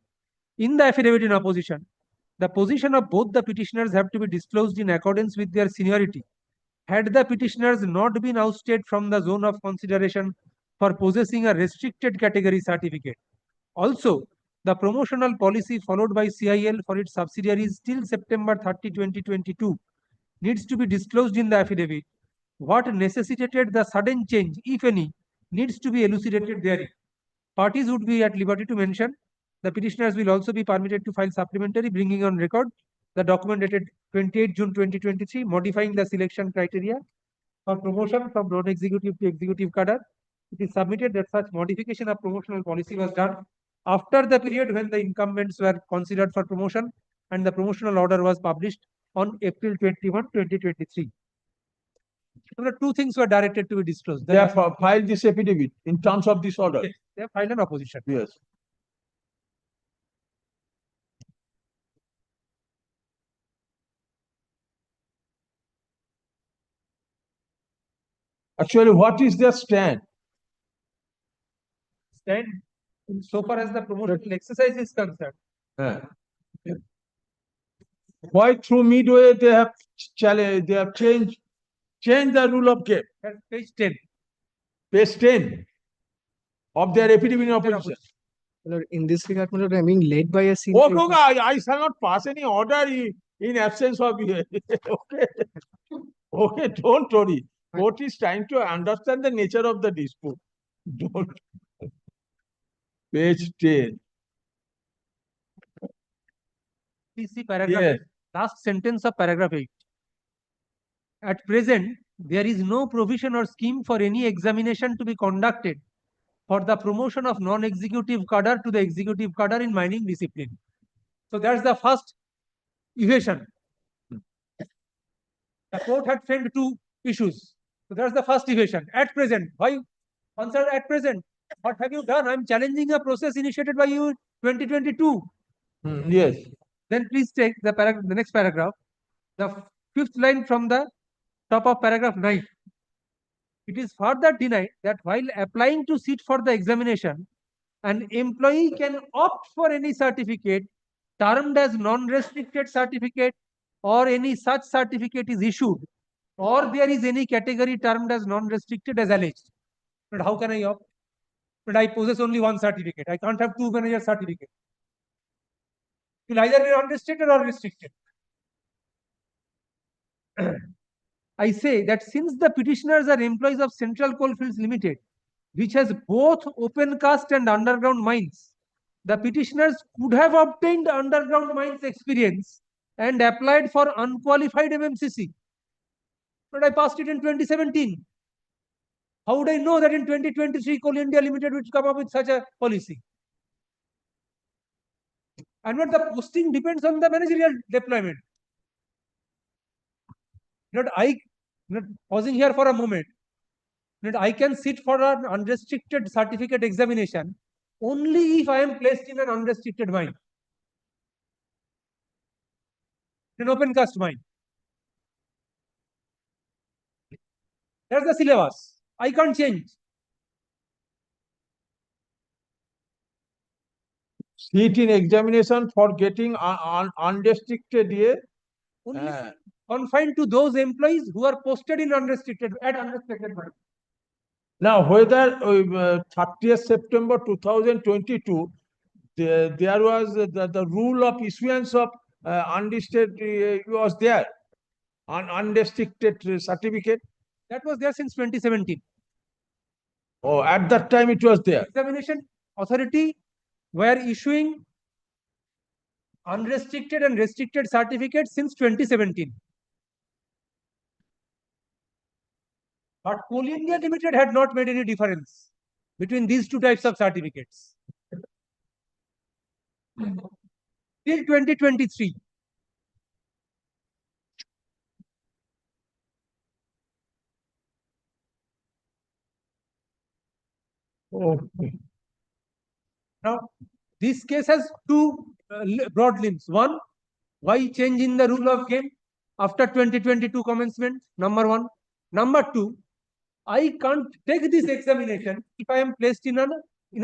In the affidavit in opposition, the position of both the petitioners have to be disclosed in accordance with their seniority. Had the petitioners not been ousted from the zone of consideration for possessing a restricted category certificate. Also, the promotional policy followed by CIL for its subsidiaries till September 30, 2022 needs to be disclosed in the affidavit. What necessitated the sudden change, if any, needs to be elucidated therein. Parties would be at liberty to mention. The petitioners will also be permitted to file supplementary, bringing on record the document dated 28 June 2023, modifying the selection criteria for promotion from non-executive to executive cadre. It is submitted that such modification of promotional policy was done after the period when the incumbents were considered for promotion and the promotional order was published on April 21, 2023. Two things were directed to be disclosed. They have filed this affidavit in terms of this order. Yes, they have filed an opposition. Yes. Actually, what is their stand? Stand so far as the promotional exercise is concerned. Why through midway they have challenged, they have changed the rule of game? Page 10. Page 10 of their affidavit in opposition. In this regard, I'm being led by a senior. Okay, I shall not pass any order in absence of you. Okay. Okay, don't worry. Court is trying to understand the nature of the dispute. Don't. Page 10. Please see paragraph Yes. last sentence of paragraph 8. At present, there is no provision or scheme for any examination to be conducted for the promotion of non-executive cadre to the executive cadre in mining discipline. So that's the first evasion. The court had framed two issues. So that's the first evasion. At present, why answer at present? What have you done? I'm challenging a process initiated by you in 2022. Yes. Then please take the next paragraph, the fifth line from the top of paragraph 9. It is further denied that while applying to sit for the examination, an employee can opt for any certificate termed as non-restricted certificate or any such certificate is issued or there is any category termed as non-restricted as alleged. But how can I opt? But I possess only one certificate. I can't have two manager certificates. It will either be non-restricted or restricted. I say that since the petitioners are employees of Central Coalfields Limited, which has both open cast and underground mines, the petitioners could have obtained underground mines experience and applied for unqualified MMCC. But I passed it in 2017. How would I know that in 2023 Coal India Limited would come up with such a policy? And what the posting depends on the managerial deployment. Not I, not pausing here for a moment. That I can sit for an unrestricted certificate examination only if I am placed in an unrestricted mine, an open cast mine. That's the syllabus. I can't change. Seat in examination for getting unrestricted year. Only confined to those employees who are posted in unrestricted mine. Now, whether 30th September 2022, there was the rule of issuance of unrestricted was there, unrestricted certificate. That was there since 2017. Oh, at that time it was there. Examination authority were issuing unrestricted and restricted certificates since 2017. But Coal India Limited had not made any difference between these two types of certificates. Till 2023. Okay. Now, this case has two broad limbs. One, why change in the rule of game after 2022 commencement? Number one. Number two, I can't take this examination if I am placed in a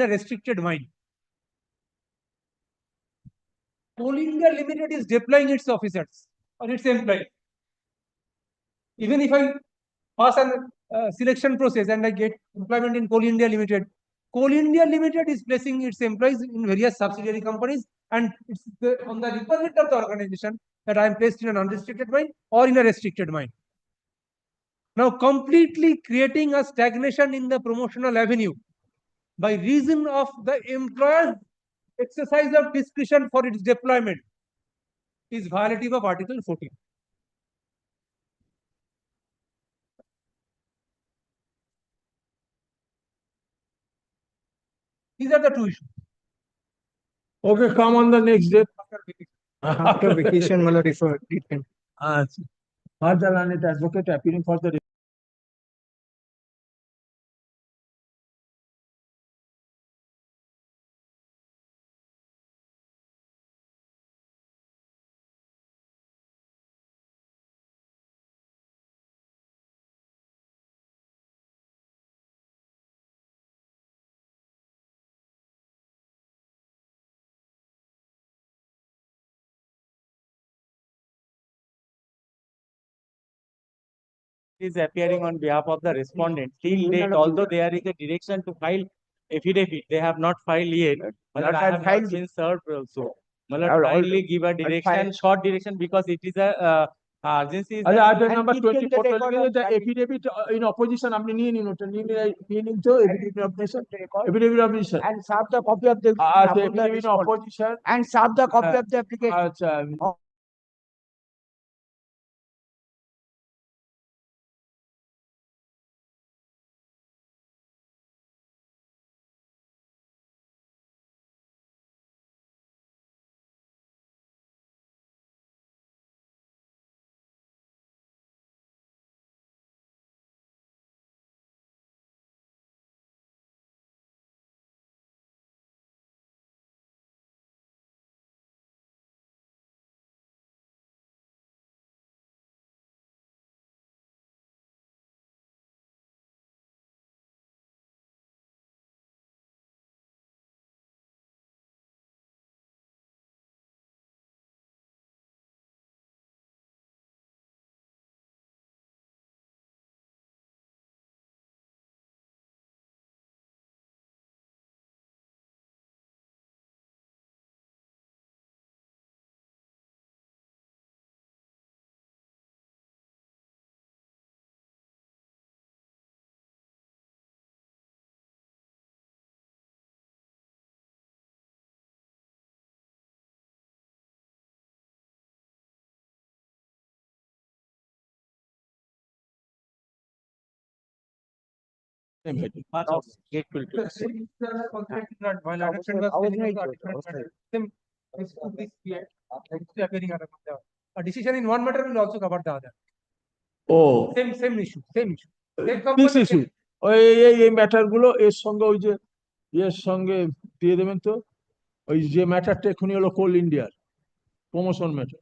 restricted mine. Coal India Limited is deploying its officers or its employees. Even if I pass a selection process and I get employment in Coal India Limited, Coal India Limited is placing its employees in various subsidiary companies, and it's on the requirement of the organization that I am placed in an unrestricted mine or in a restricted mine. Now, completely creating a stagnation in the promotional avenue by reason of the employer's exercise of discretion for its deployment is violative of Article 14. These are the two issues. Okay, come on the next day. After vacation, Mala referred. Further learned advocate appearing for the Is appearing on behalf of the respondent. Till date, although there is a direction to file affidavit, they have not filed yet. But I have not been served also. Kindly give a direction, short direction, because it is a urgency. Is item number 24 the affidavit in opposition আপনি নিয়ে নিন ওটা নিয়ে নিন তো affidavit of opposition And serve the copy of the affidavit of opposition and serve the copy of the application. আচ্ছা This could be clear. Appearing under the- A decision in one matter will also cover the other. Oh, Same issue, same issue. Same this company, issue. ওই এই matter গুলো এর সঙ্গে ওই যে এর সঙ্গে দিয়ে দেবেন তো ওই যে ম্যাটারটা এখনই হলো কোল ইন্ডিয়ার promotion matter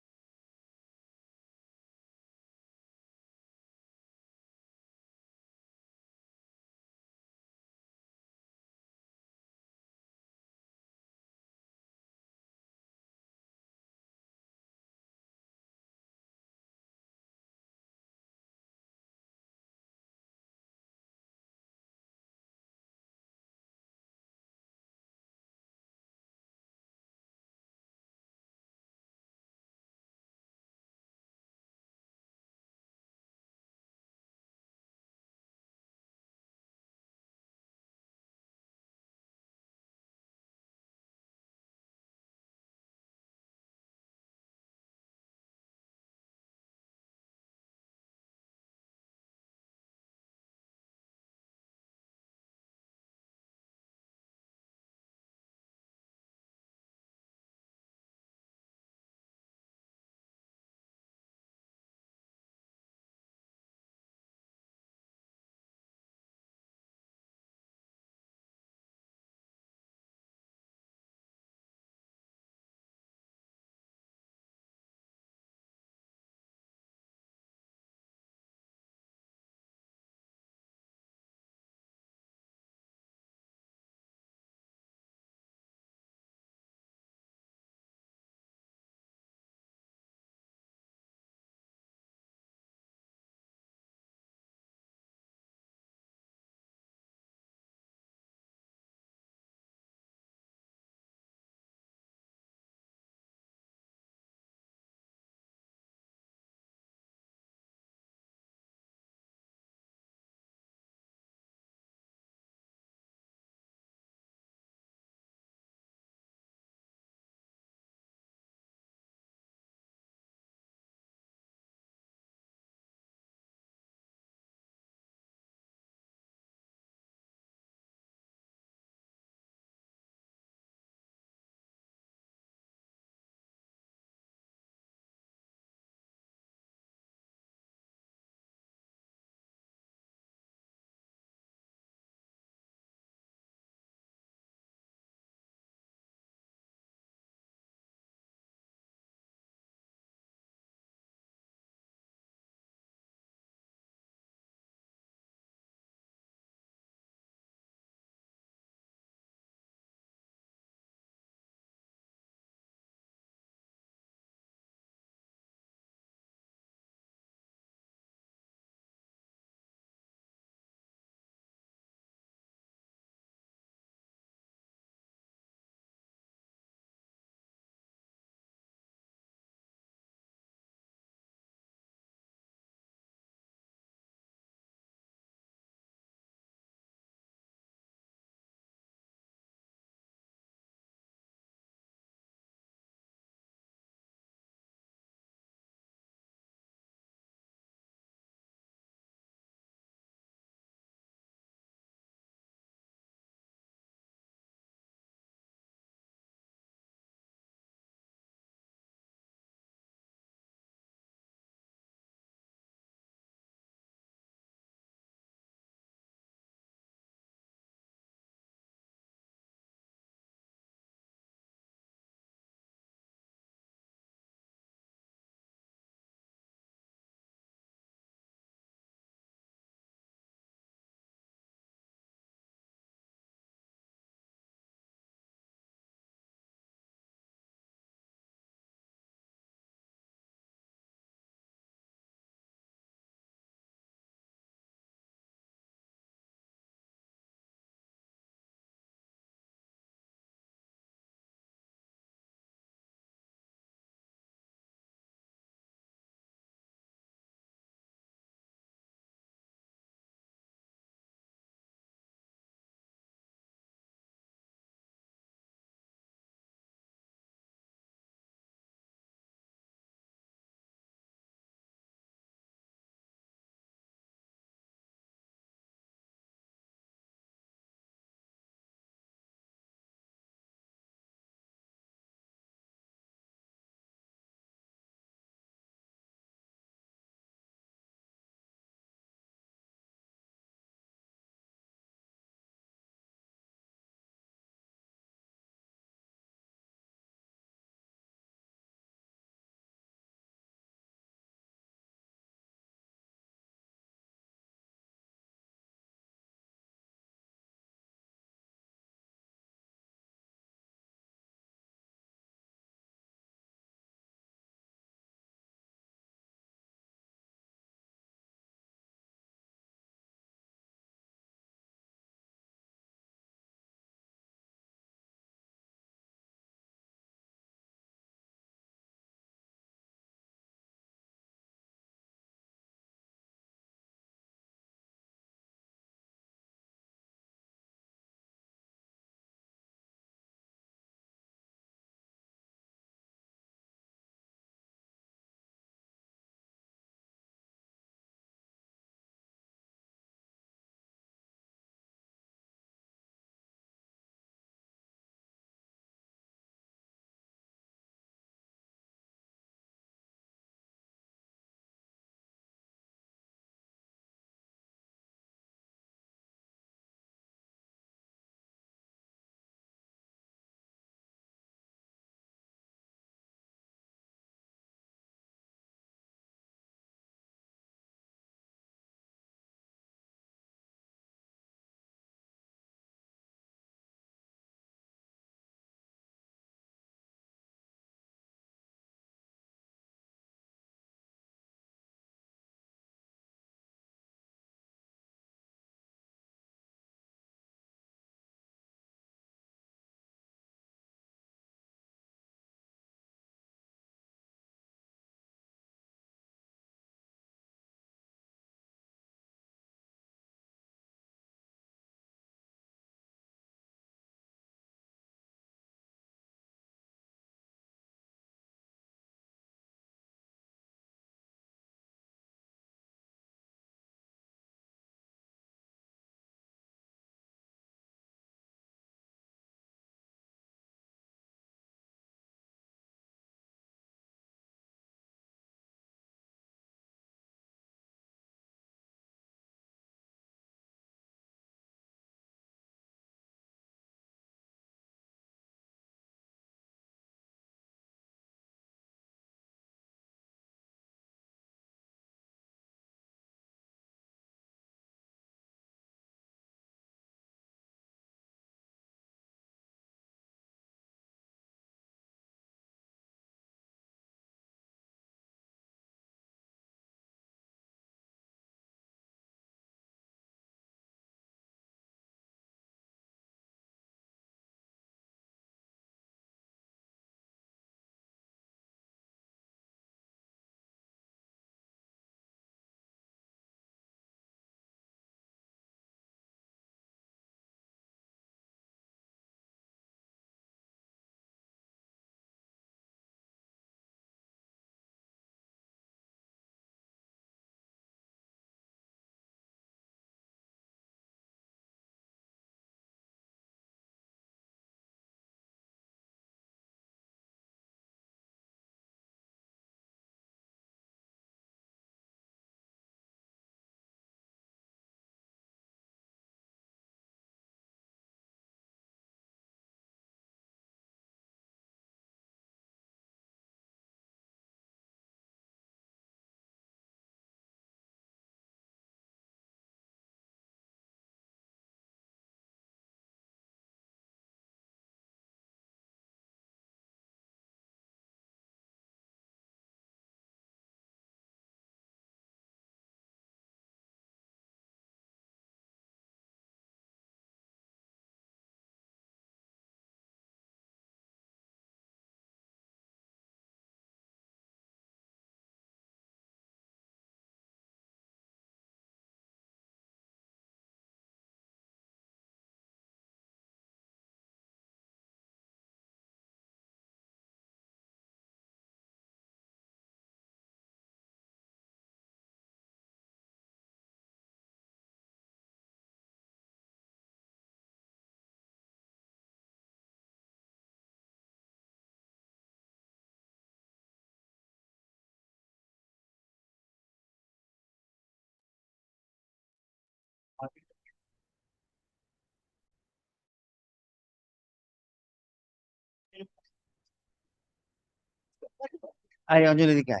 I Anjali Dikay.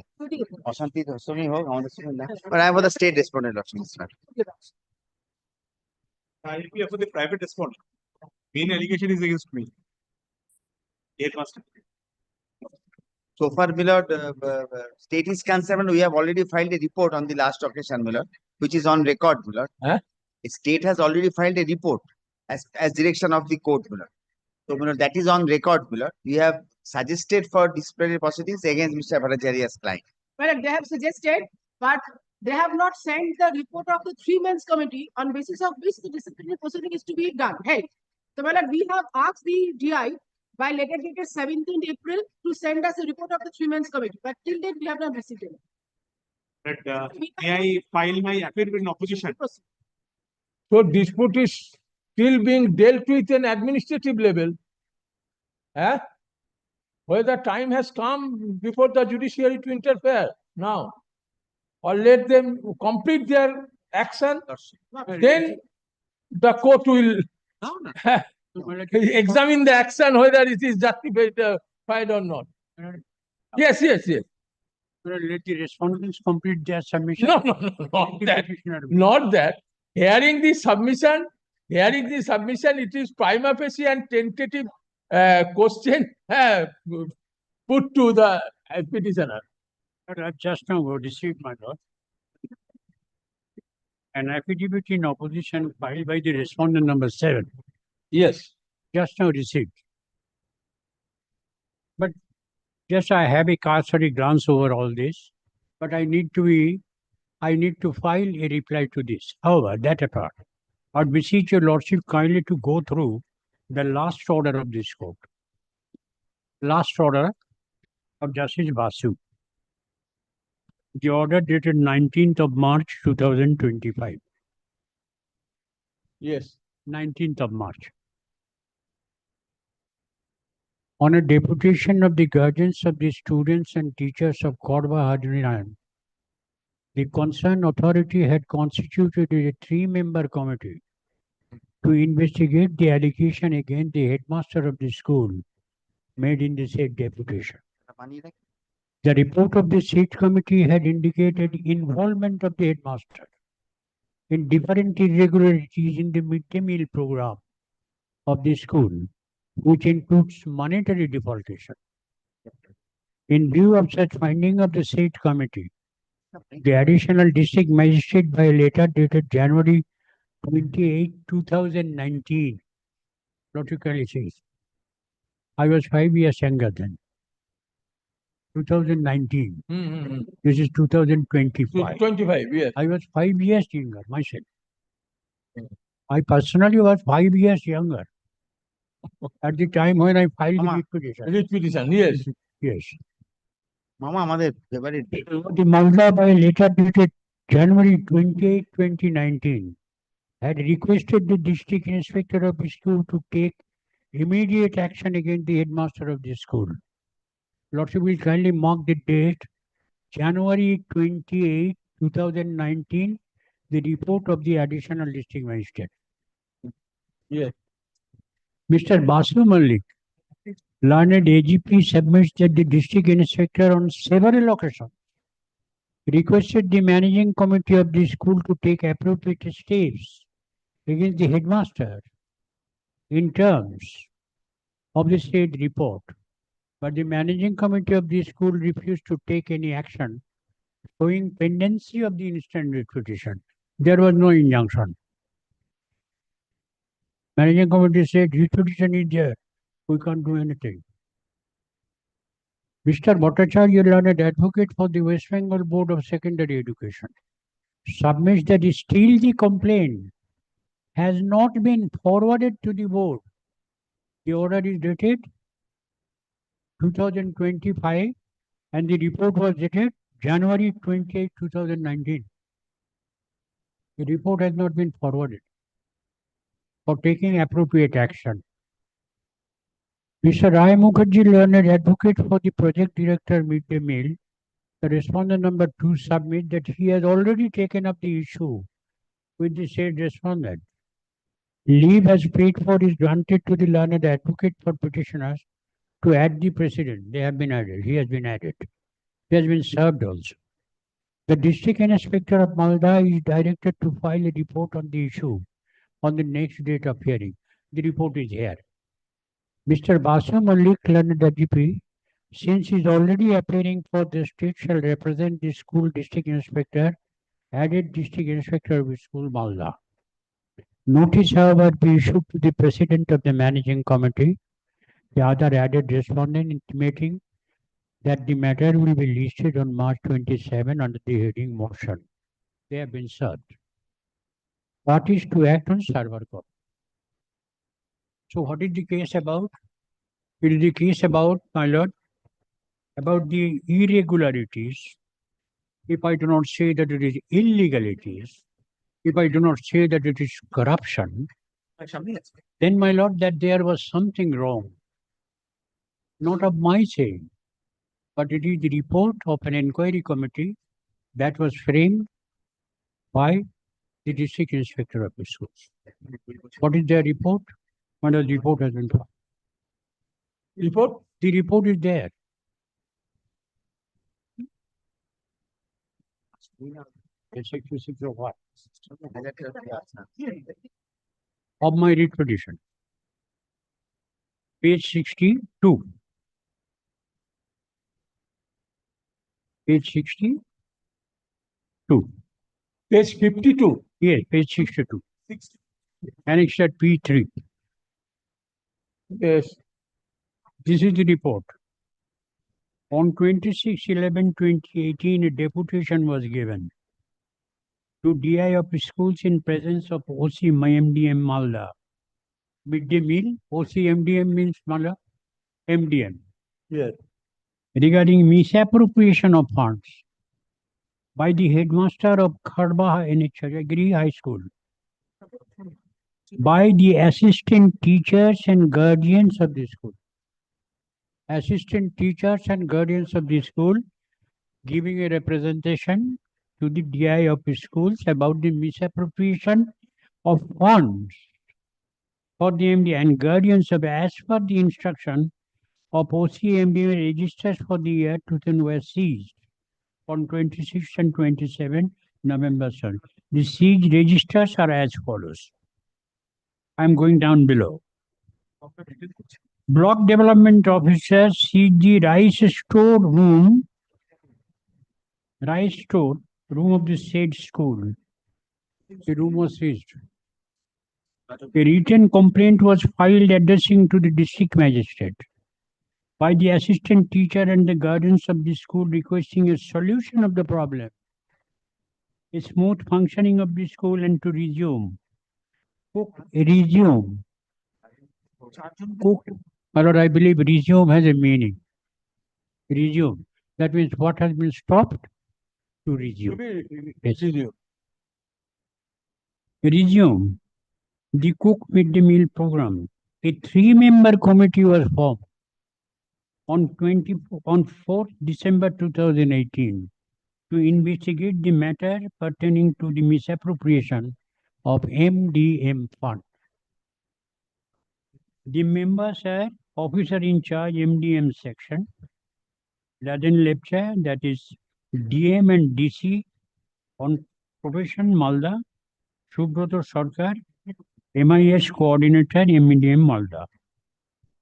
Ashanti Dhosoni ho, আমাদের student না। But I am for the state respondent election, sir. I will be for the private respondent. Main allegation is against me. Headmaster. So far, my lord, state is concerned, we have already filed a report on the last occasion, my lord, which is on record, my lord. The state has already filed a report as direction of the court, my lord. So, my lord, that is on record, my lord. We have suggested for disciplinary proceedings against Mr. Bhattacharya's client. Well, they have suggested, but they have not sent the report of the 3 men's committee on basis of which the disciplinary proceeding is to be done. Hey, so well, we have asked the DI by letter dated 17th April to send us a report of the 3 men's committee, but till date we have not received it. But may I file my affidavit in opposition? So dispute is still being dealt with in administrative level. Whether time has come before the judiciary to interfere now, or let them complete their action, then the court will examine the action whether it is justified or not. Yes. Let the respondents complete their submission. No, not that. Not that. Hearing the submission, it is prima facie and tentative question put to the petitioner. But I've just now received, my lord, an affidavit in opposition filed by the respondent number 7. Yes. Just now received. But just I have a cursory glance over all this, but I need to file a reply to this. However, that apart, I beseech your lordship kindly to go through the last order of this court. Last order of Justice Basu. The order dated 19th of March 2025. Yes. 19th of March. On a deputation of the guardians of the students and teachers of Korba Hadrian, the concerned authority had constituted a 3-member committee to investigate the allegation against the headmaster of the school made in the said deputation. The report of the said committee had indicated involvement of the headmaster in different irregularities in the midday meal program of the school, which includes monetary defalcation. In view of such finding of the said committee, the additional district magistrate by a letter dated January 28, 2019, logically says, I was 5 years younger then. 2019. This is 2025. 25, yes. I was 5 years younger myself. I personally was 5 years younger at the time when I filed the petition. Petition, yes. Yes. Mama, আমাদের favorite. The Malda by letter dated January 28, 2019 had requested the district inspector of the school to take immediate action against the headmaster of the school. Lordship will kindly mark the date January 28, 2019, the report of the additional district magistrate. Yes. Mr. Basu Malik, learned AGP, submits that the district inspector on several occasions requested the managing committee of the school to take appropriate steps against the headmaster in terms of the state report, but the managing committee of the school refused to take any action showing pendency of the instant petition. There was no injunction. Managing committee said, petition is there, we can't do anything. Mr. Bhattacharya, learned advocate for the West Bengal Board of Secondary Education, submits that still the complaint has not been forwarded to the board. The order is dated 2025 and the report was dated January 28, 2019. The report has not been forwarded for taking appropriate action. Mr. Rai Mukherjee, learned advocate for the project director midday meal, the respondent number 2 submits that he has already taken up the issue with the said respondent. Leave as paid for is granted to the learned advocate for petitioners to add the precedent. They have been added. He has been added. He has been served also. The District Inspector of Malda is directed to file a report on the issue on the next date of hearing. The report is here. Mr. Basu Malik, learned GP, since he is already appearing for the state, shall represent the school district inspector, added district inspector of school Malda. Notice, however, be issued to the president of the managing committee, the other added respondent, intimating that the matter will be listed on March 27 under the heading motion. They have been served. What is to act on server copy? So what is the case about? It is the case about, my lord, about the irregularities. If I do not say that it is illegalities, if I do not say that it is corruption, then, my lord, that there was something wrong. Not of my saying, but it is the report of an inquiry committee that was framed by the district inspector of the schools. What is their report? When the report has been filed. Report? The report is there. Of what? Of my writ petition. Page 62. Page 62. Page 52. Yes, page 62. Annexed at P3. Yes. This is the report. On 26/11/2018, a deputation was given to DI of schools in presence of OC MDM Malda. Midday meal, OC MDM means Malda, MDM. Yes. Regarding misappropriation of funds by the headmaster of Khadbaha NHGiri High School, by the assistant teachers and guardians of the school. Assistant teachers and guardians of the school giving a representation to the DI of schools about the misappropriation of funds for the MD, and guardians of, as per the instruction of OCMD, registers for the year 2000 were seized on 26 and 27 November. The seized registers are as follows. I am going down below. Block Development Officer seized the rice store room of the said school. The room was seized. A written complaint was filed addressing to the district magistrate by the assistant teacher and the guardians of the school, requesting a solution of the problem, a smooth functioning of the school, and to resume. Or I believe resume has a meaning. Resume. That means what has been stopped to resume. Yes. Resume the cook midday meal program. A 3-member committee was formed on 4th December 2018 to investigate the matter pertaining to the misappropriation of MDM fund. The members are Officer in Charge MDM section, Rajan Lepcha, that is DM and DC on Profession Malda, Subroto Sarkar, MIS Coordinator MDM Malda.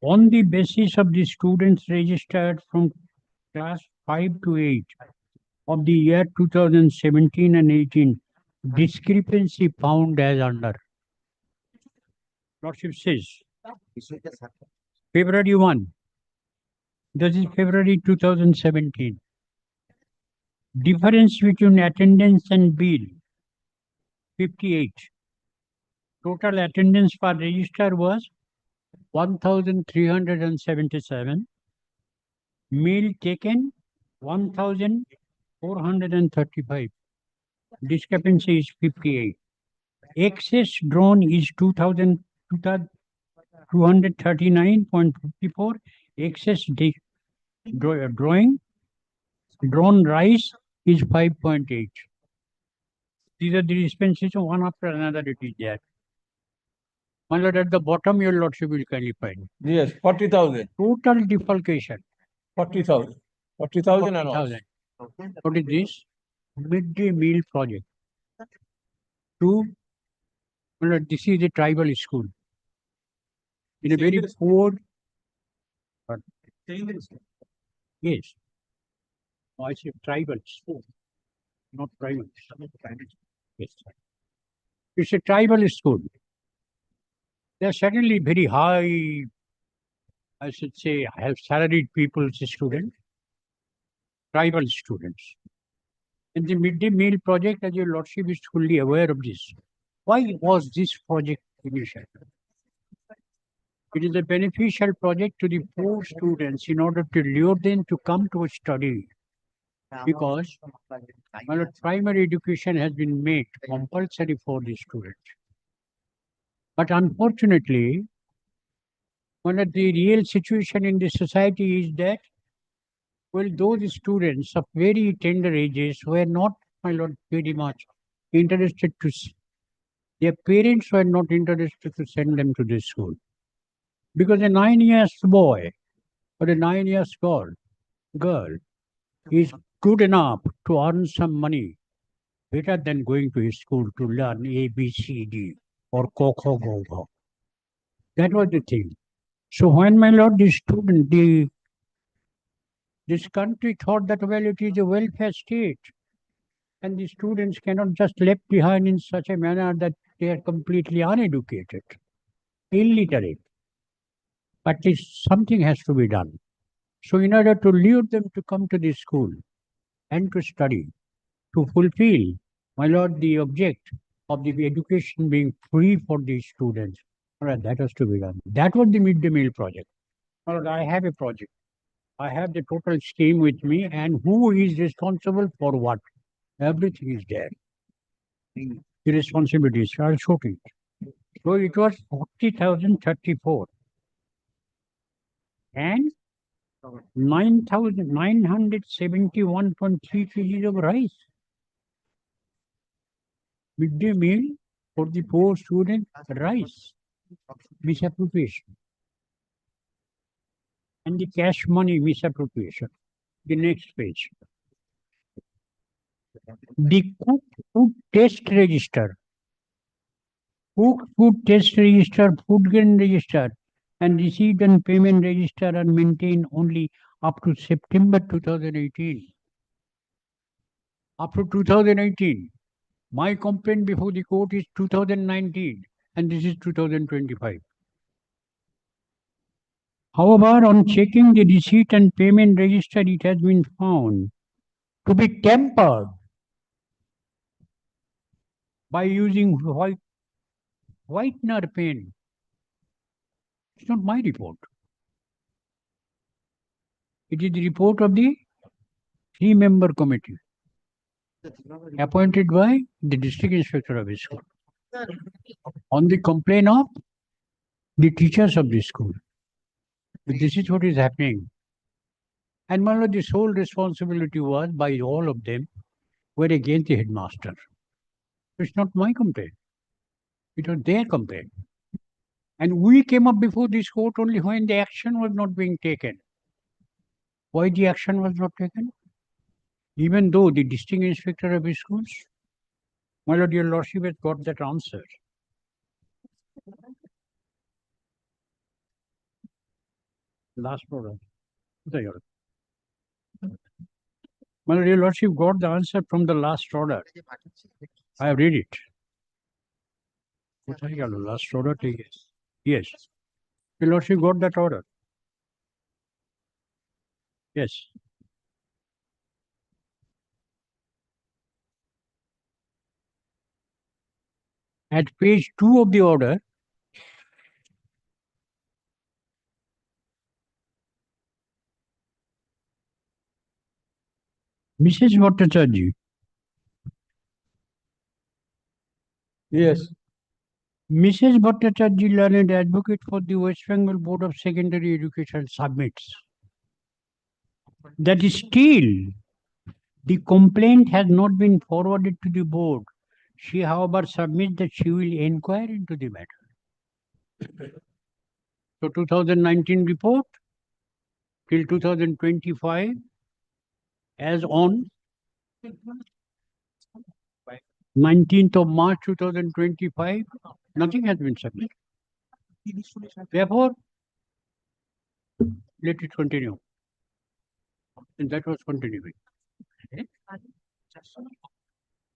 On the basis of the students registered from class 5 to 8 of the year 2017 and 18, discrepancy found as under. Lordship says, February 1, that is February 2017. Difference between attendance and bill, 58. Total attendance per register was 1,377. Meal taken 1,435. Discrepancy is 58. Excess drawn is 239.54. Excess drawn rice is 5.8. These are the dispensations, one after another it is there. My lord, at the bottom, your lordship will kindly find. Yes, 40,000. Total defalcation. 40,000. 40,000 and all. What is this? Midday meal project. This is a tribal school. In a very poor. Yes. No, I say tribal school, not private. Yes. It's a tribal school. They are certainly very high, I should say, have salaried people's students, tribal students. And the midday meal project, as your lordship is fully aware of this. Why was this project initiated? It is a beneficial project to the poor students in order to lure them to come to study. Because primary education has been made compulsory for the students. But unfortunately, the real situation in the society is that, well, those students of very tender ages were not, very much interested to, their parents were not interested to send them to this school. Because a 9 years boy or a 9 years girl is good enough to earn some money better than going to a school to learn A, B, C, D or Kho, Go, Go. That was the thing. So when, my lord, this country thought that, well, it is a welfare state and the students cannot just left behind in such a manner that they are completely uneducated, illiterate. But something has to be done. So in order to lure them to come to this school and to study, to fulfill, my lord, the object of the education being free for these students, that has to be done. That was the midday meal project. My lord, I have a project. I have the total scheme with me and who is responsible for what. Everything is there. The responsibilities are showing. So it was 40,034 and 9,971.3 kgs of rice. Midday meal for the poor student, rice, misappropriation. And the cash money misappropriation. The next page. The cooked food test register. Cooked food test register, food grain register, and receipt and payment register are maintained only up to September 2018. Up to 2018. My complaint before the court is 2019 and this is 2025. However, on checking the receipt and payment register, it has been found to be tampered by using whitener pen. It's not my report. It is the report of the 3-member committee appointed by the district inspector of the school on the complaint of the teachers of the school. This is what is happening. And my lord, the sole responsibility was by all of them were against the headmaster. It's not my complaint. It was their complaint. And we came up before this court only when the action was not being taken. Why the action was not taken? Even though the district inspector of the schools, my lord, your lordship has got that answer. Last order. My lord, your lordship got the answer from the last order. I have read it. Last order, yes. Your lordship got that order. Yes. At page 2 of the order, Mrs. Bhattacharya. Yes. Mrs. Bhattacharya, learned advocate for the West Bengal Board of Secondary Education, submits that still the complaint has not been forwarded to the board. She, however, submits that she will inquire into the matter. So 2019 report till 2025, as on 19th of March 2025, nothing has been submitted. Therefore, let it continue. And that was continuing.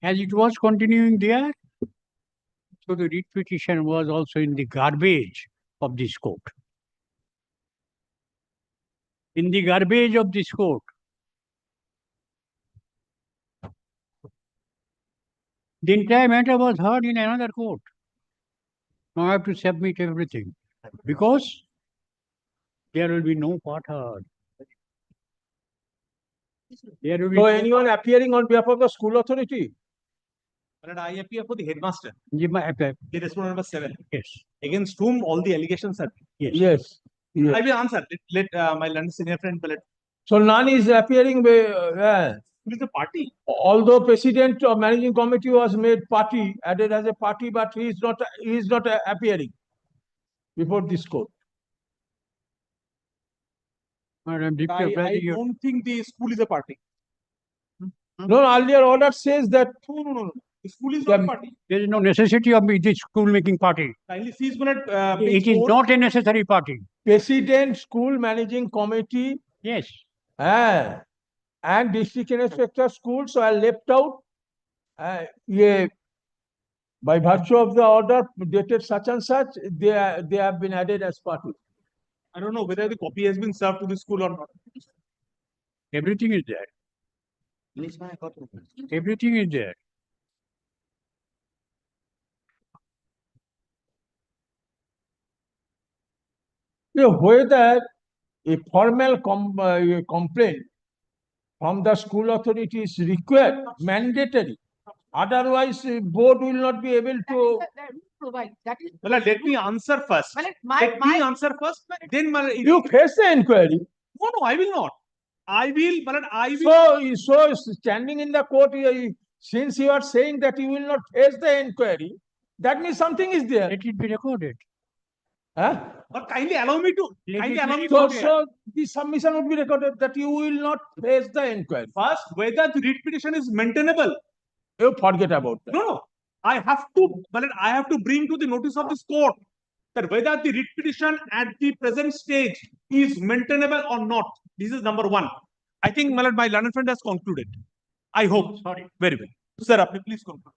As it was continuing there, so the writ petition was also in the garbage of this court. In the garbage of this court. The entire matter was heard in another court. Now I have to submit everything because there will be no part heard. There will be So anyone appearing on behalf of the school authority? But I appear for the headmaster. Yeah, The respondent number 7. Yes. Against whom all the allegations are. Yes. Yes. I will answer. Let my learned senior friend. So none is appearing. Who is the party? Although president of managing committee was made party, added as a party, but he is not appearing before this court. I don't think the school is a party. No, earlier order says that No. The school is not a party. There is no necessity of the school making party. Kindly see minute. It is not a necessary party. President, school managing committee, yes, and district inspector schools are left out. By virtue of the order dated such and such, they have been added as party. I don't know whether the copy has been served to the school or not. Everything is there. Everything is there. Whether a formal complaint from the school authority is required, mandatory. Otherwise, board will not be able to provide. That is. Well, let me answer first. Let me answer first. Then you face the inquiry. No, I will not. I will. So standing in the court, since you are saying that you will not face the inquiry, that means something is there. Let it be recorded. But kindly allow me to. So the submission would be recorded that you will not face the inquiry. First, whether the writ petition is maintainable. You forget about that. No. I have to bring to the notice of this court that whether the writ petition at the present stage is maintainable or not. This is number one. I think my learned friend has concluded. I hope. Sorry. Very well. Sir, please conclude.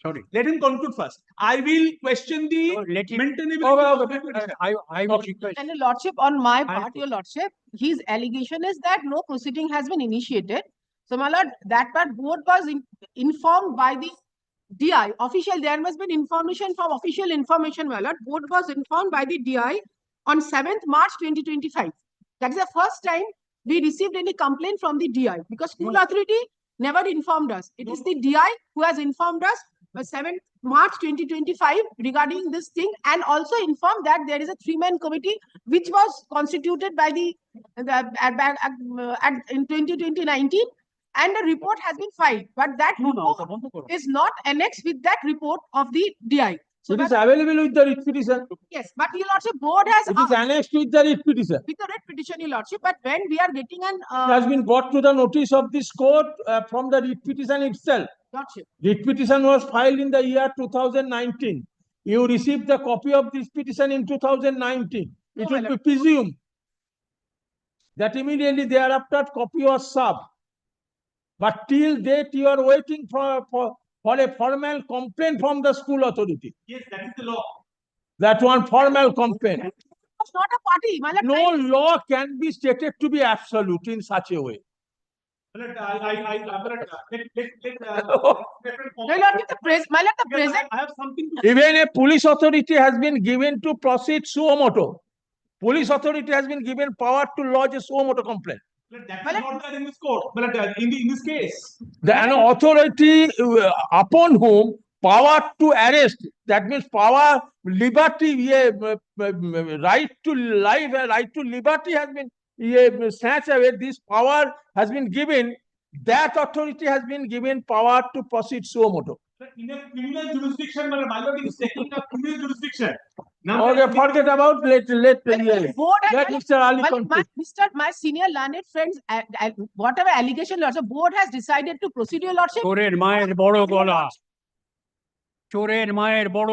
Sorry. Let him conclude first. I will question the maintainability of the petition. I will request. And your lordship, on my part, your lordship, his allegation is that no proceeding has been initiated. So, my lord, that part board was informed by the DI. Official, there must be information from official information, my lord. Board was informed by the DI on 7th March 2025. That is the first time we received any complaint from the DI because school authority never informed us. It is the DI who has informed us on 7th March 2025 regarding this thing and also informed that there is a 3-man committee which was constituted by in 2019 and a report has been filed. But that report is not annexed with that report of the DI. So it is available with the writ petition. Yes, but your lordship, board has. It is annexed with the writ petition. With the writ petition, your lordship, but when we are getting an. It has been brought to the notice of this court from the writ petition itself. Lordship. Writ petition was filed in the year 2019. You received the copy of this petition in 2019. It will be presumed that immediately thereafter copy was served. But till date, you are waiting for a formal complaint from the school authority. Yes, that is the law. That one formal complaint. It's not a party. My lord, no law can be stated to be absolute in such a way. My lord, the present. I have something to. Even a police authority has been given to proceed suo moto. Police authority has been given power to lodge a suo moto complaint. That is not there in this court. In this case. An authority upon whom power to arrest, that means power, liberty, right to life, right to liberty has been snatched away. This power has been given. That authority has been given power to proceed suo moto. In a criminal jurisdiction, my lord is taking a criminal jurisdiction. Okay, forget about let Board has- Mr. Ali my- conclude. my senior learned friends, whatever allegation lordship, board has decided to proceed your lordship. চোরের মায়ের বড় গলা চোরের মায়ের বড়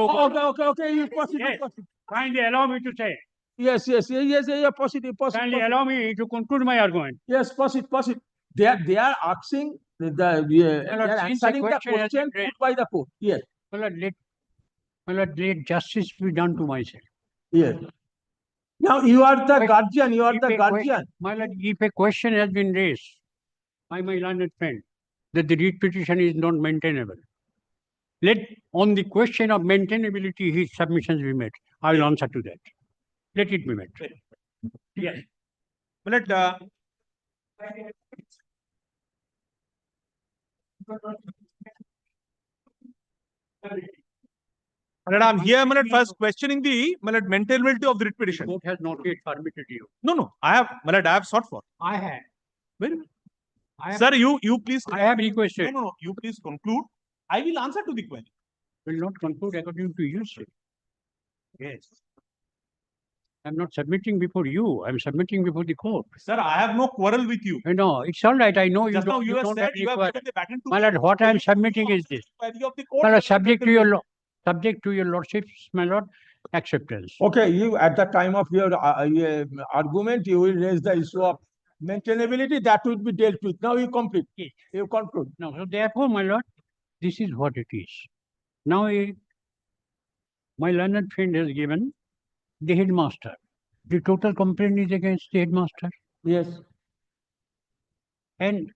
Okay, you positive. Yes. Kindly allow me to say. Yes, positive. Kindly allow me to conclude my argument. Yes, positive. They are asking they are since the answering the question has question been put by the court. Yes, Let justice be done to myself. yes. Now you are the Wait, guardian. You are If the a guardian. My lord, if a question has been raised by my learned friend that the writ petition is not maintainable, let on the question of maintainability his submissions be made. I will answer to that. Let it be made. Yes. Milord, Milord, I'm here, Milord, first questioning the Milord maintainability of the writ petition. Court has not yet permitted you. No, I have sought for. I have. Well, Sir, you please. I have requested. No, you please conclude. I will answer to the query. Will not conclude according to you, sir. Yes. I'm not submitting before you. I'm submitting before the court. Sir, I have no quarrel with you. No, it's all right. I know you Just now don't. you have don't said have you have required. given the baton to My lord, what I'm submitting is this. query of the court. My lord, subject to your lordship's, my lord, acceptance. Okay, you at the time of your argument, you will raise the issue of maintainability. That will be dealt with. Now you complete. Yes. You conclude. Now, so therefore, my lord, this is what it is. Now, my learned friend has given the headmaster. The total complaint is against the headmaster. Yes. And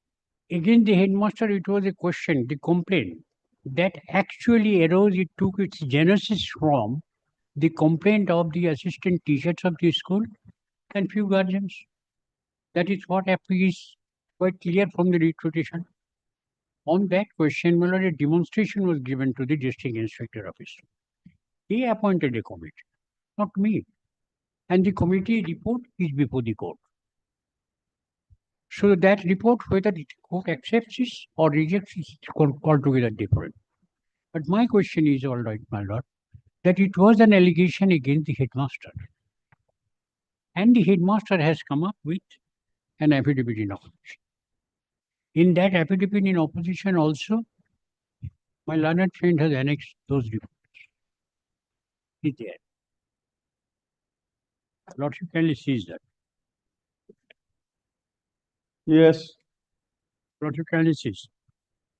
against the headmaster, it was a question, the complaint that actually arose, it took its genesis from the complaint of the assistant teachers of the school and few guardians. That is what is quite clear from the writ petition. On that question, my lord, a demonstration was given to the district inspector office. He appointed a committee, not me. And the committee report is before the court. So that report, whether the court accepts it or rejects it, is altogether different. But my question is, all right, my lord, that it was an allegation against the headmaster. And the headmaster has come up with an affidavit in opposition. In that affidavit in opposition also, my learned friend has annexed those reports. Is there. Lordship kindly sees that. Yes. Lordship kindly sees.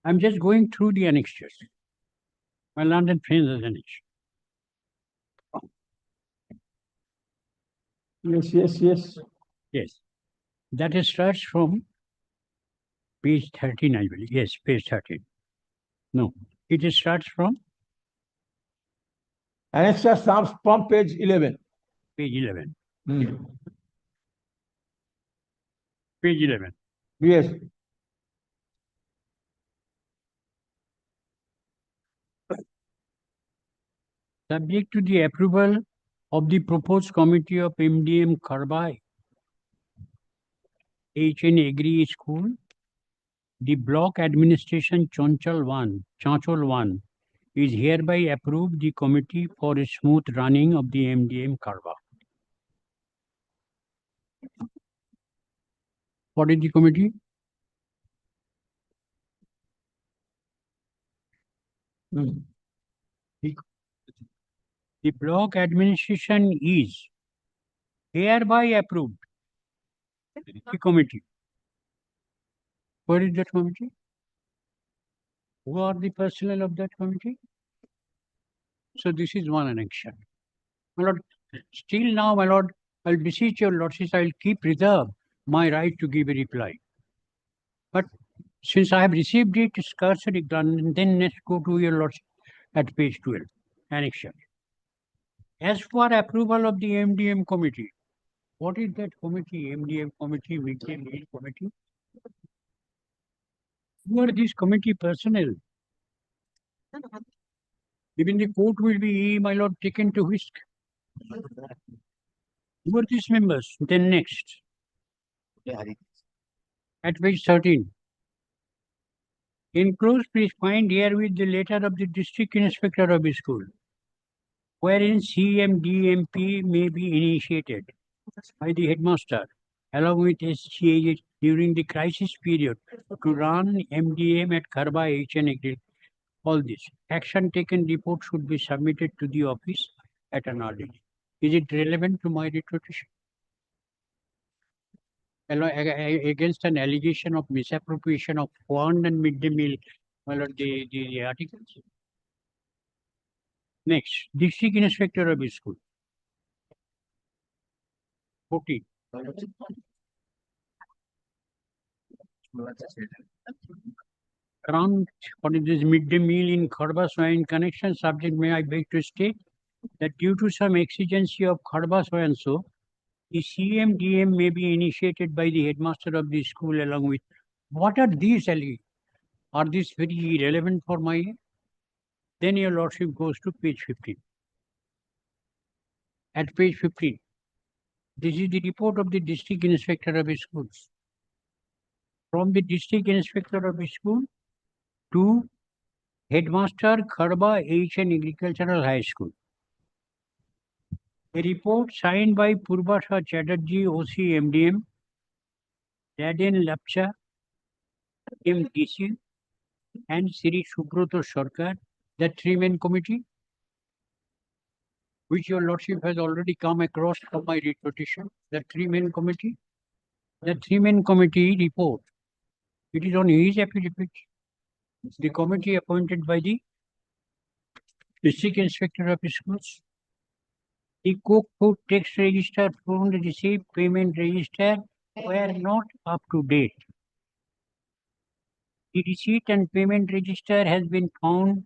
I'm just going through the annexures. My learned friend has annexed. Yes. Yes. That starts from page 13, I believe. Yes, page 13. No, it starts from Annexure starts from page 11. page 11. Page 11. Yes. Subject to the approval of the proposed committee of MDM Karbai, HN Agri School, the block administration Chanchal 1 is hereby approved the committee for a smooth running of the MDM Karba. What is the committee? The block administration is hereby approved the committee. Where is that committee? Who are the personnel of that committee? So this is one annexion. My lord, still now, my lord, I'll beseech your lordship, I'll keep reserve my right to give a reply. But since I have received it, it's cursory done, then let's go to your lordship at page 12, annexion. As for approval of the MDM committee, what is that committee? MDM committee, weekend lead committee? Who are these committee personnel? Even the court will be, my lord, taken to risk. Who are these members? Then next. At page 13. Enclosed, please find herewith the letter of the district inspector of the school. wherein CMDMP may be initiated by the headmaster along with SGH during the crisis period to run MDM at Kharba HN Agri. All this action taken report should be submitted to the office at an early date. Is it relevant to my retrotation? Against an allegation of misappropriation of fund and midday meal, my lord, the articles. Next, District Inspector of School. 14. Grant for this midday meal in Kharba in connection subject, may I beg to state that due to some exigency of Kharba and so, the CMDM may be initiated by the headmaster of the school along with. What are these, Ali? Are these very relevant for my? Then your lordship goes to page 15. At page 15, this is the report of the District Inspector of Schools. From the District Inspector of School to Headmaster Kharba HN Agricultural High School. A report signed by Purbasha Chatterjee, OC MDM, Raden Lapcha, MDC, and Sri Subroto Sarkar, the three-man committee, which your lordship has already come across from my retrotation. The three-man committee. The three-man committee report. It is on his affidavit. The committee appointed by the District Inspector of Schools. The cook food tax register, food receipt, payment register were not up to date. The receipt and payment register has been found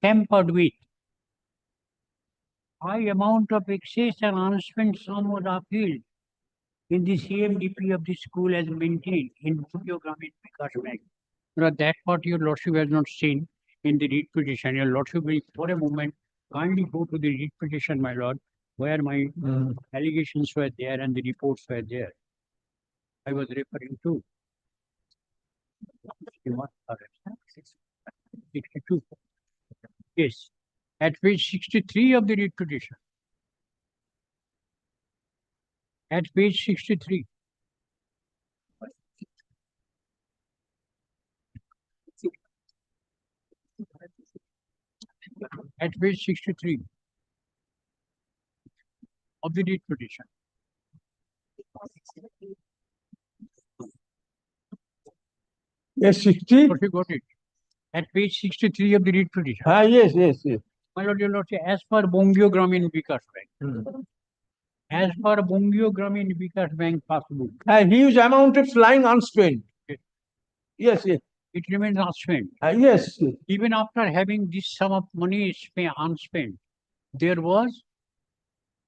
tampered with. High amount of excess and unspent sum was appealed in the CMDP of the school as maintained in Bhujogramin Vikas Bank. That part your lordship has not seen in the read petition. Your lordship will for a moment kindly go to the read petition, my lord, where my allegations were there and the reports were there. I was referring to 62. Yes, at page 63 of the read petition. At page 63. At page 63 of the read petition. Yes, 60. What you got it? At page 63 of the read petition. Yes. My lord, your lordship, as per Bongyo Gramin Vikas Bank. As per Bongyo Gramin Vikas Bank passbook. A huge amount is lying unspent. Yes. It remains unspent. Yes. Even after having this sum of money unspent, there was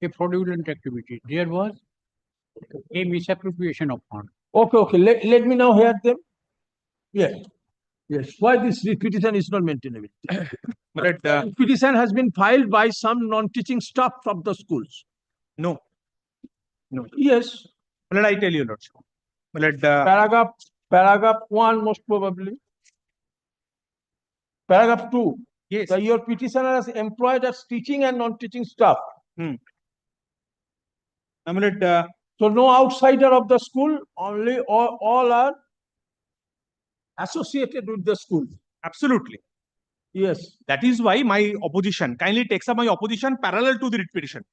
a fraudulent activity. There was a misappropriation of funds. Okay. Let me now hear them. Yes. Why this petition is not maintainable? Petition has been filed by some non-teaching staff of the schools. No. Yes. Let I tell you, Lordship. Paragraph 1 most probably. Paragraph 2. Yes. Your petitioner has employed as teaching and non-teaching staff. So no outsider of the school, only all are associated with the school. Absolutely. Yes. That is why my opposition kindly takes up my opposition parallel to the writ petition.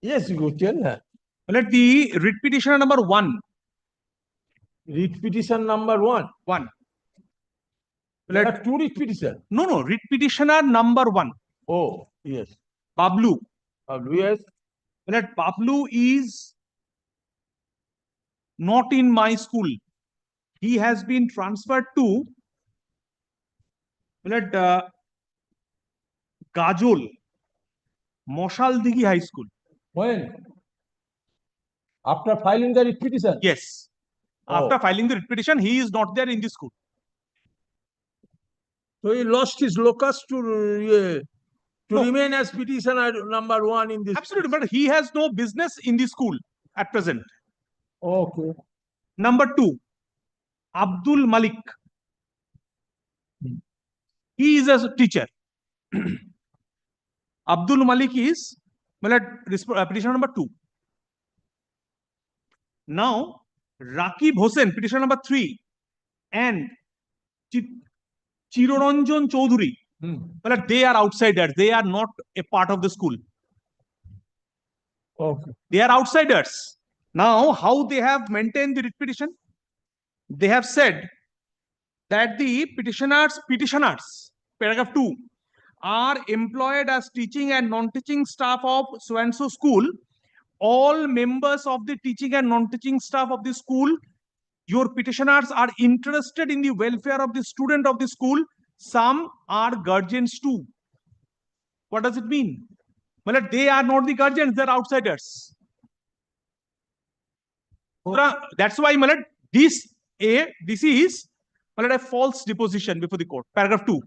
Yes, you go tell her. Let the writ petition number 1. Writ petition number 1. There are two writ petition. No. Writ petitioner number 1. Oh, yes. Bablu. Yes. Let Bablu is not in my school. He has been transferred to Gajol, Moshaldighi High School. When? After filing the writ petition? Yes. After filing the writ petition, he is not there in the school. So he lost his locus to remain as petitioner number 1 in this. Absolutely, but he has no business in the school at present. Okay. Number 2, Abdul Malik. He is a teacher. Abdul Malik is petition number 2. Now, Rakib Hossain, petition number 3, and Chiroranjan Chaudhuri, they are outsiders. They are not a part of the school. Okay. They are outsiders. Now, how they have maintained the writ petition? They have said that the petitioners, paragraph 2, are employed as teaching and non-teaching staff of so-and-so school. All members of the teaching and non-teaching staff of the school, your petitioners are interested in the welfare of the student of the school. Some are guardians too. What does it mean? Well, they are not the guardians, they are outsiders. That's why this is a false deposition before the court. Paragraph 2.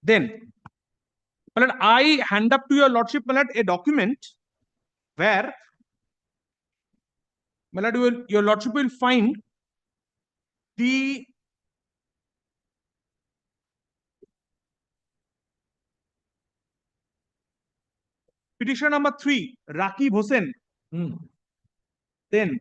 Then I hand up to your lordship a document where your lordship will find the petition number 3, Rakib Hossain. Then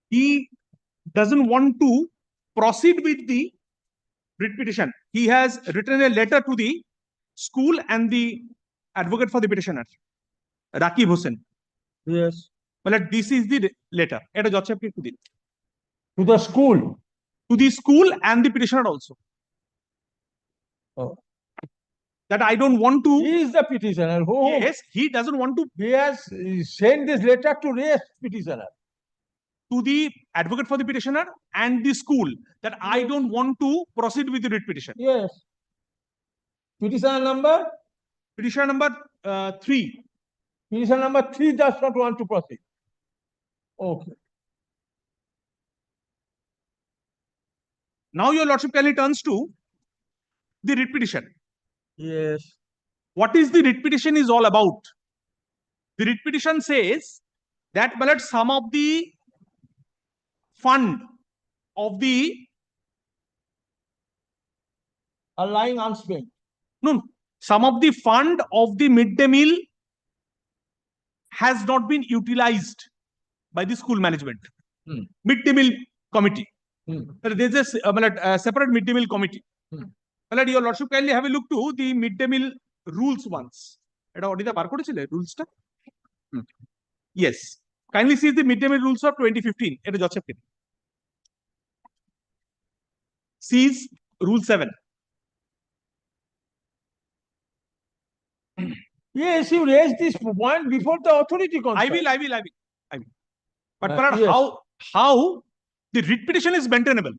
he doesn't want to proceed with the writ petition. He has written a letter to the school and the advocate for the petitioner, Rakib Hossain. Yes. Well, this is the letter. To the school. To the school and the petitioner also. Oh. That I don't want to. He is the petitioner. Who? Yes, he doesn't want to. He has sent this letter to raise petitioner. To the advocate for the petitioner and the school, that I don't want to proceed with the writ petition. Yes. Petitioner number? Petitioner number 3. Petitioner number 3 does not want to proceed. Okay. Now your lordship kindly turns to the writ petition. Yes. What is the writ petition is all about? The writ petition says that some of the fund of the are lying unspent. No, some of the fund of the midday meal has not been utilized by the school management. Midday meal committee. There is a separate midday meal committee. Your lordship kindly have a look to the midday meal rules once. Rules? Yes. Kindly see the midday meal rules of 2015. Sees rule 7. Yes, you raised this point before the authority concerned. I will. But yes. how the writ petition is maintainable?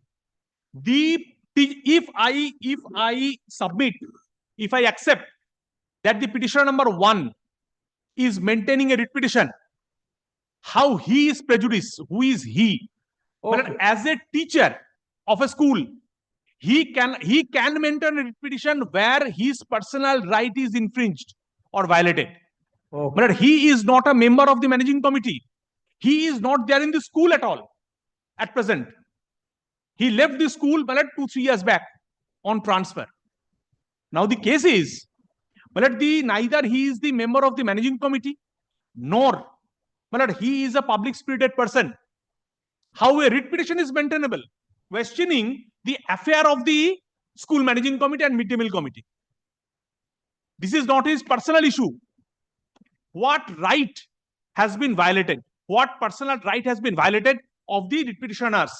If I submit, if I accept that the petitioner number 1 is maintaining a writ petition, how he is prejudiced? Who is he? Okay. But as a teacher of a school, he can maintain a writ petition where his personal right is infringed or violated. Okay. But he is not a member of the managing committee. He is not there in the school at all at present. He left the school 2-3 years back on transfer. Now the case is, neither he is the member of the managing committee, nor he is a public spirited person. How a writ petition is maintainable? Questioning the affair of the school managing committee and midday meal committee. This is not his personal issue. What right has been violated? What personal right has been violated of the writ petitioners?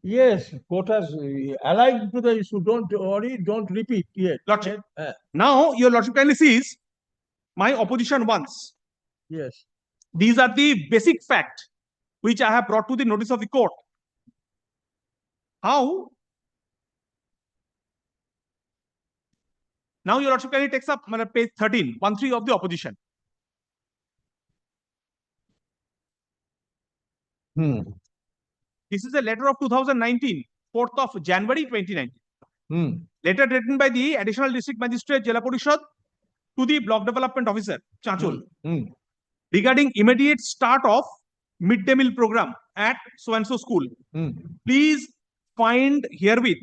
Yes, court has allied to the issue. Don't worry, don't repeat. Yes. Lordship. Now, your lordship kindly sees my opposition once. Yes. These are the basic facts which I have brought to the notice of the court. How? Now, your lordship kindly takes up page 13, 1-3 of the opposition. This is a letter of 2019, 4th of January 2019. Letter written by the Additional District Magistrate Jela Porishad to the Block Development Officer, Chanchol, regarding immediate start of mid-day meal program at so-and-so school. Please find herewith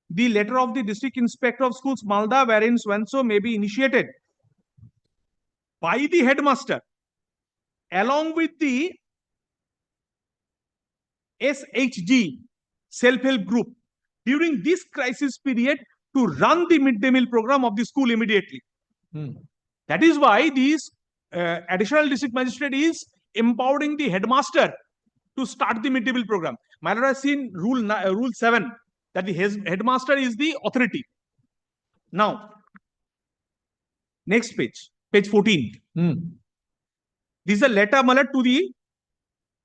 the letter of the District Inspector of Schools, Malda, wherein so-and-so may be initiated by the headmaster along with the SHG, self-help group, during this crisis period to run the mid-day meal program of the school immediately. That is why this additional district magistrate is empowering the headmaster to start the mid-day meal program. My lord has seen rule 7 that the headmaster is the authority. Now, next page, page 14. This is a letter, my lord, to the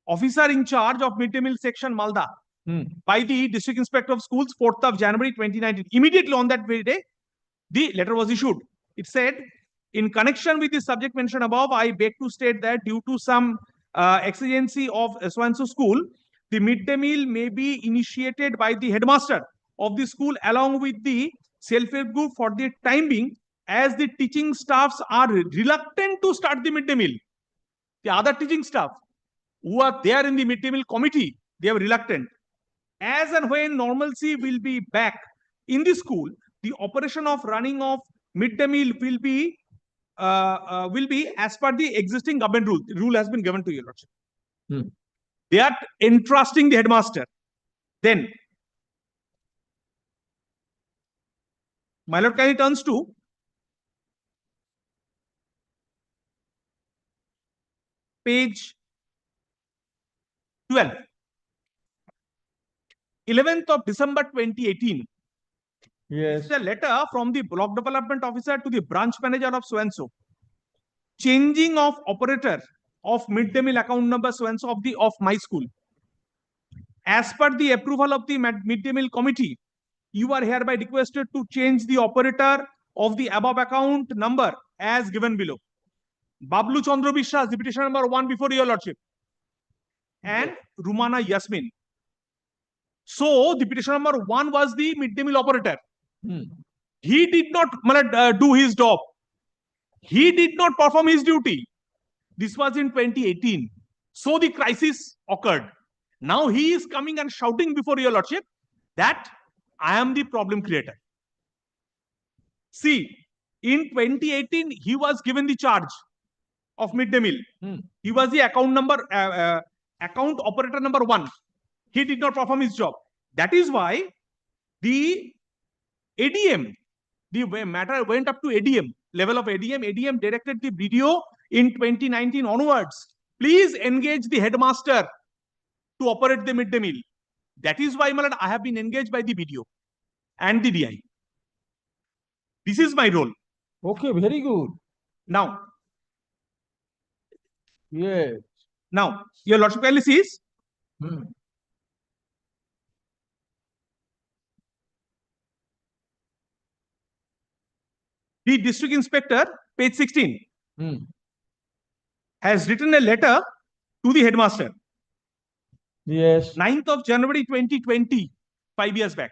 officer in charge of mid-day meal section Malda by the District Inspector of Schools, 4th of January 2019. Immediately on that very day, the letter was issued. It said, in connection with the subject mentioned above, I beg to state that due to some exigency of so-and-so school, the mid-day meal may be initiated by the headmaster of the school along with the self-help group for the time being, as the teaching staffs are reluctant to start the mid-day meal. The other teaching staff who are there in the mid-day meal committee, they are reluctant. As and when normalcy will be back in the school, the operation of running of mid-day meal will be as per the existing government rule. The rule has been given to your lordship. They are entrusting the headmaster. Then, my lord, kindly turns to page 12. 11th of December 2018. Yes. It's a letter from the block development officer to the branch manager of so-and-so. Changing of operator of mid-day meal account number so-and-so of my school. As per the approval of the mid-day meal committee, you are hereby requested to change the operator of the above account number as given below. Bablu Chandra Bishwas, the petition number 1 before your lordship. And Rumana Yasmin. So, the petition number 1 was the mid-day meal operator. He did not do his job. He did not perform his duty. This was in 2018. So, the crisis occurred. Now, he is coming and shouting before your lordship that I am the problem creator. See, in 2018, he was given the charge of mid-day meal. He was the account operator number 1. He did not perform his job. That is why the ADM, the matter went up to ADM, level of ADM. ADM directed the BDO in 2019 onwards. Please engage the headmaster to operate the mid-day meal. That is why, my lord, I have been engaged by the BDO and the DI. This is my role. Okay, very good. Now, yes. Now, your lordship kindly sees. The district inspector, page 16, has written a letter to the headmaster. Yes. 9th of January 2020, 5 years back.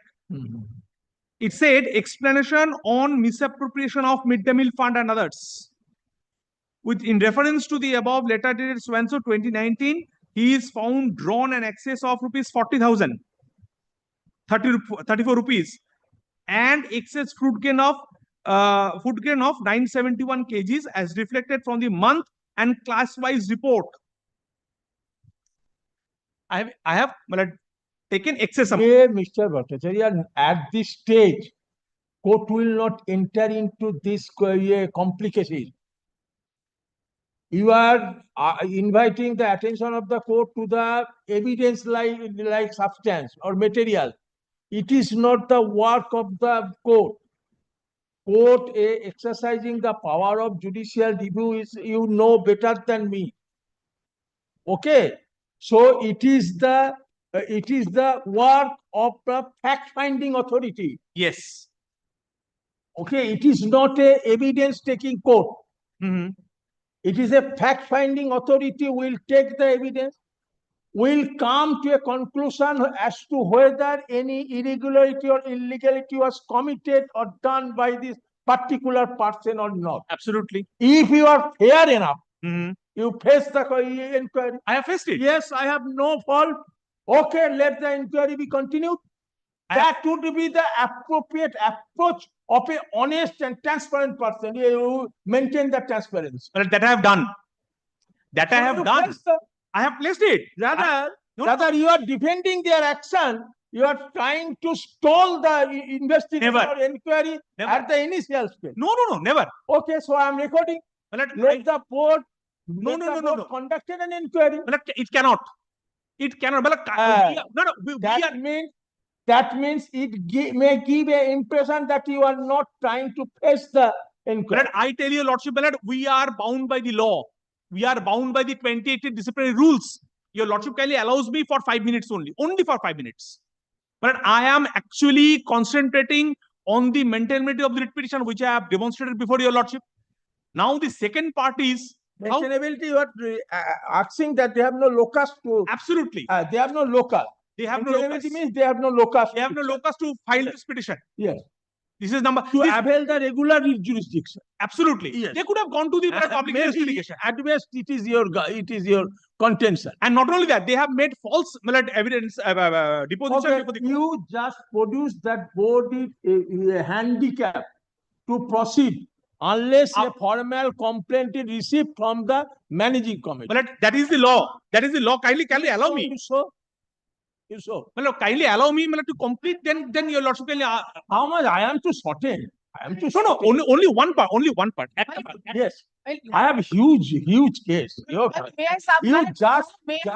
It said, explanation on misappropriation of mid-day meal fund and others. In reference to the above letter dated so-and-so 2019, he is found drawn an excess of rupees 40,000, 34 rupees, and excess food grain of 971 kgs as reflected from the month and class-wise report. I have taken excess amount. Mr. Bhattacharya, at this stage, court will not enter into this complication. You are inviting the attention of the court to the evidence like substance or material. It is not the work of the court. Court exercising the power of judicial review is, you know better than me. Okay, so it is the work of the fact-finding authority. Yes. Okay, it is not a evidence-taking court. It is a fact-finding authority. Will take the evidence, will come to a conclusion as to whether any irregularity or illegality was committed or done by this particular person or not. Absolutely. If you are fair enough, You face the inquiry. I have faced it. Yes, I have no fault. Okay, let the inquiry be continued. That would be the appropriate approach of an honest and transparent person. You maintain the transparency. Well, that I have done. That I So have you done. face the- I have placed it. Rather, you are defending their action. You are trying to stall the investigation Never. or inquiry Never. at the initial stage. No, never. Okay, so I am recording. Well, Let the board. No, let no, the no, board conducted an inquiry. Well, it cannot. It cannot. Well, That means it may give an impression that you are not trying to face the inquiry. But I tell you, Lordship, we are bound by the law. We are bound by the 2018 disciplinary rules. Your Lordship kindly allows me for 5 minutes only for 5 minutes. But I am actually concentrating on the maintainability of the writ petition, which I have demonstrated before your Lordship. Now the second part is how. Maintainability, you are asking that they have no locus to. Absolutely. They have no locus. They have no Maintainability locus. means they have no locus. They have no locus to file this petition. Yes. This is number. To avail the regular jurisdiction. Absolutely. Yes. They could have gone to the public Maybe investigation. at best, it is your contention. And not only that, they have made false evidence deposition. Okay, you just produce that board is a handicap to proceed unless a formal complaint is received from the managing committee. Well, that is the law. That is the law. Kindly allow me. You so. Well, kindly allow me to complete. Then your Lordship kindly. How much I am to shorten? I am to no. Only one part. Only one part. Yes. I have huge case. May I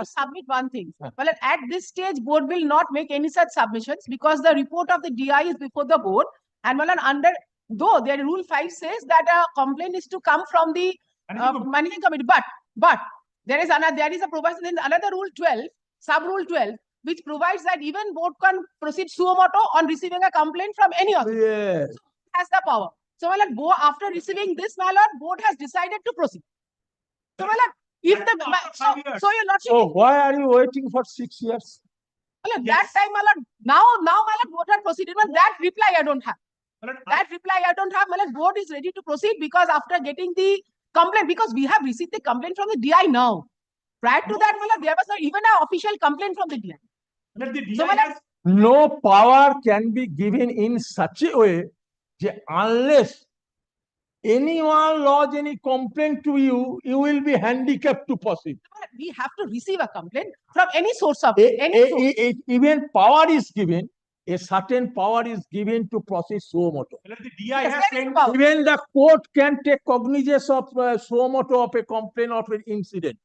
submit one thing? Well, at this stage, board will not make any such submissions because the report of the DI is before the board. And though their rule 5 says that a complaint is to come from the managing committee, but there is a provision in another rule 12, sub rule 12, which provides that even board can proceed suo moto on receiving a complaint from any of them. Yes. So, has the power. So, after receiving this, my lord, board has decided to proceed. So, my lord, if the so your lordship. So why are you waiting for 6 years? My lord, that time, my lord, now my lord, board had proceeded. But that reply I don't have. That reply I don't have. My lord, board is ready to proceed because after getting the complaint, because we have received the complaint from the DI now. Prior to that, my lord, there was not even an official complaint from the DI. So, my lord, No power can be given in such a way that unless anyone lodge any complaint to you, you will be handicapped to proceed. we have to receive a complaint from any source of any source. Even power is given, a certain power is given to proceed suo moto. The DI has sent. Even the court can take cognizance of suo moto of a complaint of an incident.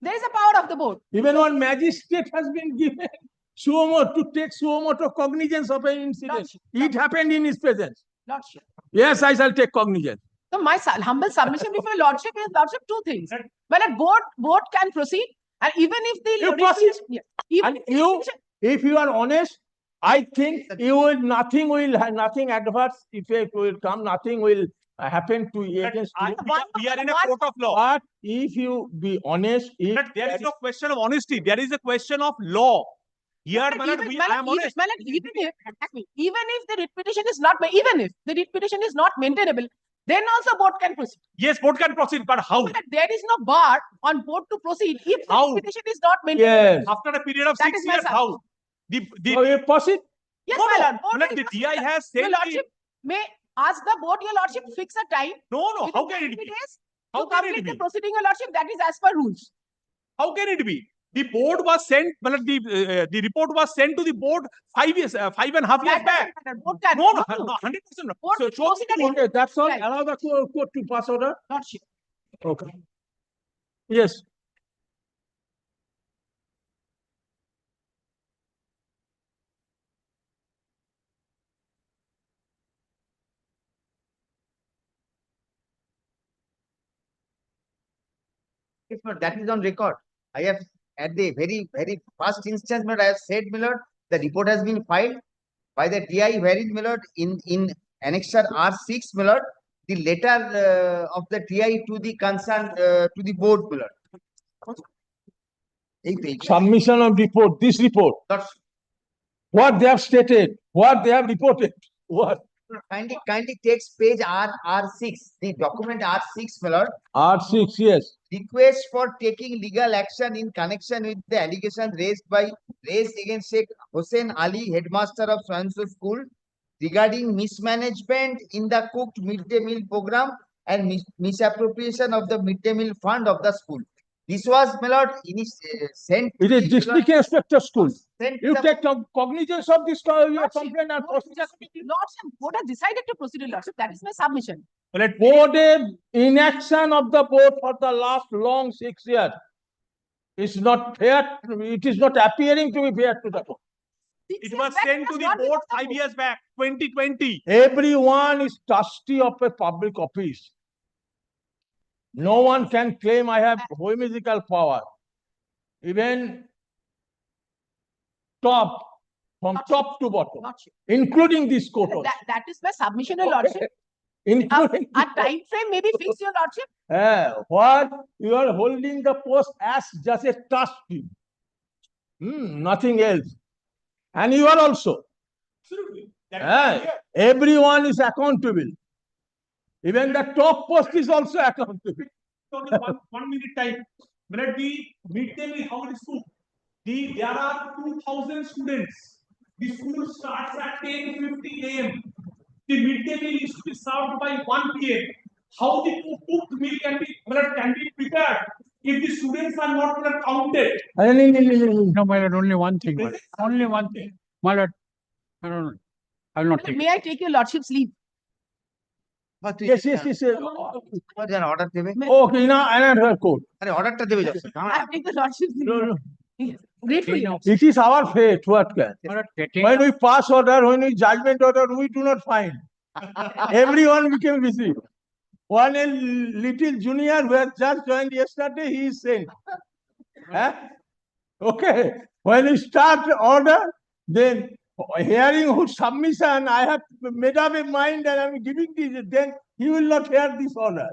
There is a power of the board. Even one magistrate has been given suo moto to take suo moto cognizance of an incident. It happened in his presence. Lordship. Yes, I shall take cognizance. So my humble submission before lordship is lordship two things. Well, at board can proceed, and even if the You proceed. yeah, even If you are honest, I think nothing adverse effect will come, nothing will happen to you against you. We are in a court of law. But if you be honest, There is no question of honesty. There is a question of law. Here, I am honest. Even if the writ petition is not, even if the writ petition is not maintainable, then also board can proceed. Yes, board can proceed, but how? But there is no bar on board to proceed if the writ petition is not maintainable. Yes. After a period of That 6 is my years, submission. how? So you proceed? Yes, No, my no. lord. Board Well, will the proceed. DI has Your said lordship may ask the board, your lordship, fix a time. No, how within can it 90 be? days How to can it complete the be? proceeding, your lordship. That is as per rules. How can it be? The board was sent, the report was sent to the board 5 years, 5.5 years back. Board can. No, 100%. Board So, will proceed again. Okay, that's all. Right. Allow the court to pass order. Lordship. Okay. Yes. Yes, but that is on record. I have at the very first instance, but I have said, my lord, the report has been filed by the DI, wherein, my lord, in annexure R6, my lord, the letter of the DI to the concerned to the board, my lord. Submission of report, this report. What they have stated, what they have reported. What? Kindly takes page R6, the document R6, my lord. R6, yes. Request for taking legal action in connection with the allegation raised against Sheikh Hossein Ali, headmaster of Swansea School, regarding mismanagement in the cooked midday meal program and misappropriation of the midday meal fund of the school. This was, my lord, sent. It is district inspector school. Sent You the- take cognizance of this your complaint and proceed. Lordship, board has decided to proceed, Your Lordship. That is my submission. Boarded inaction of the board for the last long 6 years. It's not fair. It is not appearing to be fair to the board. It was sent to the board 5 years back, 2020. Everyone is trustee of a public office. No one can claim I have whimsical power. Even from top to bottom, Lordship. including this court also. That is my submission, Your Lordship. Including A time frame may be fixed, Your Lordship. what you are holding the post as just a trustee. Nothing else. And you are also. Absolutely. Everyone is accountable. Even the top post is also accountable. Only 1 minute time. When the midday meal, how it is cooked. There are 2,000 students. The school starts at 10:50 a.m. The midday meal is to be served by 1 p.m. How the cooked meal can be prepared if the students are not counted? No, my lord, only one thing, my lord. Only one thing. My lord, no, I will not take. May I take Your Lordship's leave? Yes. What is an order দেবে? Okay, now another court. আরে অর্ডারটা দেবে যখন I take the Lordship's leave. No. Yes. Gratefully. It is our fate. What can? When we pass order, when we judgment order, we do not find. Everyone became busy. One little junior who has just joined yesterday, he is sent. Okay. When we start order, then hearing whose submission, I have made up a mind and I am giving this, then he will not hear this order.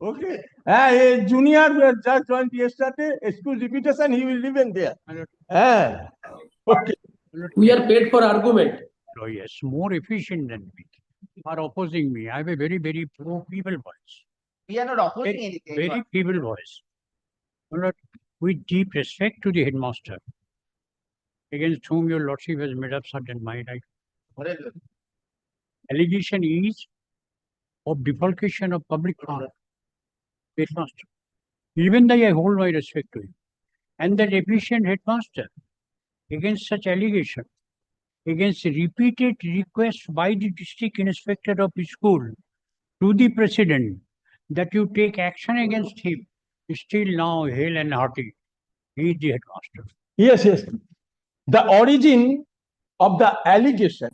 Okay. A junior who has just joined yesterday, excuse repetition, he will live in there. Okay. We are paid for argument. Oh, yes, more efficient than me. Are opposing me. I have a very, very feeble voice. We are not opposing anything. Very feeble voice. My lord, with deep respect to the headmaster, against whom your lordship has made up certain mind, allegation is of defalcation of public fund. Headmaster. Even though I hold my respect to him. And that efficient headmaster, against such allegation, against repeated requests by the district inspector of the school to the president that you take action against him, is still now hale and hearty. He is the headmaster. Yes. The origin of the allegation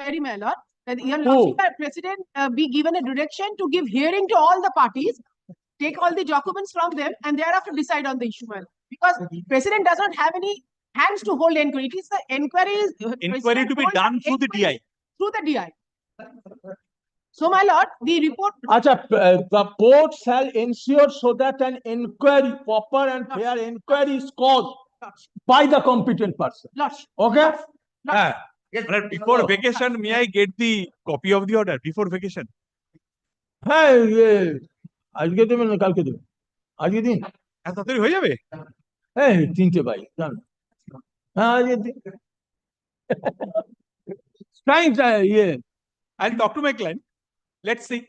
inquiry, my lord, that your Who? lordship, president, be given a direction to give hearing to all the parties, take all the documents from them, and thereafter decide on the issue, my lord. Because president does not have any hands to hold inquiry. It is the inquiry is Inquiry to be done through the DI. through the DI. So, my lord, the report. Acha, the court shall ensure so that an inquiry, proper and fair inquiry is caused by the competent person. Lordship. Okay? But before vacation, may I get the copy of the order before vacation? হ্যাঁ আজকে দেবেন না কালকে দেবেন আজকে দিন এত তাড়াতাড়ি হয়ে যাবে? হ্যাঁ 3টে পাই জান হ্যাঁ আজকে দিন Client, I'll talk to my client. Let's see.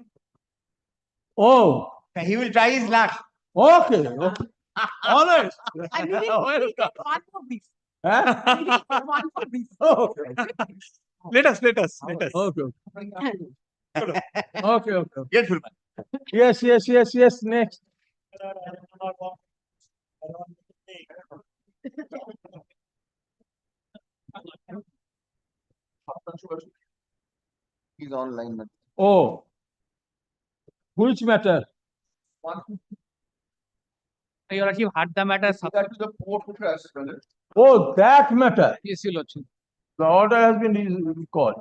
Oh, He will try his luck. okay. All right. I really get one for this. Huh? I really get one for this. Okay. Let us. Okay. Okay. Get full. Yes. Next. He's online. Oh, which matter? Your Lordship heard the matter. That to the port trust, brother. Oh, that matter. Yes, Your Lordship. The order has been recalled.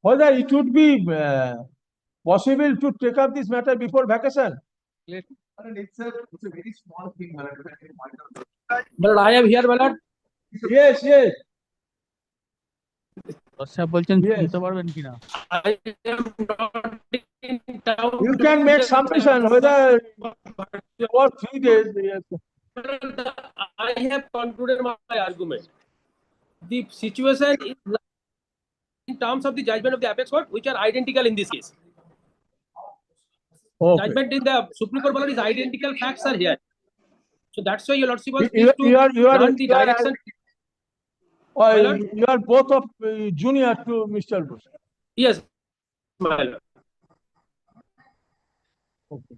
Whether it would be possible to take up this matter before vacation? It's a very small thing, my lord. But I am here, my lord. Yes. আচ্ছা বলছেন শুনতে পারবেন কিনা You can make submission whether for 3 days. Yes. I have concluded my argument. The situation is in terms of the judgment of the apex court, which are identical in this case. Okay. Judgment in the Supreme Court is identical, facts are here. So that's why your lordship was You are grant the direction. You are both of junior to Mr. Bush. Yes, my lord. Okay.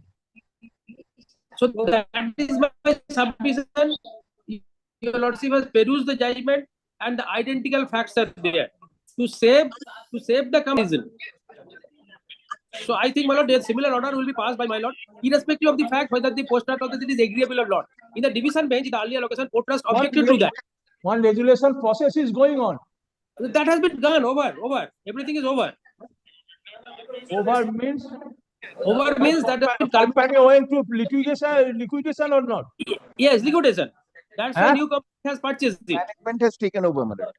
So that is my submission. Your lordship has perused the judgment and the identical facts are there to save the commission. So I think, my lord, a similar order will be passed by my lord, irrespective of the fact whether the post-trust of it is agreeable or not. In the division bench, in the earlier location, post-trust objected to that. One resolution process is going on. That has been done. Over. Everything is over. Over means that company went to liquidation or not? Yes, liquidation. That's why new company has purchased it. Management has taken over, my lord.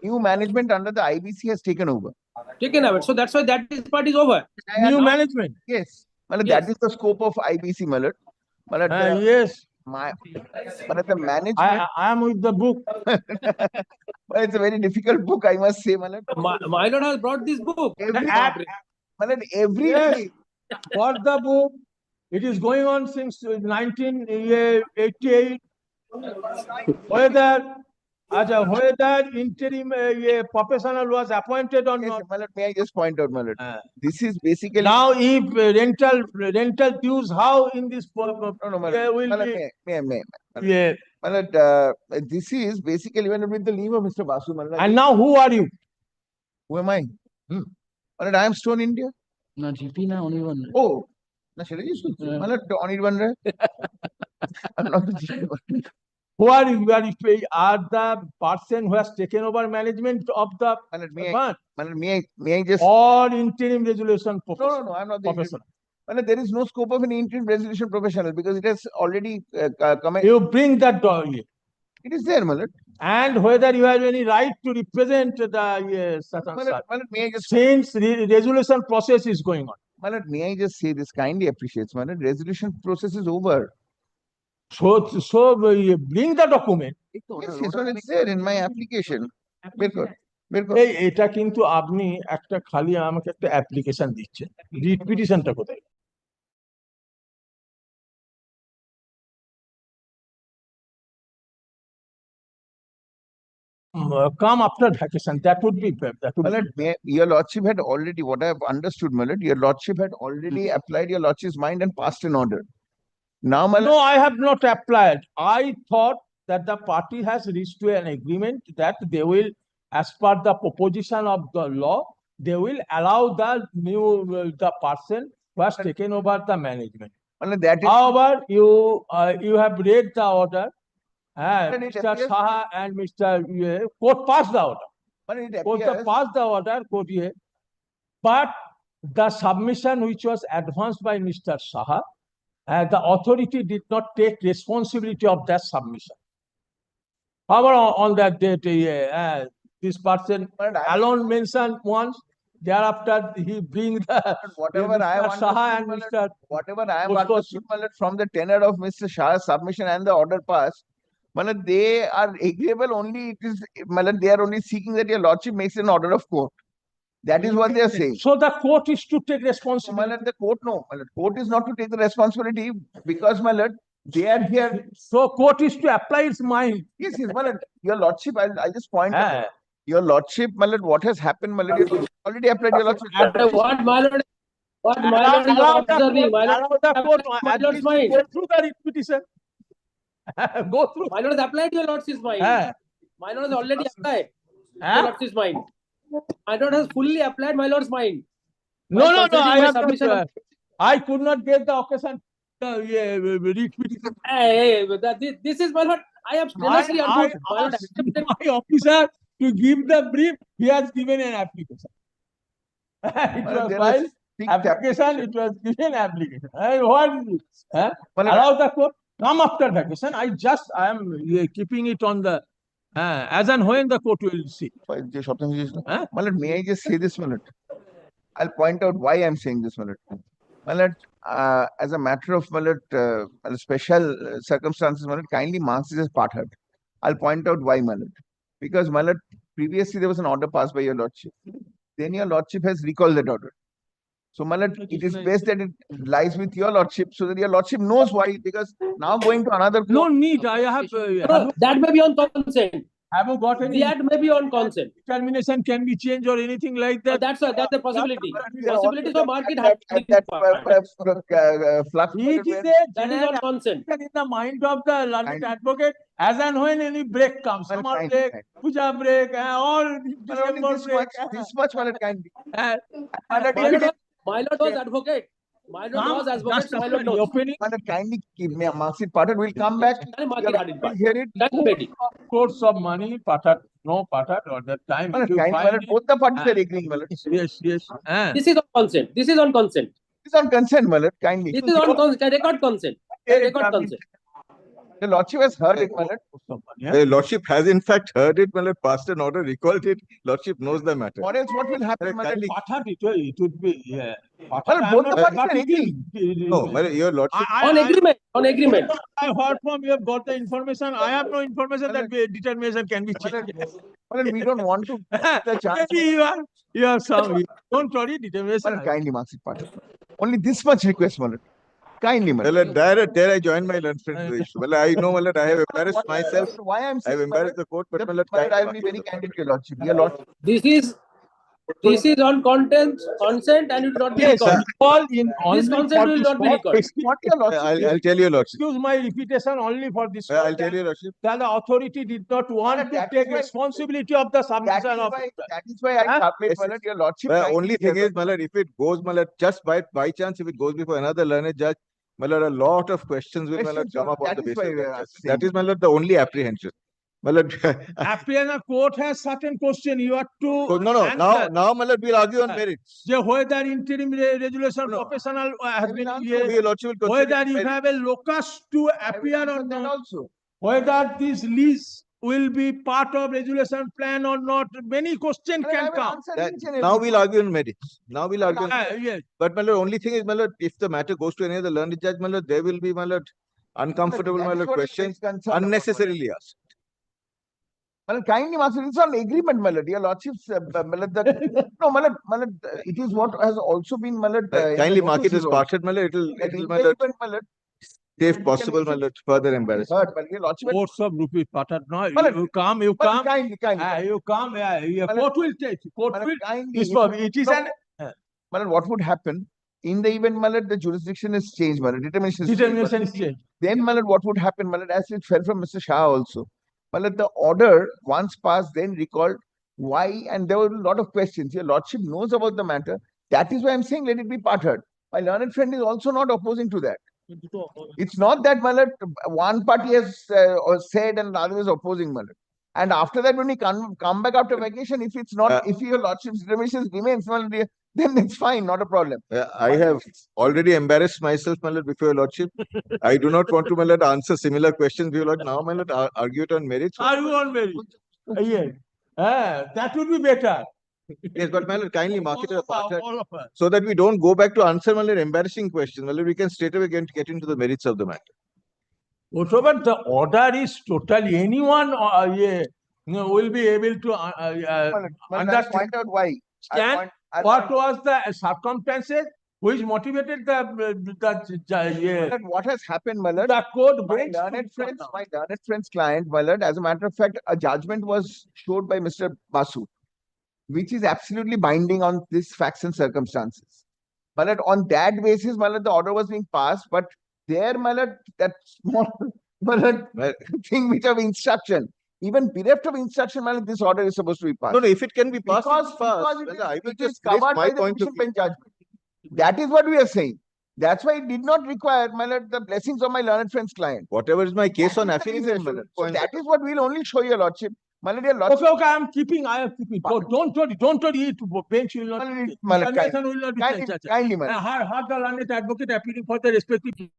New management under the IBC has taken over. So that's why that part is over. New management. Yes. My lord, that is the scope of IBC, my lord. My lord, yes. But the management. I am with the book. But it's a very difficult book, I must say, my lord. My lord has brought this book. Every yes. For the book, it is going on since 1988. Whether interim professional was appointed or not. My lord, may I just point out, my lord? This is basically now if rental dues, how in this no, my lord. will My lord, be yeah. My lord, this is basically when with the leave of Mr. Basu, my lord. And now who are you? Who am I? My lord, I am Stone India. No, GP na only one. Oh, no, should I just my lord, only one, right? I'm not the GP. Who are you? Are the person who has taken over management of the fund? May I just or interim resolution professional? No, I'm not the professional. There is no scope of an interim resolution professional because it has already come. You bring that door here. It is there, my lord. And whether you have any right to represent the may I just since resolution process is going on. My lord, may I just say this kindly appreciates, my lord, resolution process is over. So bring the document. Yes, it's there in my application. এটা কিন্তু আপনি একটা খালি আমাকে একটা application দিচ্ছেন writ পিটিশনটা কোথায় come after vacation, that would be your lordship had already, what I have understood, my lord, your lordship had already applied your lordship's mind and passed an order. Now, my lord, no, I have not applied. I thought that the party has reached to an agreement that they will as per the proposition of the law, they will allow the new, the person who has taken over the management. However, you have read the order, But it Mr. appears- Saha and Mr. Court passed the order. But it Court appears, passed the order, court, but the submission which was advanced by Mr. Saha, the authority did not take responsibility of that submission. However, on that date, this person alone mentioned once, thereafter he bring the whatever I Mr. Saha and understood, Mr. whatever I have Bosco- understood, my lord, from the tenor of Mr. Shah's submission and the order passed, my lord, they are agreeable only, it is, my lord, they are only seeking that your lordship makes an order of court. That is what they are saying. So the court is to take My responsibility. lord, the court, no, my lord, court is not to take the responsibility because, my lord, they are here. So court is to apply its mind. Yes, yes, my lord, your lordship, I'll just point Ah. out. Your lordship, my lord, what has happened, my lord, you have already applied your lordship. What my lord, what my lord is Allow the observing, court, my lord, allow the court my at lord's least mind. go through the petition. Go through. My lord has applied your lordship's mind. Ah. My lord has already applied Ah. your lordship's mind. My lord has fully applied my lord's mind. No, By no, no, considering I my have not, submission of- I could not get the occasion. Read petition. Hey, this is my lord. I have strenuously I argued. My lord asked accepted. my officer to give the brief. He has given an application. It was there filed is strict application. It was given application. What is it? Huh? Well, Allow the court come after vacation. I am keeping it on the as and when the court will see. Huh? My lord, may I just say this, my lord? I'll point out why I'm saying this, my lord. My lord, as a matter of, my lord, special circumstances, my lord, kindly marks this as part heard. I'll point out why, my lord. Because, my lord, previously there was an order passed by your lordship. Then your lordship has recalled that order. So, my lord, it is best that it lies with your lordship so that your lordship knows why. Because now going to another court, No need. I have. No, that may be on consent. Have you got any That may be on consent. determination can be changed or anything like that? That's a possibility. Yeah, Possibilities for market that flux. It is That is on consent. in the mind of the learned advocate as and when any break comes, summer break, puja break, or December break. This much, my lord, kindly. My lord was advocate. My lord was advocate. Just So my after lord knows. opening, My lord, kindly keep me marks it parted. We'll come back. Market hardened We'll part. hear it. That's ready. course of money, patat, no patat, or that time. My lord, if you kindly, my find lord, it- both the parties are agreeing, my lord. Yes, yes. This is on consent. This is on consent. This is on consent, my lord, kindly. This is on consent. Record consent. Record consent. The lordship has heard it, my lord. The lordship has in fact heard it, my lord, passed an order, recalled it. Lordship knows the matter. What else? What will happen, my lord? Patat, it would be, yeah. My lord, both the parties are agreeing. No, my lord, your lordship. On agreement. On agreement. I heard from you have got the information. I have no information that determination can be changed. My lord, we don't want to take the chance. Maybe you are some. Don't worry, determination. My lord, kindly marks it parted. Only this much request, my lord. Kindly, my My lord. lord, there I join my learned friend to the issue. Well, I know, my lord, I have embarrassed What- myself. Why I'm I have saying, my embarrassed lord, the court, but my lord, my lord, I will kindly be very candid to your lordship. Your lordship. This is on content, consent, and it will not be Yes, recorded. all in This only consent for will this not be court. recorded. What your lordship? I'll tell you, lordship. Excuse my repetition only for this. I'll court tell that- you, lordship. That the authority did not want to that take is why- responsibility of the submission of. That is why I submit, my lord, your lordship. The kindly only thing hear is, my lord, if it goes, my lord, just by chance, if it goes before another learned judge, my lord, a lot of questions will, my lord, come up on That the is basis why of we that are judgment. saying That is, my lord, the only apprehension. My lord, Appearance court has certain question you have to no, answer. now, my lord, we'll argue on merits. Je whether interim resolution professional has been Your lordship will consider whether you merits. have a locus to appear or that not, also. whether this lease will be part of resolution plan or not, many questions can come. Now we'll argue on merits. Now we'll argue. Yes. But my lord, only thing is, my lord, if the matter goes to any other learned judge, my lord, there will be, my lord, uncomfortable, That my is lord, what is questions concerned about, unnecessarily asked. My lord, kindly marks it. It's on agreement, my lord. Your lordship's, my lord, no, my lord, it is what has also been, my lord. in the Kindly mark it notices as also. parted, my lord. It'll, That my lord, engagement, my lord. if possible, my lord, further embarrassment. Heard, but your lordship. Courts of rupee pattern. No, Well, you come. Kindly. You come. Yeah, court will take. Court My lord, will. kindly. This for it is an My lord, what would happen in the event, my lord, the jurisdiction is changed, my lord, determination is determination changed. is changed. Then, my lord, what would happen, my lord, as it fell from Mr. Shah also. My lord, the order once passed, then recalled, why, and there were a lot of questions. Your lordship knows about the matter. That is why I'm saying let it be parted. My learned friend is also not opposing to that. It's not that one party has said and the other is opposing. And after that, when we come back after vacation, if it's not, if your lordship's remissions remains, then it's fine, not a problem. I have already embarrassed myself, my lord, before your lordship. I do not want to, my lord, answer similar questions. We will not now, my lord, argue it on merits. Argue on merits. Yes. That would be better. Yes, but my lord, kindly mark it as a part All of us. so that we don't go back to answer, my lord, embarrassing questions. My lord, we can straight away get into the merits of the matter. Also, but the order is totally anyone will be able to I'll point out why. understand what was the circumstances which motivated What has happened, my lord? The code My breaks. learned friend's client, my lord, as a matter of fact, a judgment was showed by Mr. Basu, which is absolutely binding on these facts and circumstances. My lord, on that basis, my lord, the order was being passed, but there, my lord, that small my lord, thing which of instruction, even bereft of instruction, my lord, this order is supposed to be passed. No, no, if it can be passed, Because it's passed. it is, I will it is just place covered my by the point of division view. bench judgment. That is what we are saying. That's why it did not require, my lord, the blessings of my learned friend's client. Whatever is my case on That is the affidavit, reason, my lord. So that is what we'll only show your lordship. My lord, your lordship. Okay, I am keeping. Don't worry it. Bench will not. My lord, Examination will not be changed. kindly, my lord. Have the learned advocate appealing for the respective.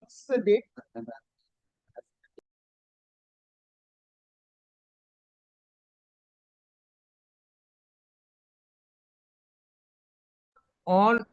What's the date? On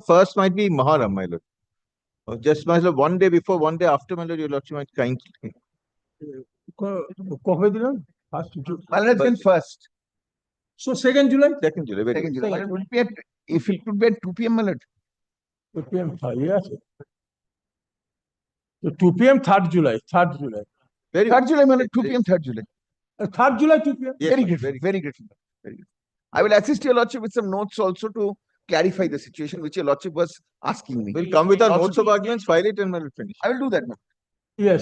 First might be Muharram, my lord. Or just my lord, one day before, one day after, my lord, your lordship might kindly. কবে দিলাম? First My lord, then first. So 2nd July. 2nd July. Very Second good. July. It would be at, if it could be at 2 p.m., my lord. 2 p.m. Yes. So 2 p.m. 3rd July. 3rd July. Very 3rd July, my lord, 2 p.m., 3rd July. 3rd July 2 p.m. Yes, Very my grateful, lord, very grateful. Very grateful. I will assist your lordship with some notes also to clarify the situation which your lordship was asking me. We'll come with our notes of arguments, file it, and we'll finish. I will do that, ma'am. Yes.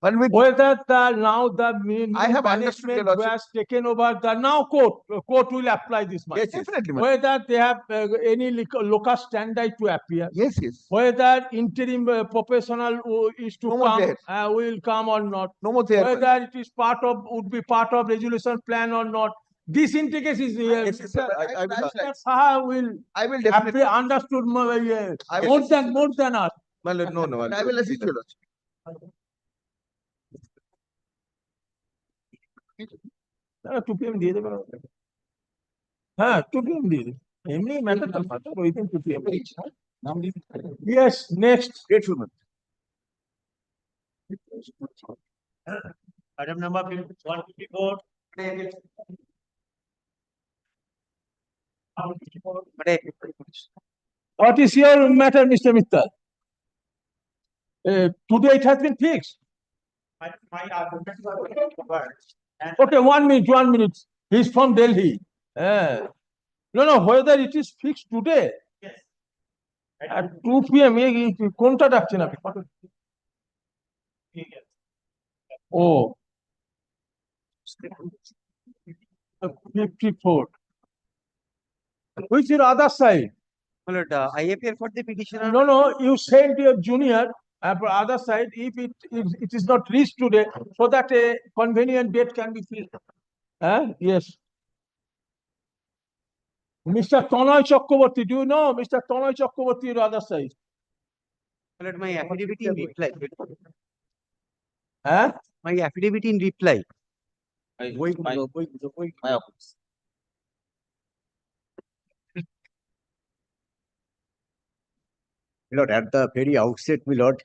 Whether now the I have understood your management lordship. has taken over the now court will apply this much. Yes, definitely, my lord. Whether they have any locus standi to appear. Yes, yes. Whether interim professional is to No more come, there. will come or not. No more there. Whether it is would be part of resolution plan or not. This intricacy is here. Yes, yes, sir. I will. Mr. Saha will I will definitely. understood more I will than us. My lord, no, no. I will assist your lordship. তারা 2 PM দিয়ে দেবে হ্যাঁ 2 PM দিয়ে দেবে এমনি matter তো ফাটা ওইদিন 2 PM yes next Grateful, man. Item number 154. What is your matter, Mr. Mittal? Today it has been fixed. My arguments are covered. Okay, 1 minute. He's from Delhi. No, whether it is fixed today. Yes. At 2 PM, কোনটা ডাকছেন আপনি? Oh. 54. Which is other side? My lord, I appear for the petitioner. No, you sent your junior for other side if it is not reached today, so that a convenient date can be fixed. Yes. Mr. Tonoy Chakraborty, do you know Mr. Tonoy Chakraborty on the other side? My lord, my affidavit in reply. Huh? My affidavit in reply. My office. My lord, at the very outset, my lord,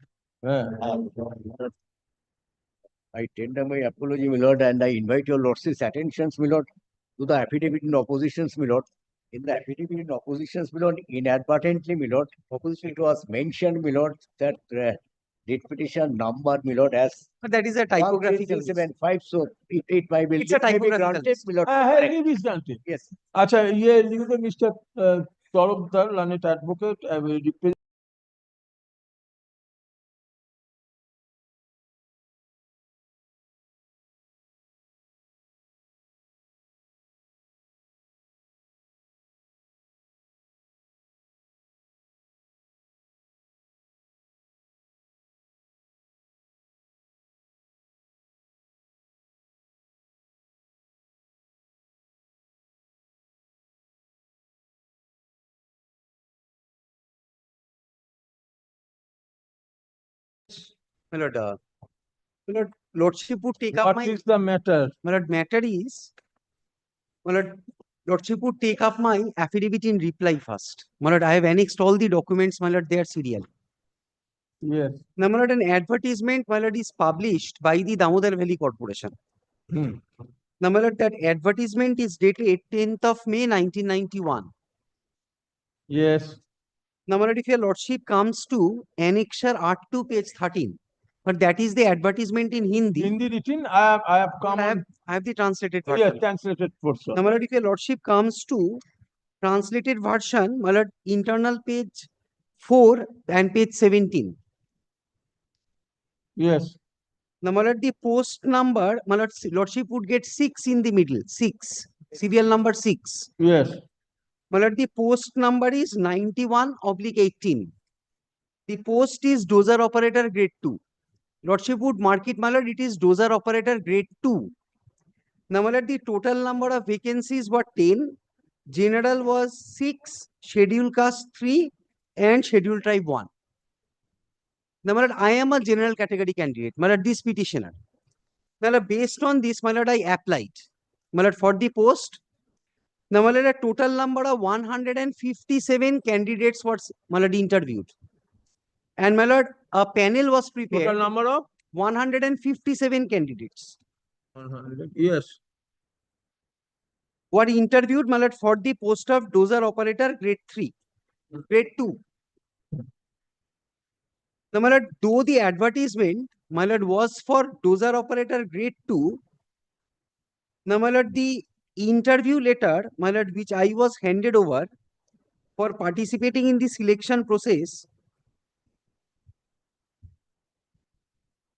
I tender my apology, my lord, and I invite your lordship's attentions, my lord, to the affidavit in oppositions, my lord. In the affidavit in oppositions, my lord, inadvertently, my lord, it was mentioned, my lord, that writ petition number, my lord, as But that is a typographical. 7375, so it might be. It's a typographical granted, my lord. It is granted. Yes. Acha, you the Mr. Tarabdar, learned advocate, I will represent. My lord, lordship would take up What is the matter? My lord, matter is, my lord, lordship would take up my affidavit in reply first. My lord, I have annexed all the documents, my lord, they are serial. Yes. Now, my lord, an advertisement, my lord, is published by the Damodar Valley Corporation. Now, my lord, that advertisement is dated 10th of May 1991. Yes. Now, my lord, if your lordship comes to annexure art 2 page 13, but that is the advertisement in Hindi. Hindi written, I have come. I have the translated version. Yes, translated version. Now, my lord, if your lordship comes to translated version, my lord, internal page 4 and page 17. Yes. Now, my lord, the post number, my lord, lordship would get 6 in the middle. 6. Serial number 6. Yes. My lord, the post number is 91/18. The post is dozer operator grade 2. Lordship would mark it, my lord, it is dozer operator grade 2. Now, my lord, the total number of vacancies were 10. General was 6, schedule caste 3, and schedule tribe 1. Now, my lord, I am a general category candidate, my lord, this petitioner. Now, lord, based on this, my lord, I applied, my lord, for the post. Now, my lord, a total number of 157 candidates was, my lord, interviewed. And, my lord, a panel was prepared. Total number of? 157 candidates. 100. Yes. Were interviewed, my lord, for the post of dozer operator grade 3, grade 2. Now, my lord, though the advertisement, my lord, was for dozer operator grade 2, now, my lord, the interview letter, my lord, which I was handed over for participating in the selection process,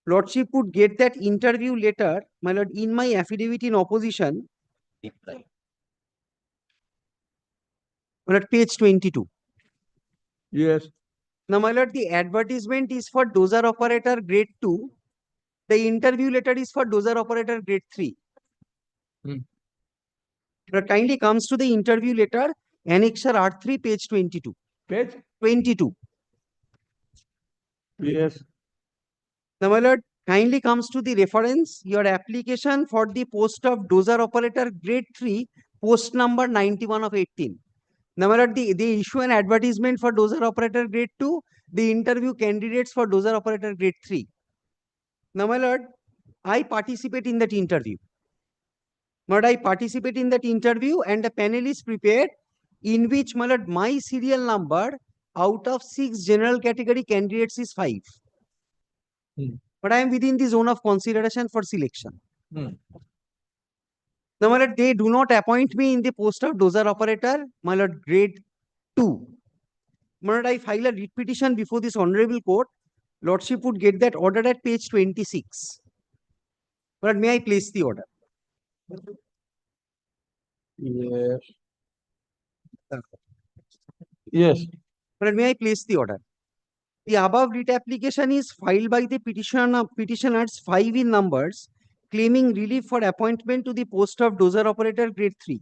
Lordship would get that interview letter, my lord, in my affidavit in opposition. My lord, page 22. Yes. Now, my lord, the advertisement is for dozer operator grade 2. The interview letter is for dozer operator grade 3. But kindly comes to the interview letter, annexure R3, page 22. Page 22. Yes. Now, my lord, kindly comes to the reference, your application for the post of dozer operator grade 3, post number 91 of 18. Now, my lord, they issue an advertisement for dozer operator grade 2, the interview candidates for dozer operator grade 3. Now, my lord, I participate in that interview. But I participate in that interview and a panel is prepared in which, my lord, my serial number out of 6 general category candidates is 5. But I am within the zone of consideration for selection. Now, my lord, they do not appoint me in the post of dozer operator, my lord, grade 2. My lord, I file a writ petition before this honorable court. Lordship would get that order at page 26. My lord, may I place the order? Yes. Yes. My lord, may I place the order? The above writ application is filed by the petitioners 5 in numbers, claiming relief for appointment to the post of dozer operator grade 3.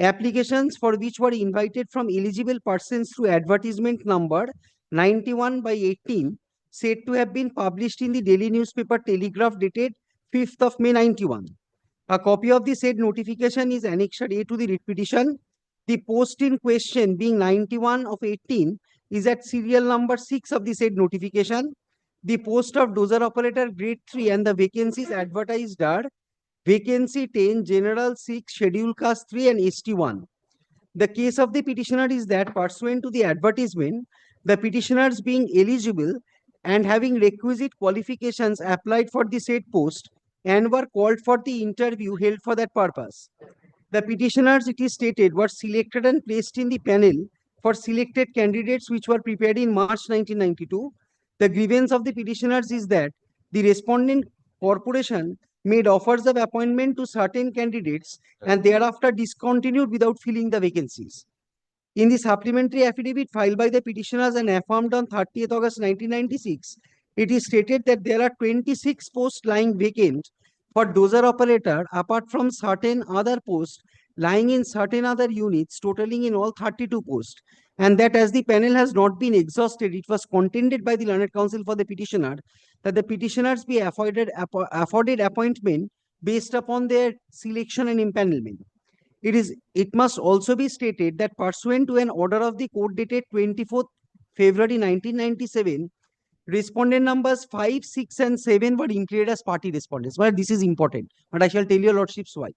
Applications for which were invited from eligible persons through advertisement number 91 by 18 said to have been published in the daily newspaper Telegraph dated 5th of May 91. A copy of the said notification is annexed A to the writ petition. The post in question, being 91 of 18, is at serial number 6 of the said notification. The post of dozer operator grade 3 and the vacancies advertised are vacancy 10, general 6, schedule caste 3 and ST1. The case of the petitioner is that pursuant to the advertisement, the petitioners being eligible and having requisite qualifications applied for the said post and were called for the interview held for that purpose. The petitioners, it is stated, were selected and placed in the panel for selected candidates which were prepared in March 1992. The grievance of the petitioners is that the respondent corporation made offers of appointment to certain candidates and thereafter discontinued without filling the vacancies. In the supplementary affidavit filed by the petitioners and affirmed on 30th August 1996, it is stated that there are 26 posts lying vacant for dozer operator apart from certain other posts lying in certain other units totaling in all 32 posts, and that as the panel has not been exhausted, it was contended by the learned counsel for the petitioner that the petitioners be afforded appointment based upon their selection and impanelment. It must also be stated that pursuant to an order of the court dated 24th February 1997, respondent numbers 5, 6 and 7 were included as party respondents. Well, this is important, but I shall tell your lordships why.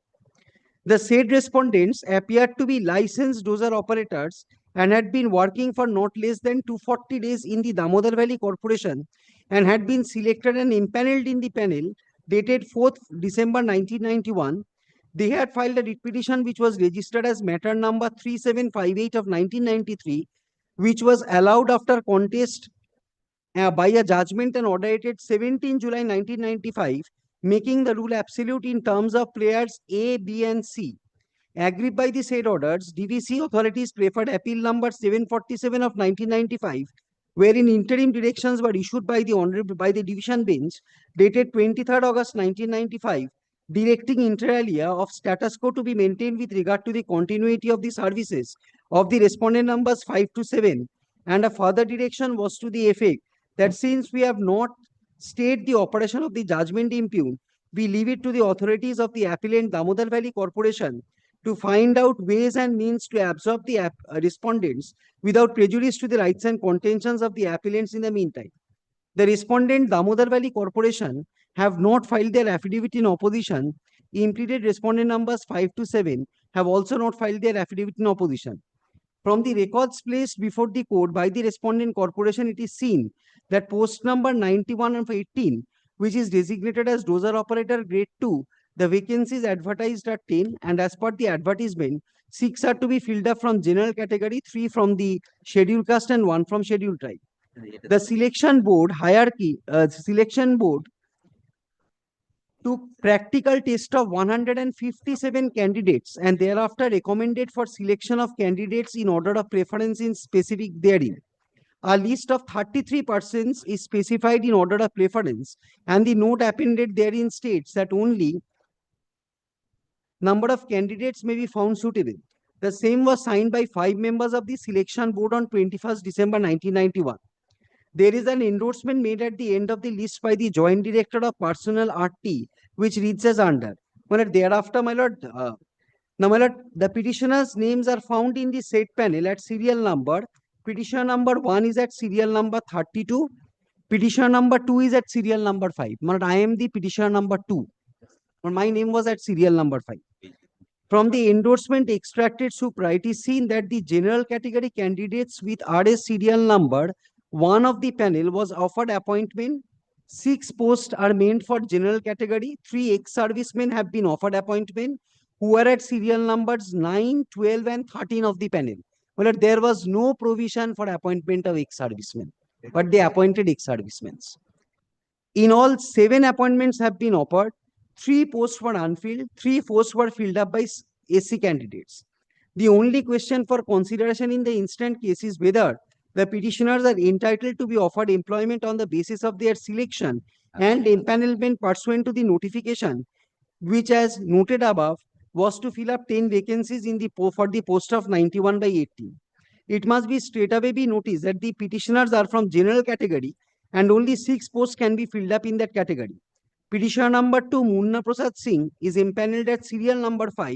The said respondents appeared to be licensed dozer operators and had been working for not less than 240 days in the Damodar Valley Corporation and had been selected and impaneled in the panel dated 4th December 1991. They had filed a writ petition which was registered as matter number 3758 of 1993, which was allowed after contest by a judgment and order dated 17 July 1995, making the rule absolute in terms of players A, B and C. Agreed by the said orders, DVC authorities preferred appeal number 747 of 1995, wherein interim directions were issued by the division bench dated 23rd August 1995, directing inter alia of status quo to be maintained with regard to the continuity of the services of the respondent numbers 5 to 7, and a further direction was to the effect that since we have not stayed the operation of the judgment impugned, we leave it to the authorities of the appellant Damodar Valley Corporation to find out ways and means to absorb the respondents without prejudice to the rights and contentions of the appellants in the meantime. The respondent Damodar Valley Corporation have not filed their affidavit in opposition. Implemented respondent numbers 5 to 7 have also not filed their affidavit in opposition. From the records placed before the court by the respondent corporation, it is seen that post number 91 of 18, which is designated as dozer operator grade 2, the vacancies advertised are 10, and as per the advertisement, 6 are to be filled up from general category, 3 from the scheduled caste and 1 from scheduled tribe. The selection board took practical test of 157 candidates and thereafter recommended for selection of candidates in order of preference in specific therein. A list of 33 persons is specified in order of preference, and the note appended therein states that only number of candidates may be found suitable. The same was signed by 5 members of the selection board on 21st December 1991. There is an endorsement made at the end of the list by the Joint Director of Personnel RT, which reads as under. Thereafter, my lord, now, my lord, the petitioner's names are found in the said panel at serial number. Petitioner number 1 is at serial number 32. Petitioner number 2 is at serial number 5. My lord, I am the petitioner number 2. My name was at serial number 5. From the endorsement extracted supra, it is seen that the general category candidates with RS serial number 1 of the panel was offered appointment. 6 posts are meant for general category. 3 ex-servicemen have been offered appointment who were at serial numbers 9, 12, and 13 of the panel. Well, there was no provision for appointment of ex-servicemen, but they appointed ex-servicemen. In all, 7 appointments have been offered. 3 posts were unfilled. 3 posts were filled up by SC candidates. The only question for consideration in the instant case is whether the petitioners are entitled to be offered employment on the basis of their selection and empanelment pursuant to the notification, which, as noted above, was to fill up 10 vacancies in the for the post of 91 by 18. It must be straightaway be noticed that the petitioners are from general category and only 6 posts can be filled up in that category. Petitioner number 2, Munna Prasad Singh, is empaneled at serial number 5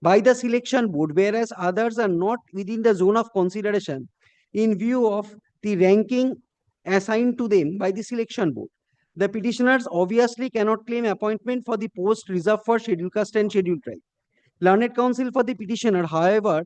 by the selection board, whereas others are not within the zone of consideration in view of the ranking assigned to them by the selection board. The petitioners obviously cannot claim appointment for the post reserved for scheduled caste and scheduled tribe. Learned counsel for the petitioner, however,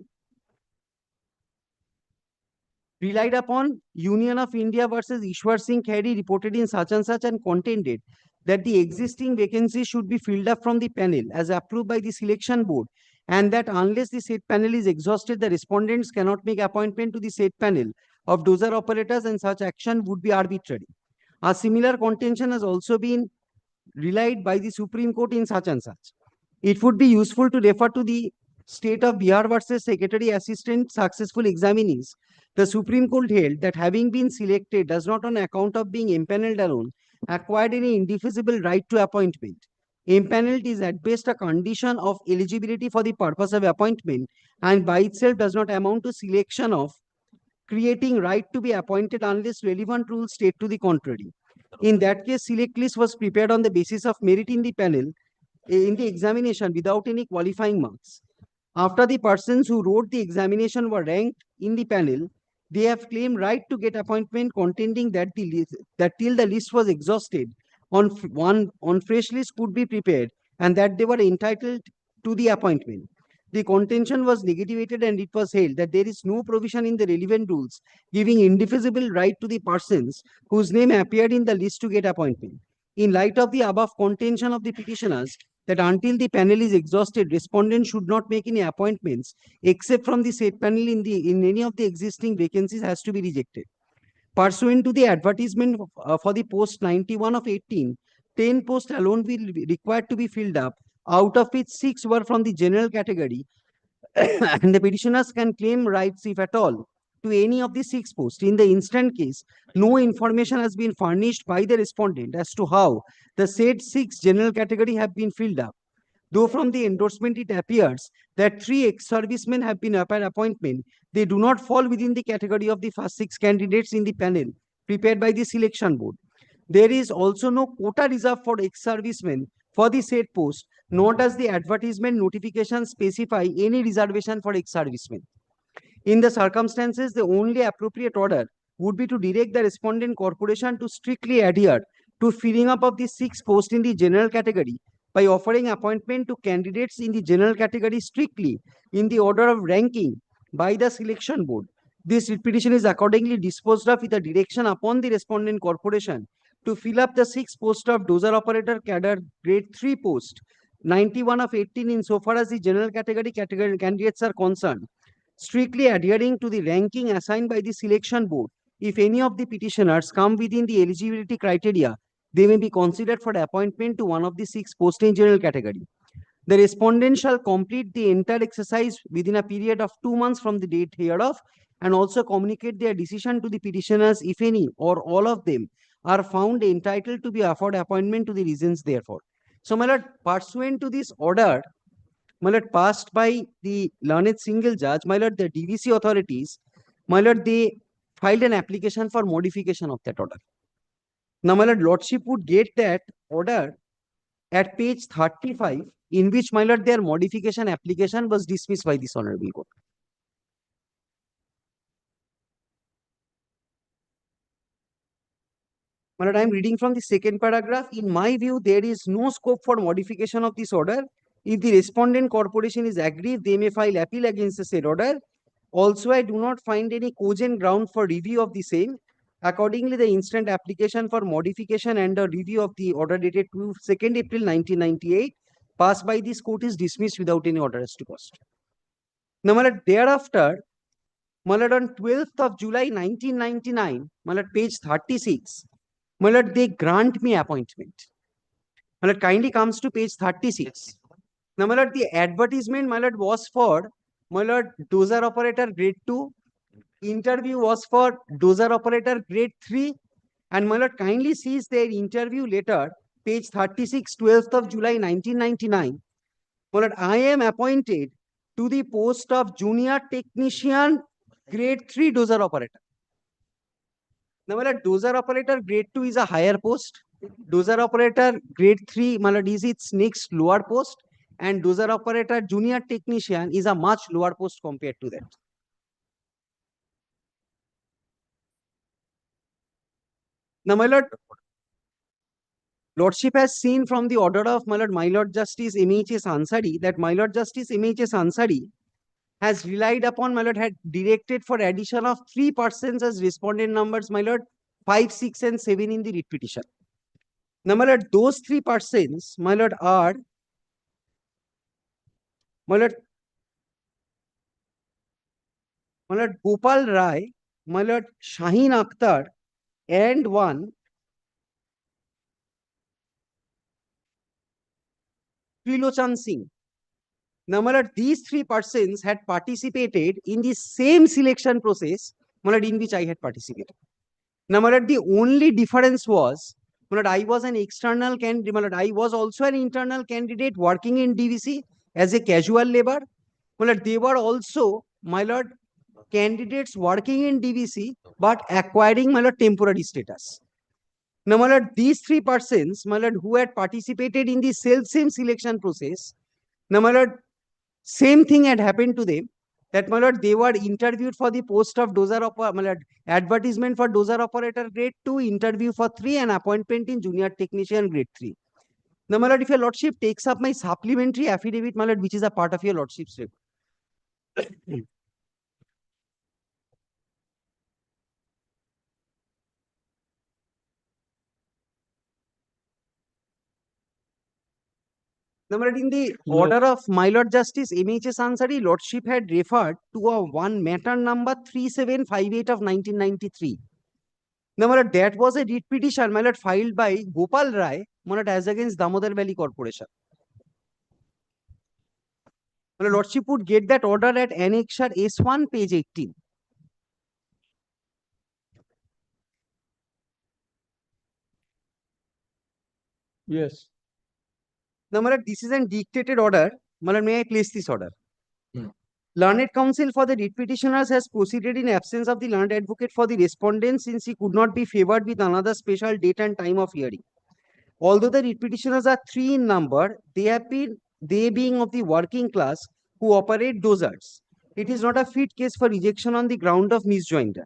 relied upon Union of India versus Ishwar Singh Kheri reported in such and such and contended that the existing vacancies should be filled up from the panel as approved by the selection board, and that unless the said panel is exhausted, the respondents cannot make appointment to the said panel of dozer operators, and such action would be arbitrary. A similar contention has also been relied by the Supreme Court in such and such. It would be useful to refer to the State of Bihar versus Secretary Assistant Successful Examinees. The Supreme Court held that having been selected does not on account of being empaneled alone acquired any indefeasible right to appointment. Empaneled is at best a condition of eligibility for the purpose of appointment and by itself does not amount to selection of creating right to be appointed unless relevant rules state to the contrary. In that case, select list was prepared on the basis of merit in the panel in the examination without any qualifying marks. After the persons who wrote the examination were ranked in the panel, they have claimed right to get appointment, contending that till the list was exhausted, on fresh list could be prepared and that they were entitled to the appointment. The contention was negativated and it was held that there is no provision in the relevant rules giving indefeasible right to the persons whose name appeared in the list to get appointment. In light of the above contention of the petitioners, that until the panel is exhausted, respondents should not make any appointments except from the said panel in any of the existing vacancies has to be rejected. Pursuant to the advertisement for the post 91 of 18, 10 posts alone will be required to be filled up, out of which 6 were from the general category, and the petitioners can claim rights, if at all, to any of the 6 posts. In the instant case, no information has been furnished by the respondent as to how the said 6 general category have been filled up. Though from the endorsement it appears that 3 ex-servicemen have been offered appointment, they do not fall within the category of the first 6 candidates in the panel prepared by the selection board. There is also no quota reserved for ex-servicemen for the said post, nor does the advertisement notification specify any reservation for ex-servicemen. In the circumstances, the only appropriate order would be to direct the respondent corporation to strictly adhere to filling up of the 6 posts in the general category by offering appointment to candidates in the general category strictly in the order of ranking by the selection board. This petition is accordingly disposed of with a direction upon the respondent corporation to fill up the 6 posts of dozer operator cadre grade 3 post 91 of 18 in so far as the general category candidates are concerned, strictly adhering to the ranking assigned by the selection board. If any of the petitioners come within the eligibility criteria, they may be considered for appointment to one of the 6 posts in general category. The respondent shall complete the entire exercise within a period of 2 months from the date hereof, and also communicate their decision to the petitioners if any or all of them are found entitled to be afforded appointment to the reasons therefore. So, my lord, pursuant to this order, my lord, passed by the learned single judge, my lord, the DVC authorities, my lord, they filed an application for modification of that order. Now, my lord, lordship would get that order at page 35, in which, my lord, their modification application was dismissed by this honorable court. My lord, I am reading from the second paragraph. In my view, there is no scope for modification of this order. If the respondent corporation is aggrieved, they may file appeal against the said order. Also, I do not find any cogent ground for review of the same. Accordingly, the instant application for modification and a review of the order dated 2nd April 1998 passed by this court is dismissed without any order as to cost. Now, my lord, thereafter, my lord, on 12th of July 1999, my lord, page 36, my lord, they grant me appointment. My lord, kindly comes to page 36. Now, my lord, the advertisement, my lord, was for, my lord, dozer operator grade 2. Interview was for dozer operator grade 3. And my lord, kindly sees their interview letter, page 36, 12th of July 1999. My lord, I am appointed to the post of junior technician grade 3 dozer operator. Now, my lord, dozer operator grade 2 is a higher post. Dozer operator grade 3, my lord, is its next lower post. And dozer operator junior technician is a much lower post compared to that. Now, my lord, lordship has seen from the order of my lord Justice M.H.S. Ansari that my lord Justice M.H.S. Ansari has relied upon, my lord, had directed for addition of 3 persons as respondent numbers, my lord, 5, 6, and 7 in the writ petition. Now, my lord, those 3 persons, my lord, are, my lord, Gopal Rai, my lord, Shaheen Akhtar, and one Trilochan Singh. Now, my lord, these 3 persons had participated in the same selection process, my lord, in which I had participated. Now, my lord, the only difference was, my lord, I was an external candidate, my lord, I was also an internal candidate working in DVC as a casual labor. My lord, they were also, my lord, candidates working in DVC but acquiring, my lord, temporary status. Now, my lord, these 3 persons, my lord, who had participated in the same selection process, now, my lord, same thing had happened to them, that, my lord, they were interviewed for the post of dozer operator, my lord, advertisement for dozer operator grade 2, interview for 3, and appointment in junior technician grade 3. Now, my lord, if your lordship takes up my supplementary affidavit, my lord, which is a part of your lordship's report. Number in the order of my lord Justice M.H.S. Ansari, lordship had referred to a one matter number 3758 of 1993. Number that was a writ petition, my lord, filed by Gopal Rai, my lord, as against Damodar Valley Corporation. My lordship would get that order at Annexure S1, page 18. Yes. Now, my lord, this is an dictated order. My lord, may I place this order? Learned counsel for the writ petitioners has proceeded in absence of the learned advocate for the respondent, since he could not be favored with another special date and time of hearing. Although the writ petitioners are 3 in number, they being of the working class who operate dozers, it is not a fit case for rejection on the ground of misjoinder.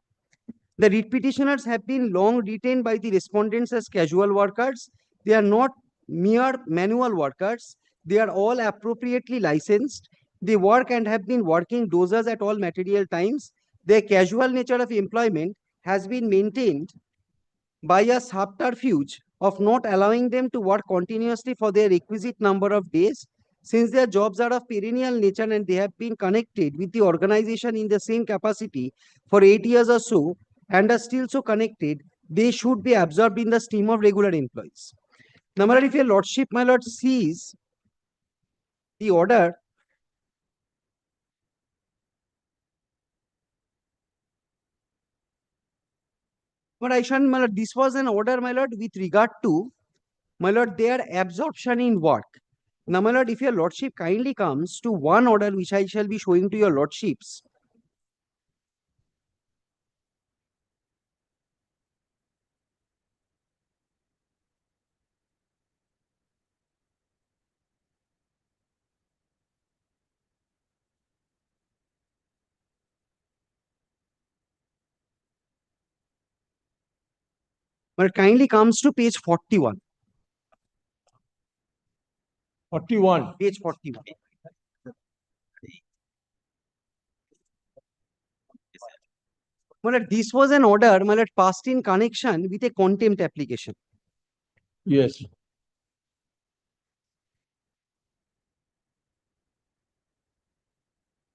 The writ petitioners have been long retained by the respondents as casual workers. They are not mere manual workers. They are all appropriately licensed. They work and have been working dozers at all material times. Their casual nature of employment has been maintained by a subterfuge of not allowing them to work continuously for their requisite number of days. Since their jobs are of perennial nature and they have been connected with the organization in the same capacity for 8 years or so and are still so connected, they should be absorbed in the stream of regular employees. Now, my lord, if your lordship, my lord, sees the order, but I shall, my lord, this was an order, my lord, with regard to, my lord, their absorption in work. Now, my lord, if your lordship kindly comes to one order which I shall be showing to your lordships. But kindly comes to page 41. 41. Page 41. My lord, this was an order, my lord, passed in connection with a contempt application. Yes.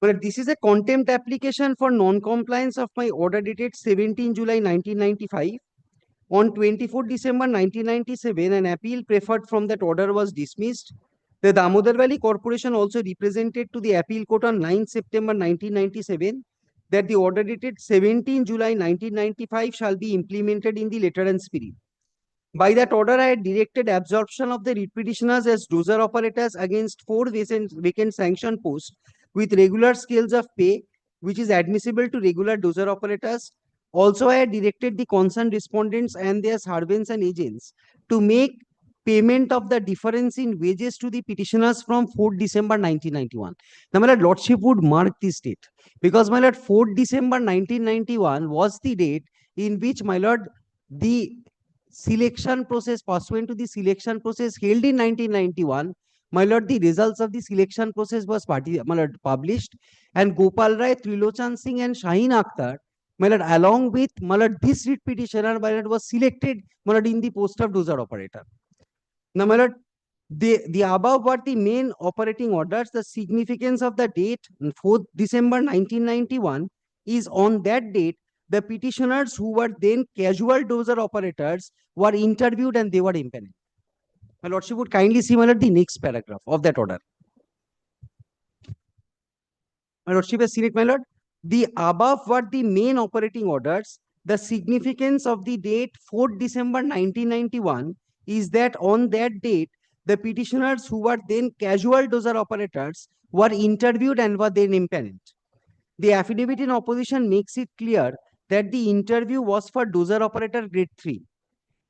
But this is a contempt application for non-compliance of my order dated 17 July 1995. On 24 December 1997, an appeal preferred from that order was dismissed. The Damodar Valley Corporation also represented to the appeal court on 9 September 1997 that the order dated 17 July 1995 shall be implemented in the letter and spirit. By that order, I had directed absorption of the writ petitioners as dozer operators against 4 vacant sanction posts with regular scales of pay, which is admissible to regular dozer operators. Also, I had directed the concerned respondents and their servants and agents to make payment of the difference in wages to the petitioners from 4th December 1991. Now, my lordship would mark this date because, my lord, 4th December 1991 was the date in which, my lord, the selection process, pursuant to the selection process held in 1991, my lord, the results of the selection process was published, and Gopal Rai, Trilochan Singh and Shaheen Akhtar, my lord, along with, my lord, this writ petitioner, my lord, was selected, my lord, in the post of dozer operator. Now, my lord, the above were the main operating orders. The significance of the date, 4th December 1991, is on that date, the petitioners who were then casual dozer operators were interviewed and they were impaneled. My lordship would kindly see, my lord, the next paragraph of that order. My lordship has seen it, my lord. The above were the main operating orders. The significance of the date 4th December 1991 is that on that date, the petitioners who were then casual dozer operators were interviewed and were then impaneled. The affidavit in opposition makes it clear that the interview was for dozer operator grade 3.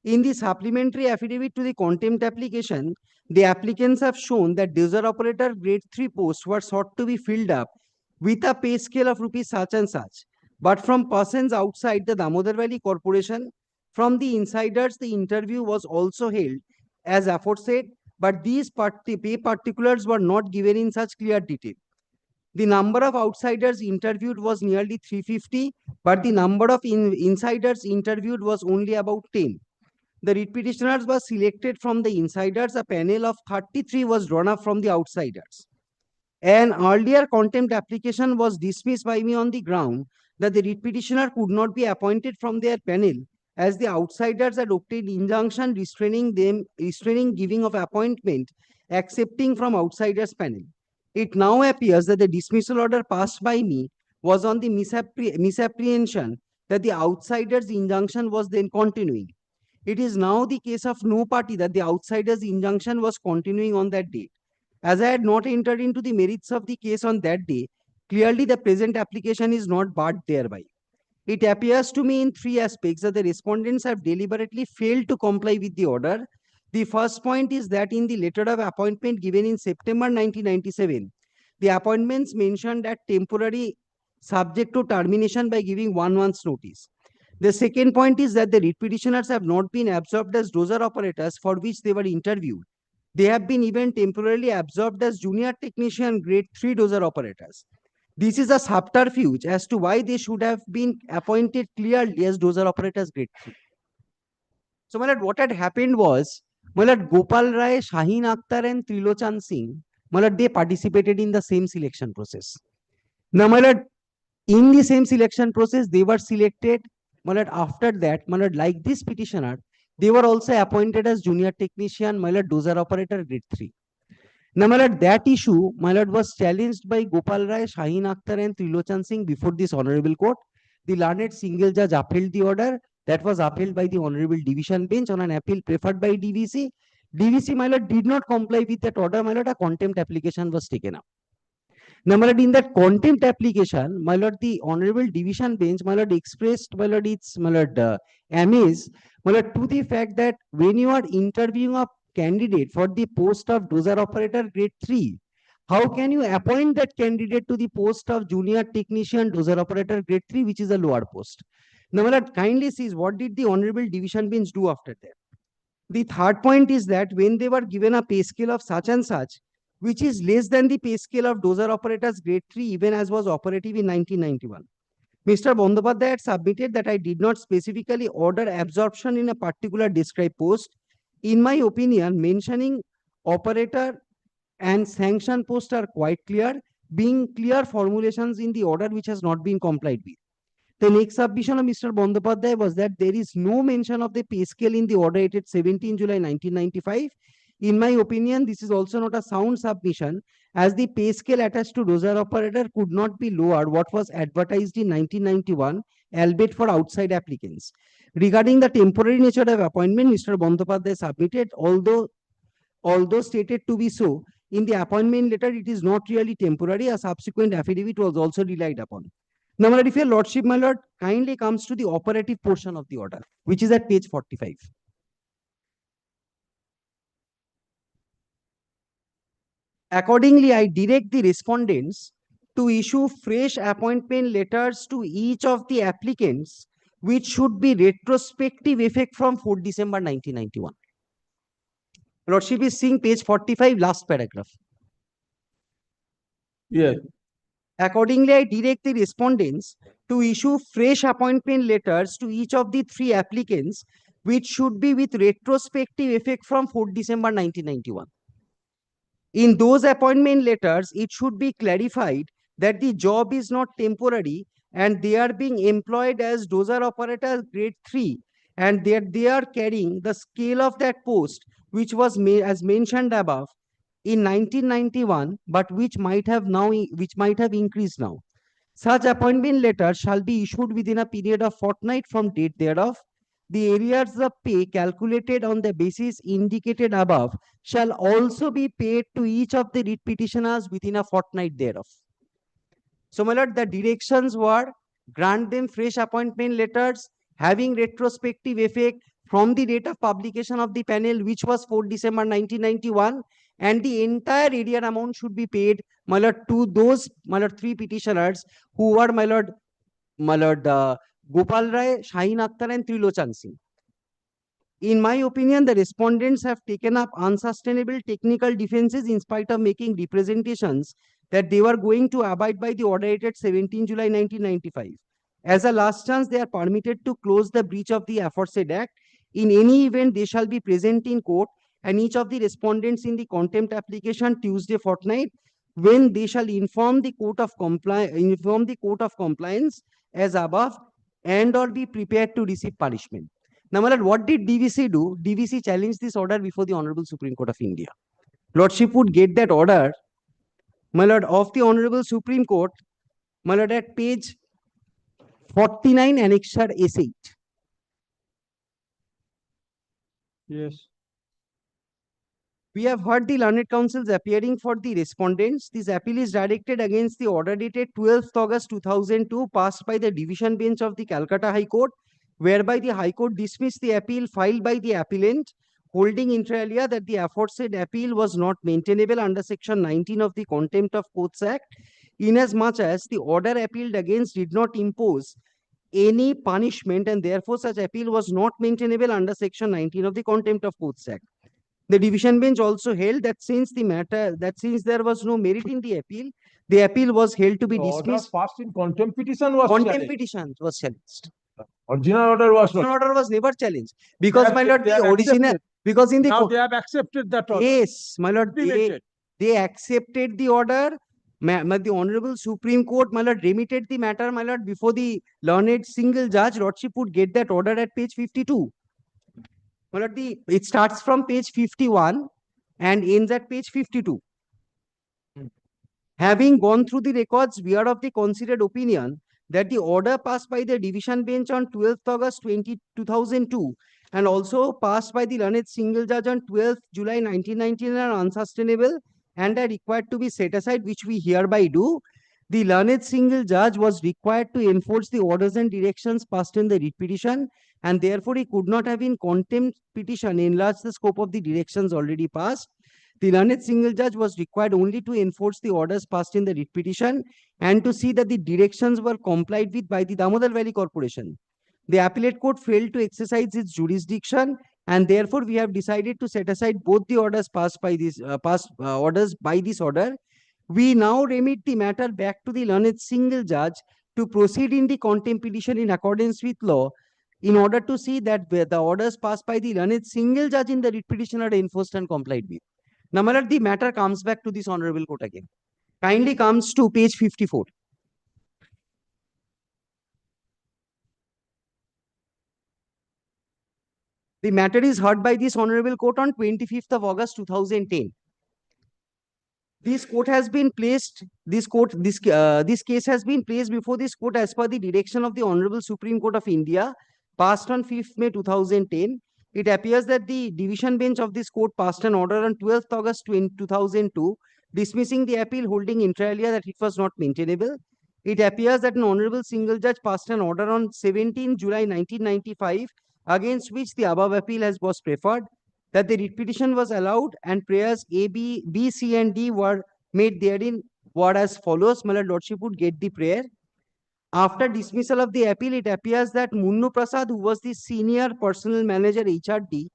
In the supplementary affidavit to the contempt application, the applicants have shown that dozer operator grade 3 posts were sought to be filled up with a pay scale of rupees such and such, but from persons outside the Damodar Valley Corporation. From the insiders, the interview was also held as aforesaid, but these pay particulars were not given in such clear detail. The number of outsiders interviewed was nearly 350, but the number of insiders interviewed was only about 10. The writ petitioners were selected from the insiders. A panel of 33 was drawn up from the outsiders. An earlier contempt application was dismissed by me on the ground that the writ petitioner could not be appointed from their panel as the outsiders had obtained injunction restraining giving of appointment accepting from outsiders panel. It now appears that the dismissal order passed by me was on the misapprehension that the outsiders' injunction was then continuing. It is now the case of no party that the outsiders' injunction was continuing on that date. As I had not entered into the merits of the case on that day, clearly the present application is not barred thereby. It appears to me in 3 aspects that the respondents have deliberately failed to comply with the order. The first point is that in the letter of appointment given in September 1997, the appointments mentioned that temporary subject to termination by giving 1 month's notice. The second point is that the writ petitioners have not been absorbed as dozer operators for which they were interviewed. They have been even temporarily absorbed as junior technician grade 3 dozer operators. This is a subterfuge as to why they should have been appointed clearly as dozer operators grade 3. So, my lord, what had happened was, my lord, Gopal Rai, Shaheen Akhtar and Trilochan Singh, my lord, they participated in the same selection process. Now, my lord, in the same selection process, they were selected my lord, after that, my lord, like this petitioner, they were also appointed as junior technician, my lord, dozer operator grade 3. Now, my lord, that issue, my lord, was challenged by Gopal Rai, Shaheen Akhtar, and Trilochan Singh before this honorable court. The learned single judge upheld the order. That was upheld by the honorable division bench on an appeal preferred by DVC. DVC, my lord, did not comply with that order. My lord, a contempt application was taken up. Now, my lord, in that contempt application, my lord, the honorable division bench, my lord, expressed, my lord, its, my lord, amaze, my lord, to the fact that when you are interviewing a candidate for the post of dozer operator grade 3, how can you appoint that candidate to the post of junior technician dozer operator grade 3, which is a lower post? Now, my lord, kindly sees what did the honorable division bench do after that? The third point is that when they were given a pay scale of such and such, which is less than the pay scale of dozer operators grade 3, even as was operative in 1991. Mr. Bandyopadhyay had submitted that I did not specifically order absorption in a particular described post. In my opinion, mentioning operator and sanction post are quite clear, being clear formulations in the order which has not been complied with. The next submission of Mr. Bandyopadhyay was that there is no mention of the pay scale in the order dated 17 July 1995. In my opinion, this is also not a sound submission, as the pay scale attached to dozer operator could not be lower what was advertised in 1991, albeit for outside applicants. Regarding the temporary nature of appointment, Mr. Bandyopadhyay submitted, although stated to be so, in the appointment letter, it is not really temporary. A subsequent affidavit was also relied upon. Now, my lord, if your lordship, my lord, kindly comes to the operative portion of the order, which is at page 45. Accordingly, I direct the respondents to issue fresh appointment letters to each of the applicants, which should be retrospective effect from 4 December 1991. Lordship is seeing page 45, last paragraph. Yes. Accordingly, I direct the respondents to issue fresh appointment letters to each of the 3 applicants, which should be with retrospective effect from 4 December 1991. In those appointment letters, it should be clarified that the job is not temporary and they are being employed as dozer operators grade 3, and that they are carrying the scale of that post, which was as mentioned above in 1991, but which might have increased now. Such appointment letters shall be issued within a period of fortnight from date thereof. The arrears of pay calculated on the basis indicated above shall also be paid to each of the writ petitioners within a fortnight thereof. So, my lord, the directions were grant them fresh appointment letters having retrospective effect from the date of publication of the panel, which was 4 December 1991, and the entire arrear amount should be paid, my lord, to those, my lord, 3 petitioners who were, my lord, Gopal Rai, Shaheen Akhtar, and Trilochan Singh. In my opinion, the respondents have taken up unsustainable technical defenses in spite of making representations that they were going to abide by the order dated 17 July 1995. As a last chance, they are permitted to close the breach of the aforesaid act. In any event, they shall be present in court, and each of the respondents in the contempt application Tuesday fortnight, when they shall inform the court of compliance as above, and or be prepared to receive punishment. Now, my lord, what did DVC do? DVC challenged this order before the Honorable Supreme Court of India. Lordship would get that order, my lord, of the Honorable Supreme Court, my lord, at page 49, Annexure S8. Yes. We have heard the learned counsels appearing for the respondents. This appeal is directed against the order dated 12th August 2002, passed by the division bench of the Calcutta High Court, whereby the High Court dismissed the appeal filed by the appellant, holding inter alia that the aforesaid appeal was not maintainable under Section 19 of the Contempt of Courts Act, inasmuch as the order appealed against did not impose any punishment, and therefore such appeal was not maintainable under Section 19 of the Contempt of Courts Act. The division bench also held that since there was no merit in the appeal was held to be dismissed. Order passed in contempt petition was Contempt challenged. petition was challenged. Original order was not. Original order was never challenged because, my lord, They the have original, accepted. because in the Now they have accepted that order. yes, my lord, Implemented. they accepted the order, The Honorable Supreme Court, my lord, remitted the matter, my lord, before the learned single judge. Lordship would get that order at page 52. My lord, it starts from page 51 and ends at page 52. Having gone through the records, we are of the considered opinion that the order passed by the division bench on 12th August 2002 and also passed by the learned single judge on 12th July 1999 are unsustainable and are required to be set aside, which we hereby do. The learned single judge was required to enforce the orders and directions passed in the writ petition, and therefore he could not have in contempt petition enlarged the scope of the directions already passed. The learned single judge was required only to enforce the orders passed in the writ petition and to see that the directions were complied with by the Damodar Valley Corporation. The appellate court failed to exercise its jurisdiction, and therefore we have decided to set aside both the orders passed by this orders by this order. We now remit the matter back to the learned single judge to proceed in the contempt petition in accordance with law, in order to see that the orders passed by the learned single judge in the writ petition are enforced and complied with. Now, my lord, the matter comes back to this honorable court again. Kindly comes to page 54. The matter is heard by this honorable court on 25th of August 2010. This court has been placed, this case has been placed before this court as per the direction of the Honorable Supreme Court of India, passed on 5th May 2010. It appears that the division bench of this court passed an order on 12th August 2002, dismissing the appeal, holding inter alia that it was not maintainable. It appears that an honorable single judge passed an order on 17 July 1995, against which the above appeal was preferred, that the writ petition was allowed and prayers A, B, C, and D were made therein were as follows. My lordship would get the prayer. After dismissal of the appeal, it appears that Munnu Prasad, who was the senior personal manager HRD,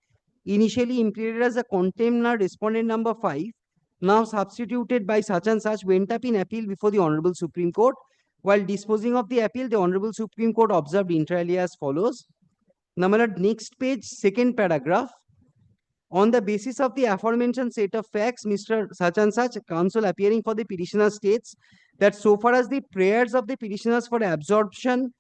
initially implicated as a contemptor respondent number 5, now substituted by such and such, went up in appeal before the Honorable Supreme Court. While disposing of the appeal, the Honorable Supreme Court observed inter alia as follows. Now, my lord, next page, second paragraph. On the basis of the aforementioned set of facts, Mr. Such and such, counsel appearing for the petitioner states that so far as the prayers of the petitioners for absorption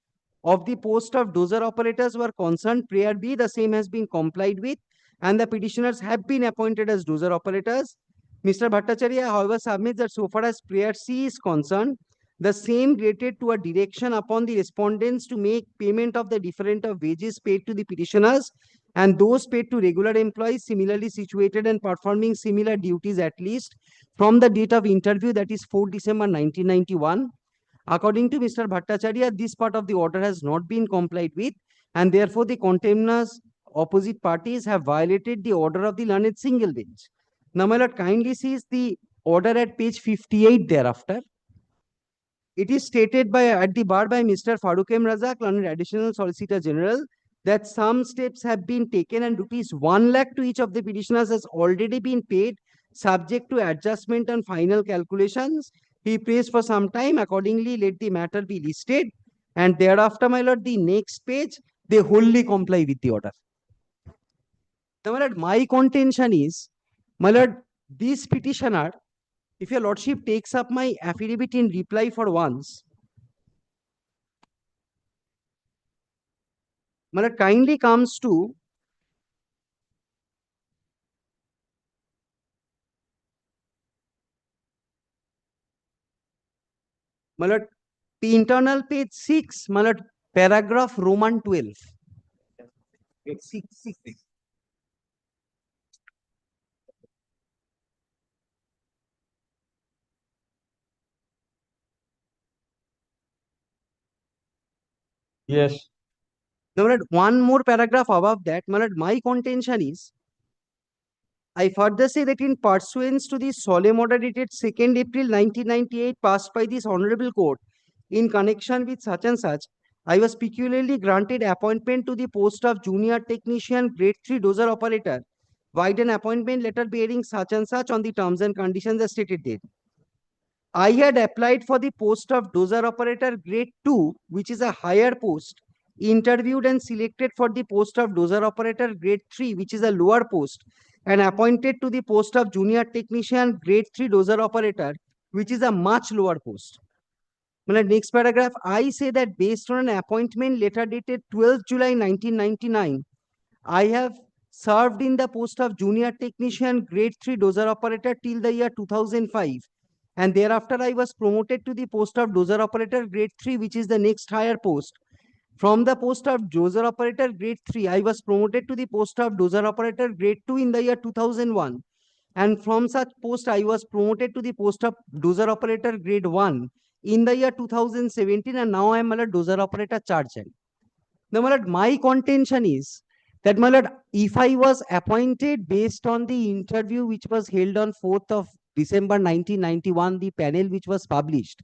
of the post of dozer operators were concerned, prayer B, the same has been complied with, and the petitioners have been appointed as dozer operators. Mr. Bhattacharya, however, submits that so far as prayer C is concerned, the same related to a direction upon the respondents to make payment of the different of wages paid to the petitioners and those paid to regular employees similarly situated and performing similar duties at least from the date of interview, that is 4 December 1991. According to Mr. Bhattacharya, this part of the order has not been complied with, and therefore the contemners opposite parties have violated the order of the learned single bench. Now, my lord, kindly sees the order at page 58 thereafter. It is stated at the bar by Mr. Farooq M. Razak, learned Additional Solicitor General, that some steps have been taken and rupees 1 lakh to each of the petitioners has already been paid, subject to adjustment and final calculations. He prays for some time. Accordingly, let the matter be listed. And thereafter, my lord, the next page, they wholly comply with the order. Now, my lord, my contention is, my lord, this petitioner, if your lordship takes up my affidavit in reply for once, my lord, kindly comes to my lord, internal page 6, my lord, paragraph Roman 12. It's 6. Yes. Now, my lord, one more paragraph above that, my lord, my contention is, I further say that in pursuance to the solemn order dated 2nd April 1998 passed by this honorable court in connection with such and such, I was peculiarly granted appointment to the post of junior technician grade 3 dozer operator, vide an appointment letter bearing such and such on the terms and conditions as stated there. I had applied for the post of dozer operator grade 2, which is a higher post, interviewed and selected for the post of dozer operator grade 3, which is a lower post, and appointed to the post of junior technician grade 3 dozer operator which is a much lower post. Next paragraph, I say that based on an appointment letter dated 12th July 1999, I have served in the post of junior technician grade 3 dozer operator till the year 2005. And thereafter, I was promoted to the post of dozer operator grade 3, which is the next higher post. From the post of dozer operator grade 3, I was promoted to the post of dozer operator grade 2 in the year 2001. And from such post, I was promoted to the post of dozer operator grade 1 in the year 2017. And now I am a dozer operator charge hand. Now, my contention is that, if I was appointed based on the interview which was held on 4th of December 1991, the panel which was published,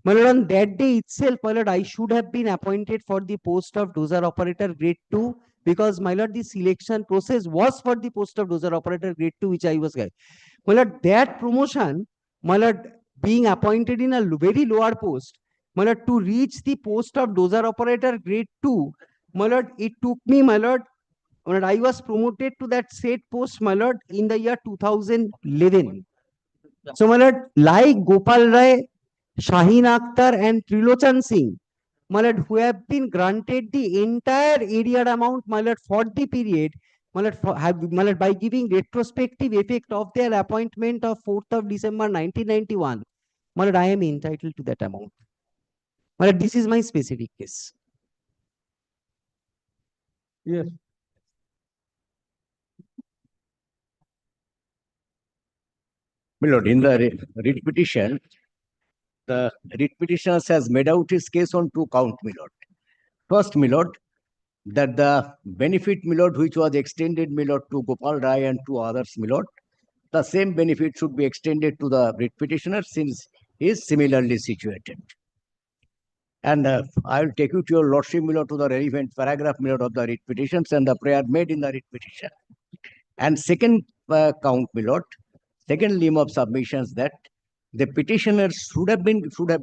on that day itself, I should have been appointed for the post of dozer operator grade 2, because, the selection process was for the post of dozer operator grade 2, which I was getting. That promotion, being appointed in a very lower post, to reach the post of dozer operator grade 2, it took me, I was promoted to that said post, in the year 2011. So, like Gopal Rai, Shaheen Akhtar and Trilochan Singh, who have been granted the entire area amount, for the period, by giving retrospective effect of their appointment of 4th of December 1991, I am entitled to that amount. This is my specific case. Yes. My lord, in the writ petition, the writ petitioner has made out his case on 2 counts, my lord. First, my lord, that the benefit, my lord, which was extended, my lord, to Gopal Rai and to others, my lord, the same benefit should be extended to the writ petitioner since he is similarly situated. And I will take you to your lordship, my lord, to the relevant paragraph, my lord, of the writ petitions and the prayer made in the writ petition. And second count, my lord, second limb of submissions, that the petitioners should have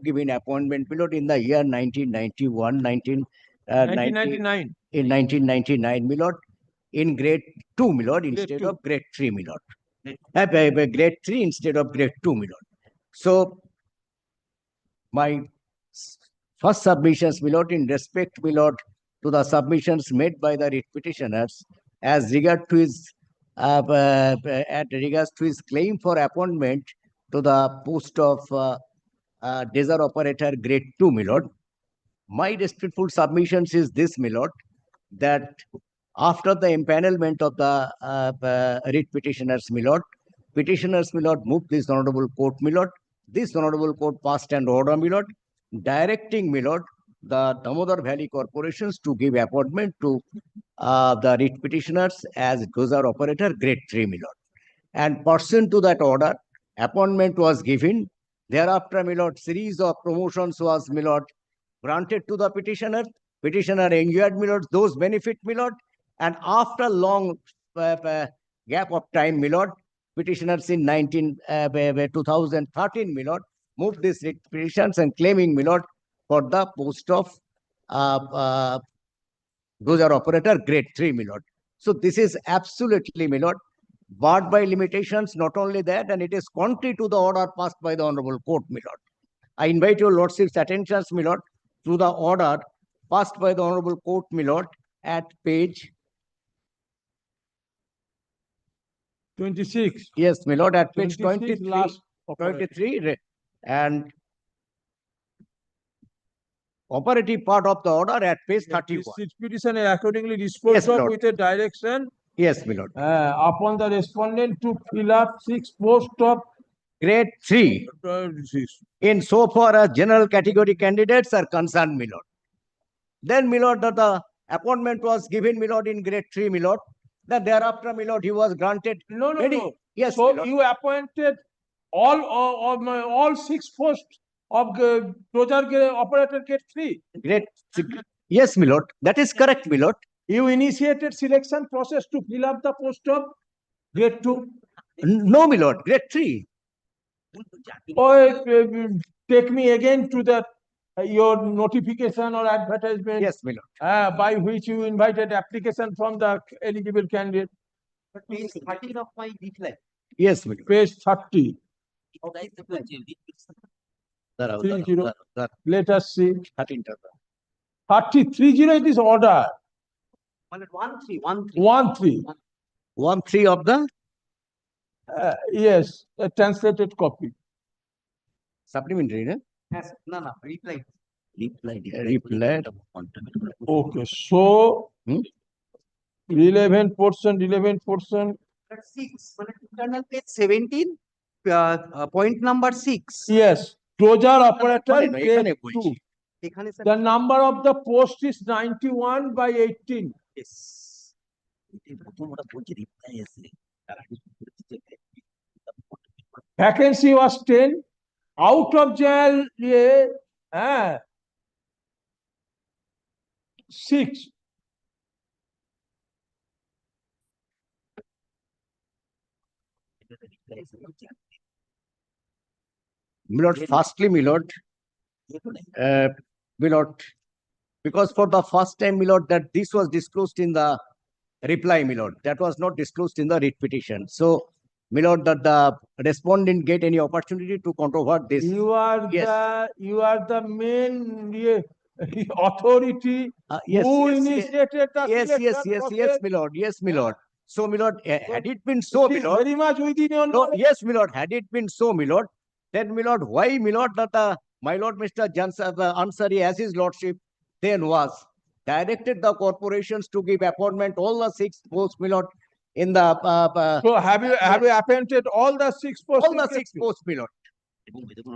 given appointment, my lord, in the year 1991, 1999. In 1999, my lord, in grade 2, my lord, instead of grade 3, my lord. Grade 3 instead of grade 2, my lord. So, my first submissions, my lord, in respect, my lord, to the submissions made by the writ petitioners as regard to his regards to his claim for appointment to the post of dozer operator grade 2, my lord. My respectful submissions is this, my lord, that after the empanelment of the writ petitioners, my lord, moved this honorable court, my lord. This honorable court passed an order, my lord, directing, my lord, the Damodar Valley corporations to give appointment to the writ petitioners as dozer operator grade 3, my lord. And pursuant to that order, appointment was given. Thereafter, my lord, series of promotions was, my lord, granted to the petitioner. Petitioner enjoyed, my lord, those benefit, my lord. And after long gap of time, my lord, petitioners in 2013, my lord, moved these writ petitions and claiming, my lord, for the post of dozer operator grade 3, my lord. So this is absolutely, my lord, barred by limitations. Not only that, and it is contrary to the order passed by the honorable court, my lord. I invite your lordship's attentions, my lord, to the order passed by the honorable court, my lord, at page 26. Yes, my lord, at page 26 last 23, and operative part of the order at page 31. This petition is accordingly disposed of with a direction. Yes, my lord. Upon the respondent to fill up 6 posts of grade 3 in so far as general category candidates are concerned, my lord. Then, my lord, the appointment was given, my lord, in grade 3, my lord. Then thereafter, my lord, he was granted. No. Yes, so you appointed all 6 posts of dozer operator grade 3. Grade 6. Yes, my lord. That is correct, my lord. You initiated selection process to fill up the post of grade 2. No, my lord. Grade 3. Take me again to that your notification or advertisement. Yes, my lord. By which you invited application from the eligible candidate. Page 30 of my reply. Yes, my lord. Page 30. 30. Let us see. 30 it is order. 13. 13. 13 of the Yes, a translated copy. supplementary, no? Yes, no, reply. Reply. Okay, so 11%, 11%. 6, internal page 17, point number 6. Yes, closure operator no, grade এখানে 2. বলছি। The number of the post is 91 by 18. Yes. Vacancy was 10. Out of jail, 6. Milord, firstly, Milord, Milord, because for the first time, Milord, that this was disclosed in the reply, Milord, that was not disclosed in the writ petition. So, Milord, that the respondent didn't get any opportunity to controvert this. You are the main authority who initiated the Yes, Milord, yes, Milord. So, Milord, had it been so, it is Milord, very much within your no, knowledge. yes, Milord, had it been so, Milord, then, Milord, why, Milord, that my Lord Mr. Ansari, as his lordship, then was directed the corporations to give appointment all the 6 posts, Milord, in the So have you appointed all the 6 posts? all the 6 posts, Milord.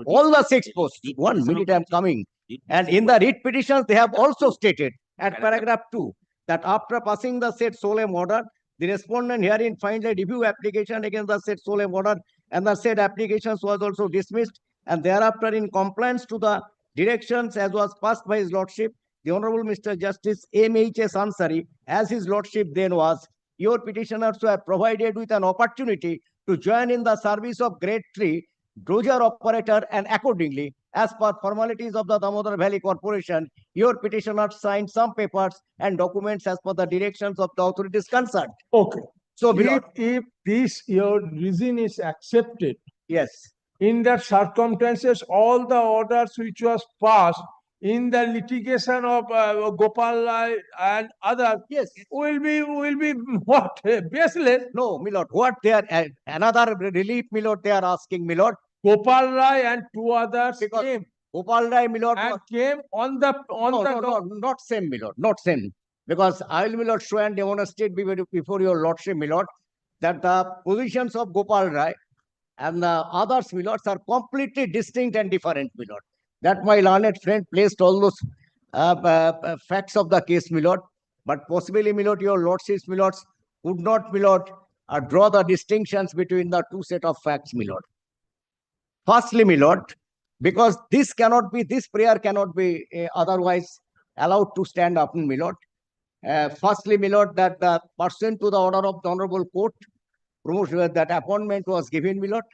All the 6 posts. 1 minute, I am coming. And in the writ petitions, they have also stated at paragraph 2 that after passing the said solemn order, the respondent herein finds a review application against the said solemn order, and the said applications was also dismissed, and thereafter in compliance to the directions as was passed by his lordship, the Honorable Mr. Justice M.H.S. Ansari, as his lordship then was, your petitioners were provided with an opportunity to join in the service of grade 3 dozer operator, and accordingly, as per formalities of the Damodar Valley Corporation, your petitioners signed some papers and documents as per the directions of the authorities concerned. Okay. So, if this your reason is accepted, yes, in that circumstances, all the orders which was passed in the litigation of Gopal Rai and others, yes, will be what baseless. No, Milord, what they are another relief, Milord, they are asking, Milord. Gopal Rai and 2 others came. Gopal Rai, Milord, and came on the not same, Milord, not same. Because I will, Milord, show and demonstrate before your lordship, Milord, that the positions of Gopal Rai and the others, Milords, are completely distinct and different, Milord. That my learned friend placed all those facts of the case, Milord. But possibly, Milord, your lordships, Milords, would not, Milord, draw the distinctions between the 2 set of facts, Milord. Firstly, Milord, because this prayer cannot be otherwise allowed to stand up, Milord. Firstly, Milord, that the pursuant to the order of the Honorable Court, that appointment was given, Milord,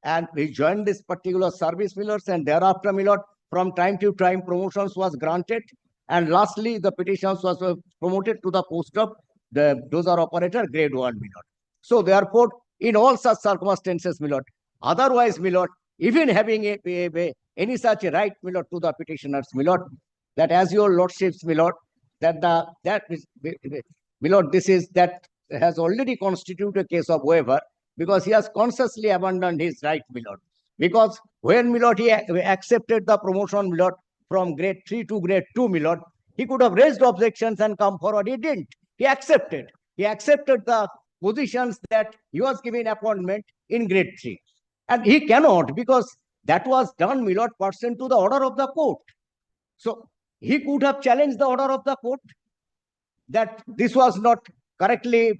and he joined this particular service, Milords, and thereafter, Milord, from time to time, promotions was granted, and lastly, the petitions was promoted to the post of the dozer operator, grade 1, Milord. So, therefore, in all such circumstances, Milord, otherwise, Milord, even having any such right, Milord, to the petitioners, Milord, that as your lordships, Milord, Milord, that has already constituted a case of waiver, because he has consciously abandoned his right, Milord. Because when, Milord, he accepted the promotion, Milord, from grade 3 to grade 2, Milord, he could have raised objections and come forward. He didn't. He accepted. He accepted the positions that he was given appointment in grade 3. And he cannot, because that was done, Milord, pursuant to the order of the court. So, he could have challenged the order of the court that this was not correctly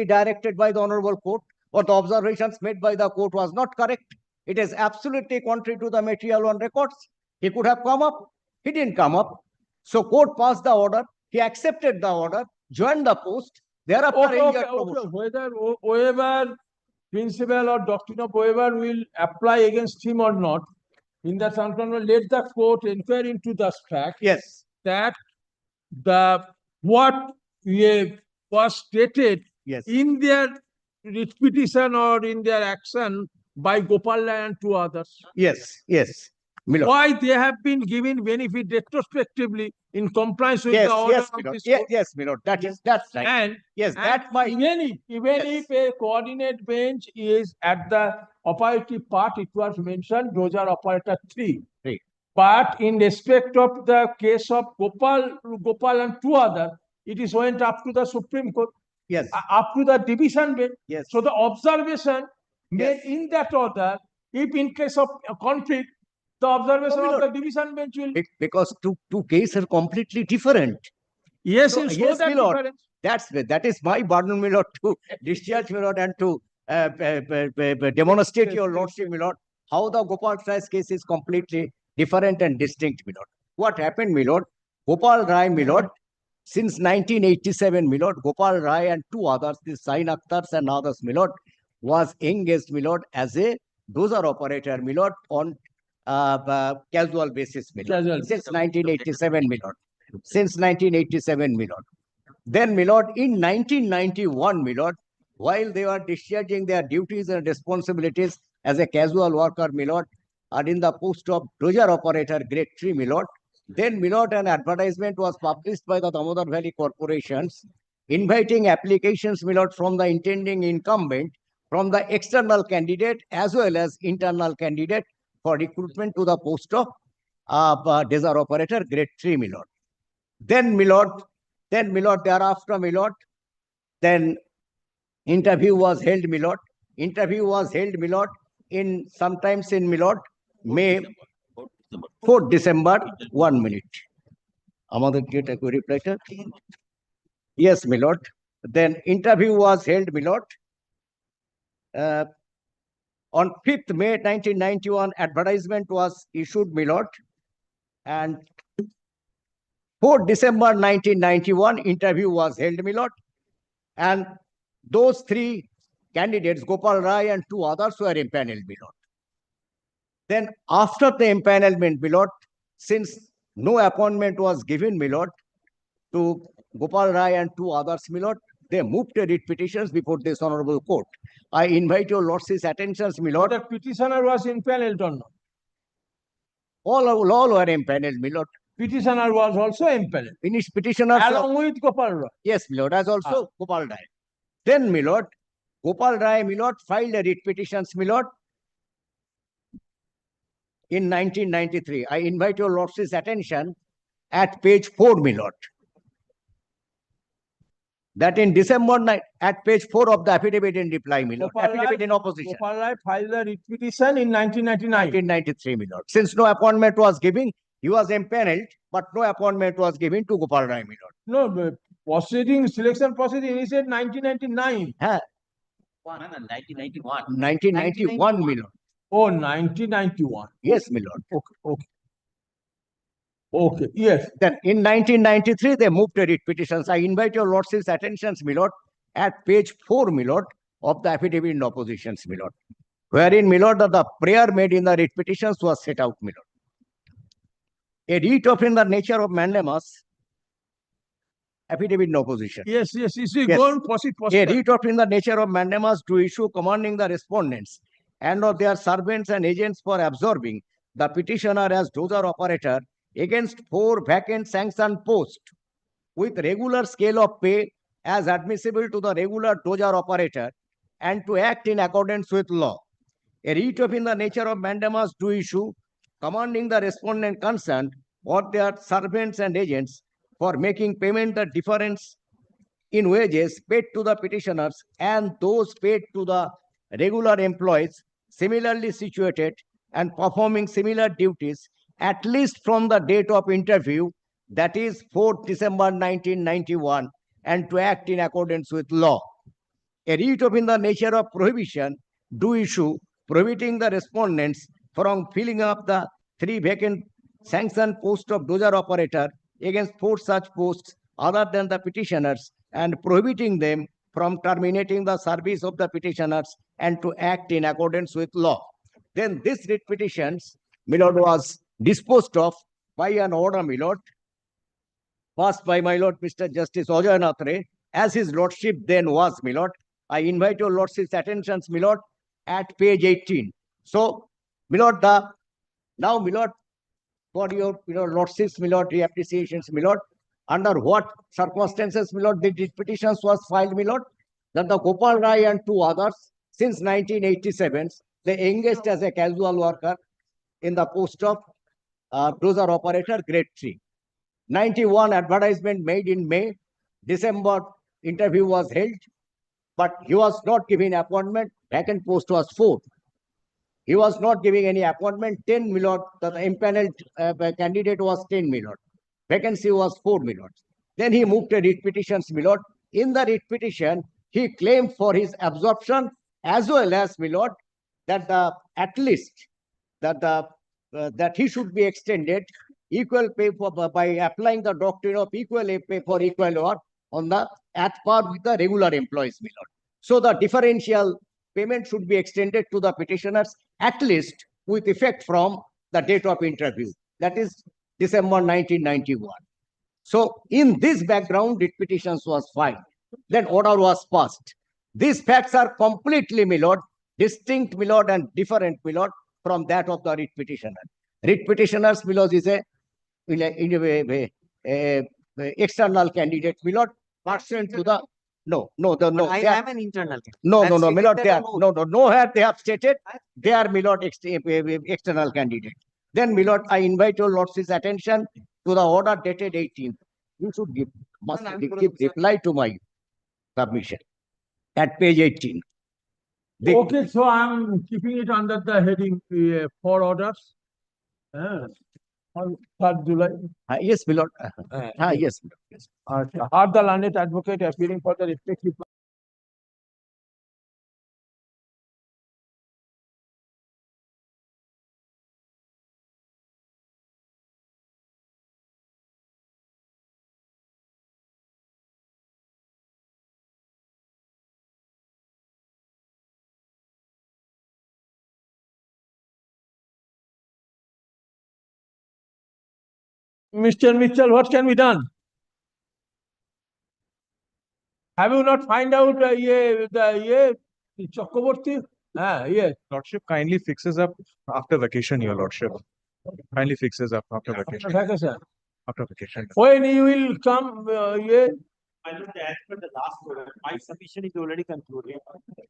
directed by the Honorable Court, or the observations made by the court was not correct. It is absolutely contrary to the material on records. He could have come up. He didn't come up. So, court passed the order. He accepted the order, joined the post. Thereafter, whether waiver principle or doctrine of waiver will apply against him or not, in that circumstance, let the court inquire into the fact. Yes. That what was stated in their writ petition or in their action by Gopal Rai and two others? Yes, yes, my lord. Why they have been given benefit retrospectively in compliance with Yes, the order yes, my of lord. this Yes, court? yes, my lord. That's right. And yes, and that my even if a coordinate bench is at the operative part, it was mentioned those are operator 3. Right. But in respect of the case of Gopal and two others, it is went up to the Supreme Court. Yes. Up to the division bench. Yes. So the observation made in that order, if in case of a conflict, the observation No, my of the lord. division bench will. Because two cases are completely different. Yes, So, in so yes, that my lord. difference. That is my burden, my lord, to discharge, my lord, and to demonstrate your lordship, my lord, how the Gopal Rai's case is completely different and distinct, my lord. What happened, my lord? Gopal Rai, my lord, since 1987, my lord, Gopal Rai and two others, the Sain Akhtars and others, my lord, was engaged, my lord, as a dozer operator, my lord, on casual basis, my lord. Since 1987, my lord. Since 1987, my lord. Then, my lord, in 1991, my lord, while they were discharging their duties and responsibilities as a casual worker, my lord, and in the post of dozer operator, grade 3, my lord, then, my lord, an advertisement was published by the Damodar Valley corporations inviting applications, my lord, from the intending incumbent, from the external candidate as well as internal candidate for recruitment to the post of dozer operator, grade 3, my lord. Then, my lord, thereafter, my lord, then interview was held, my lord. Interview was held, my lord, in sometimes in, my lord, May 4th December, 1 minute. Amader get a query later. Yes, my lord. Then interview was held, my lord. On 5th May 1991, advertisement was issued, my lord. And 4th December 1991, interview was held, my lord. And those three candidates, Gopal Rai and two others, were empaneled, my lord. Then after the empanelment, my lord, since no appointment was given, my lord, to Gopal Rai and two others, my lord, they moved the writ petitions before this honorable court. I invite your lordship's attentions, my lord. The petitioner was impaneled or not? All were empaneled, my lord. Petitioner was also impaneled. Finished petitioners. Along with Gopal Rai. Yes, my lord, as also Gopal Rai. Then, my lord, Gopal Rai, my lord, filed a writ petitions, my lord, in 1993. I invite your lordship's attention at page 4, my lord. That in December, at page 4 of the affidavit in reply, my lord, affidavit in opposition. Gopal Rai filed the writ petition in 1999. 1993, my lord. Since no appointment was given, he was empaneled, but no appointment was given to Gopal Rai, my lord. No, selection proceeding, he said 1999. 1991. 1991, my lord. Oh, 1991. Yes, my lord. Okay. Okay, yes. Then in 1993, they moved the writ petitions. I invite your lordship's attentions, my lord, at page 4, my lord, of the affidavit in oppositions, my lord, wherein, my lord, the prayer made in the writ petitions was set out, my lord. A writ of in the nature of mandamus, affidavit in opposition. Yes. You see, Yes. go on, proceed. A writ of in the nature of mandamus to issue commanding the respondents and of their servants and agents for absorbing the petitioner as dozer operator against 4 vacant sanctioned posts with regular scale of pay as admissible to the regular dozer operator and to act in accordance with law. A writ of in the nature of mandamus to issue commanding the respondent concerned or their servants and agents for making payment the difference in wages paid to the petitioners and those paid to the regular employees similarly situated and performing similar duties at least from the date of interview, that is 4th December 1991, and to act in accordance with law. A writ of in the nature of prohibition do issue prohibiting the respondents from filling up the 3 vacant sanctioned posts of dozer operator against 4 such posts other than the petitioners and prohibiting them from terminating the service of the petitioners and to act in accordance with law. Then this writ petitions, my lord, was disposed of by an order, my lord, passed by my lord Mr. Justice Ajay Nath Ray, as his lordship then was, my lord, I invite your lordship's attentions, my lord, at page 18. So, my lord, now, my lord, for your lordship's, my lord, reappreciations, my lord, under what circumstances, my lord, the petitions was filed, my lord, that the Gopal Rai and two others, since 1987, they engaged as a casual worker in the post of dozer operator grade 3. 91 advertisement made in May, December interview was held, but he was not given appointment, vacant post was 4. He was not giving any appointment, 10 milord, the impaneled candidate was 10 milord. Vacancy was 4 milord. Then he moved to writ petitions, milord. In the writ petition, he claimed for his absorption as well as, milord, that at least that he should be extended equal pay for by applying the doctrine of equal pay for equal work on the at par with the regular employees, milord. So the differential payment should be extended to the petitioners at least with effect from the date of interview, that is December 1991. So in this background, writ petitions was filed. Then order was passed. These facts are completely, my lord, distinct, my lord, and different, my lord, from that of the writ petitioner. Writ petitioners, my lord, is a external candidate, my lord, pursuant to the no. I am an internal candidate. No, I've my stated lord, that they are on oath. nowhere they have stated they are, my lord, external candidate. Then, my lord, I invite your lordship's attention to the order dated 18th. You should give reply to my submission at page 18. Okay, so I'm keeping it under the heading for orders. On 3rd July. Yes, my lord. Yes, my lord. Yes. Are the learned advocate appearing for the respective Mr. Mitchell, what can be done? Have you not find out the Chakraborty? Yes. Lordship kindly fixes up after vacation, your lordship. Kindly fixes up after vacation. Vacation. After vacation. When you will come, I looked as per the last order. My submission is already concluded.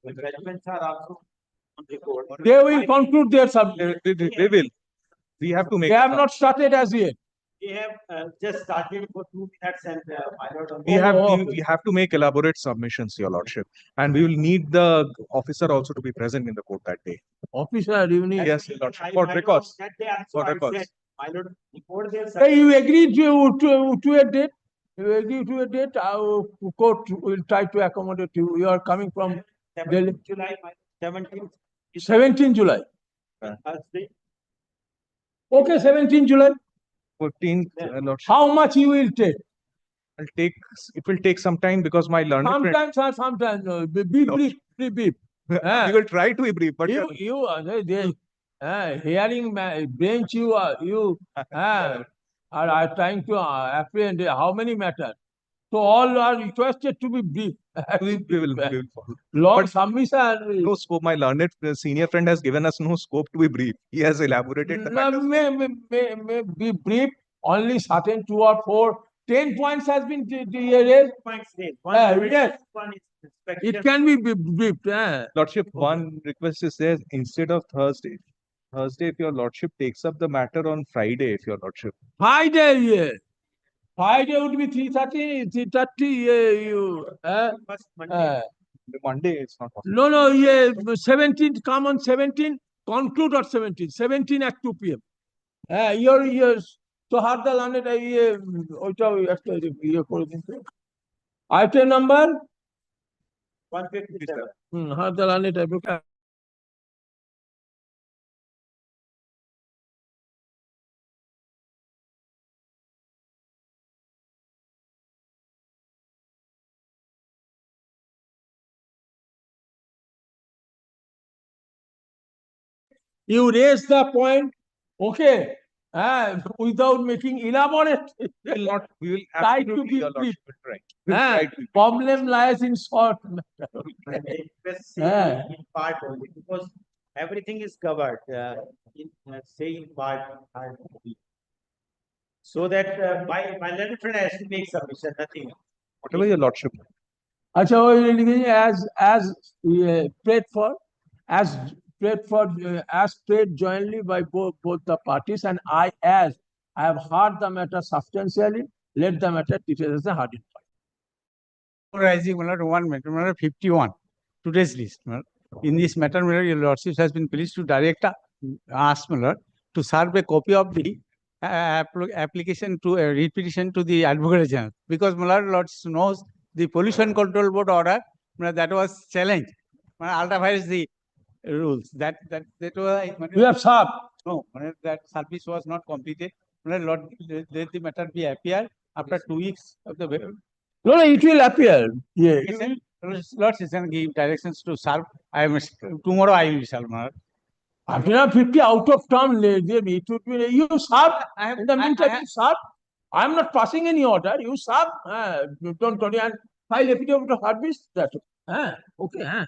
The judgments are also on record. they will conclude their subject. They will. We have to make. They have not started as yet. We have just started for 2 minutes and pilot on We have to make elaborate submissions, your lordship, and we will need the officer also to be present in the court that day. Officer, you need. Yes, your lordship, for records. For records. pilot before their Hey, you agreed to a date. You agree to a date. Our court will try to accommodate you. You are coming from Delhi. July 17th. 17 July. Thursday. Okay, 17 July. 14th, lordship. How much you will take? It will take some time because my learned friend. Sometimes. Be brief. We will try to be brief, but you hearing bench you are trying to apprehend how many matters. So all are requested to be brief. we will follow. Long submission. No scope. My learned senior friend has given us no scope to be brief. He has elaborated the matters. May be brief. Only certain 2 or 4, 10 points has been raised. Yes. It can be briefed. Lordship, one request is there instead of Thursday. If your lordship takes up the matter on Friday, if your lordship. Friday, yes. Friday would be 3:30. Monday is not possible. No, yeah, 17th, come on 17th, conclude at 17th. 17 at 2 p.m. Yours. So hard the landed item number 157. Hard the landed. You raise the point, okay. without making elaborate. We will Try to absolutely, be your brief. lordship will try. We'll try to be brief. Problem lies in short matter. In part only, because everything is covered, say in part. So that my learned friend has to make submission, nothing else. Whatever your lordship. As prayed for, as as prayed jointly by both the parties, and I have heard the matter substantially, let the matter treated as a hard point. Rising, my lord, one matter, my lord, 51, today's list. My lord. In this matter, my lord, your lordship has been pleased to direct us, my lord, to serve a copy of the application to a repetition to the Advocate General, because my lord knows the Pollution Control Board order that was challenged. Ultra-virus the rules that was. You have served. No, that service was not completed. Lord, let the matter be appear after 2 weeks of the. No, it will appear. Yeah. Lord, is going to give directions to serve. Tomorrow I will serve. After 50 out of town, it would be, you serve. In the meantime, you serve. I am not passing any order. You serve. Don't and file affidavit of service. That's okay.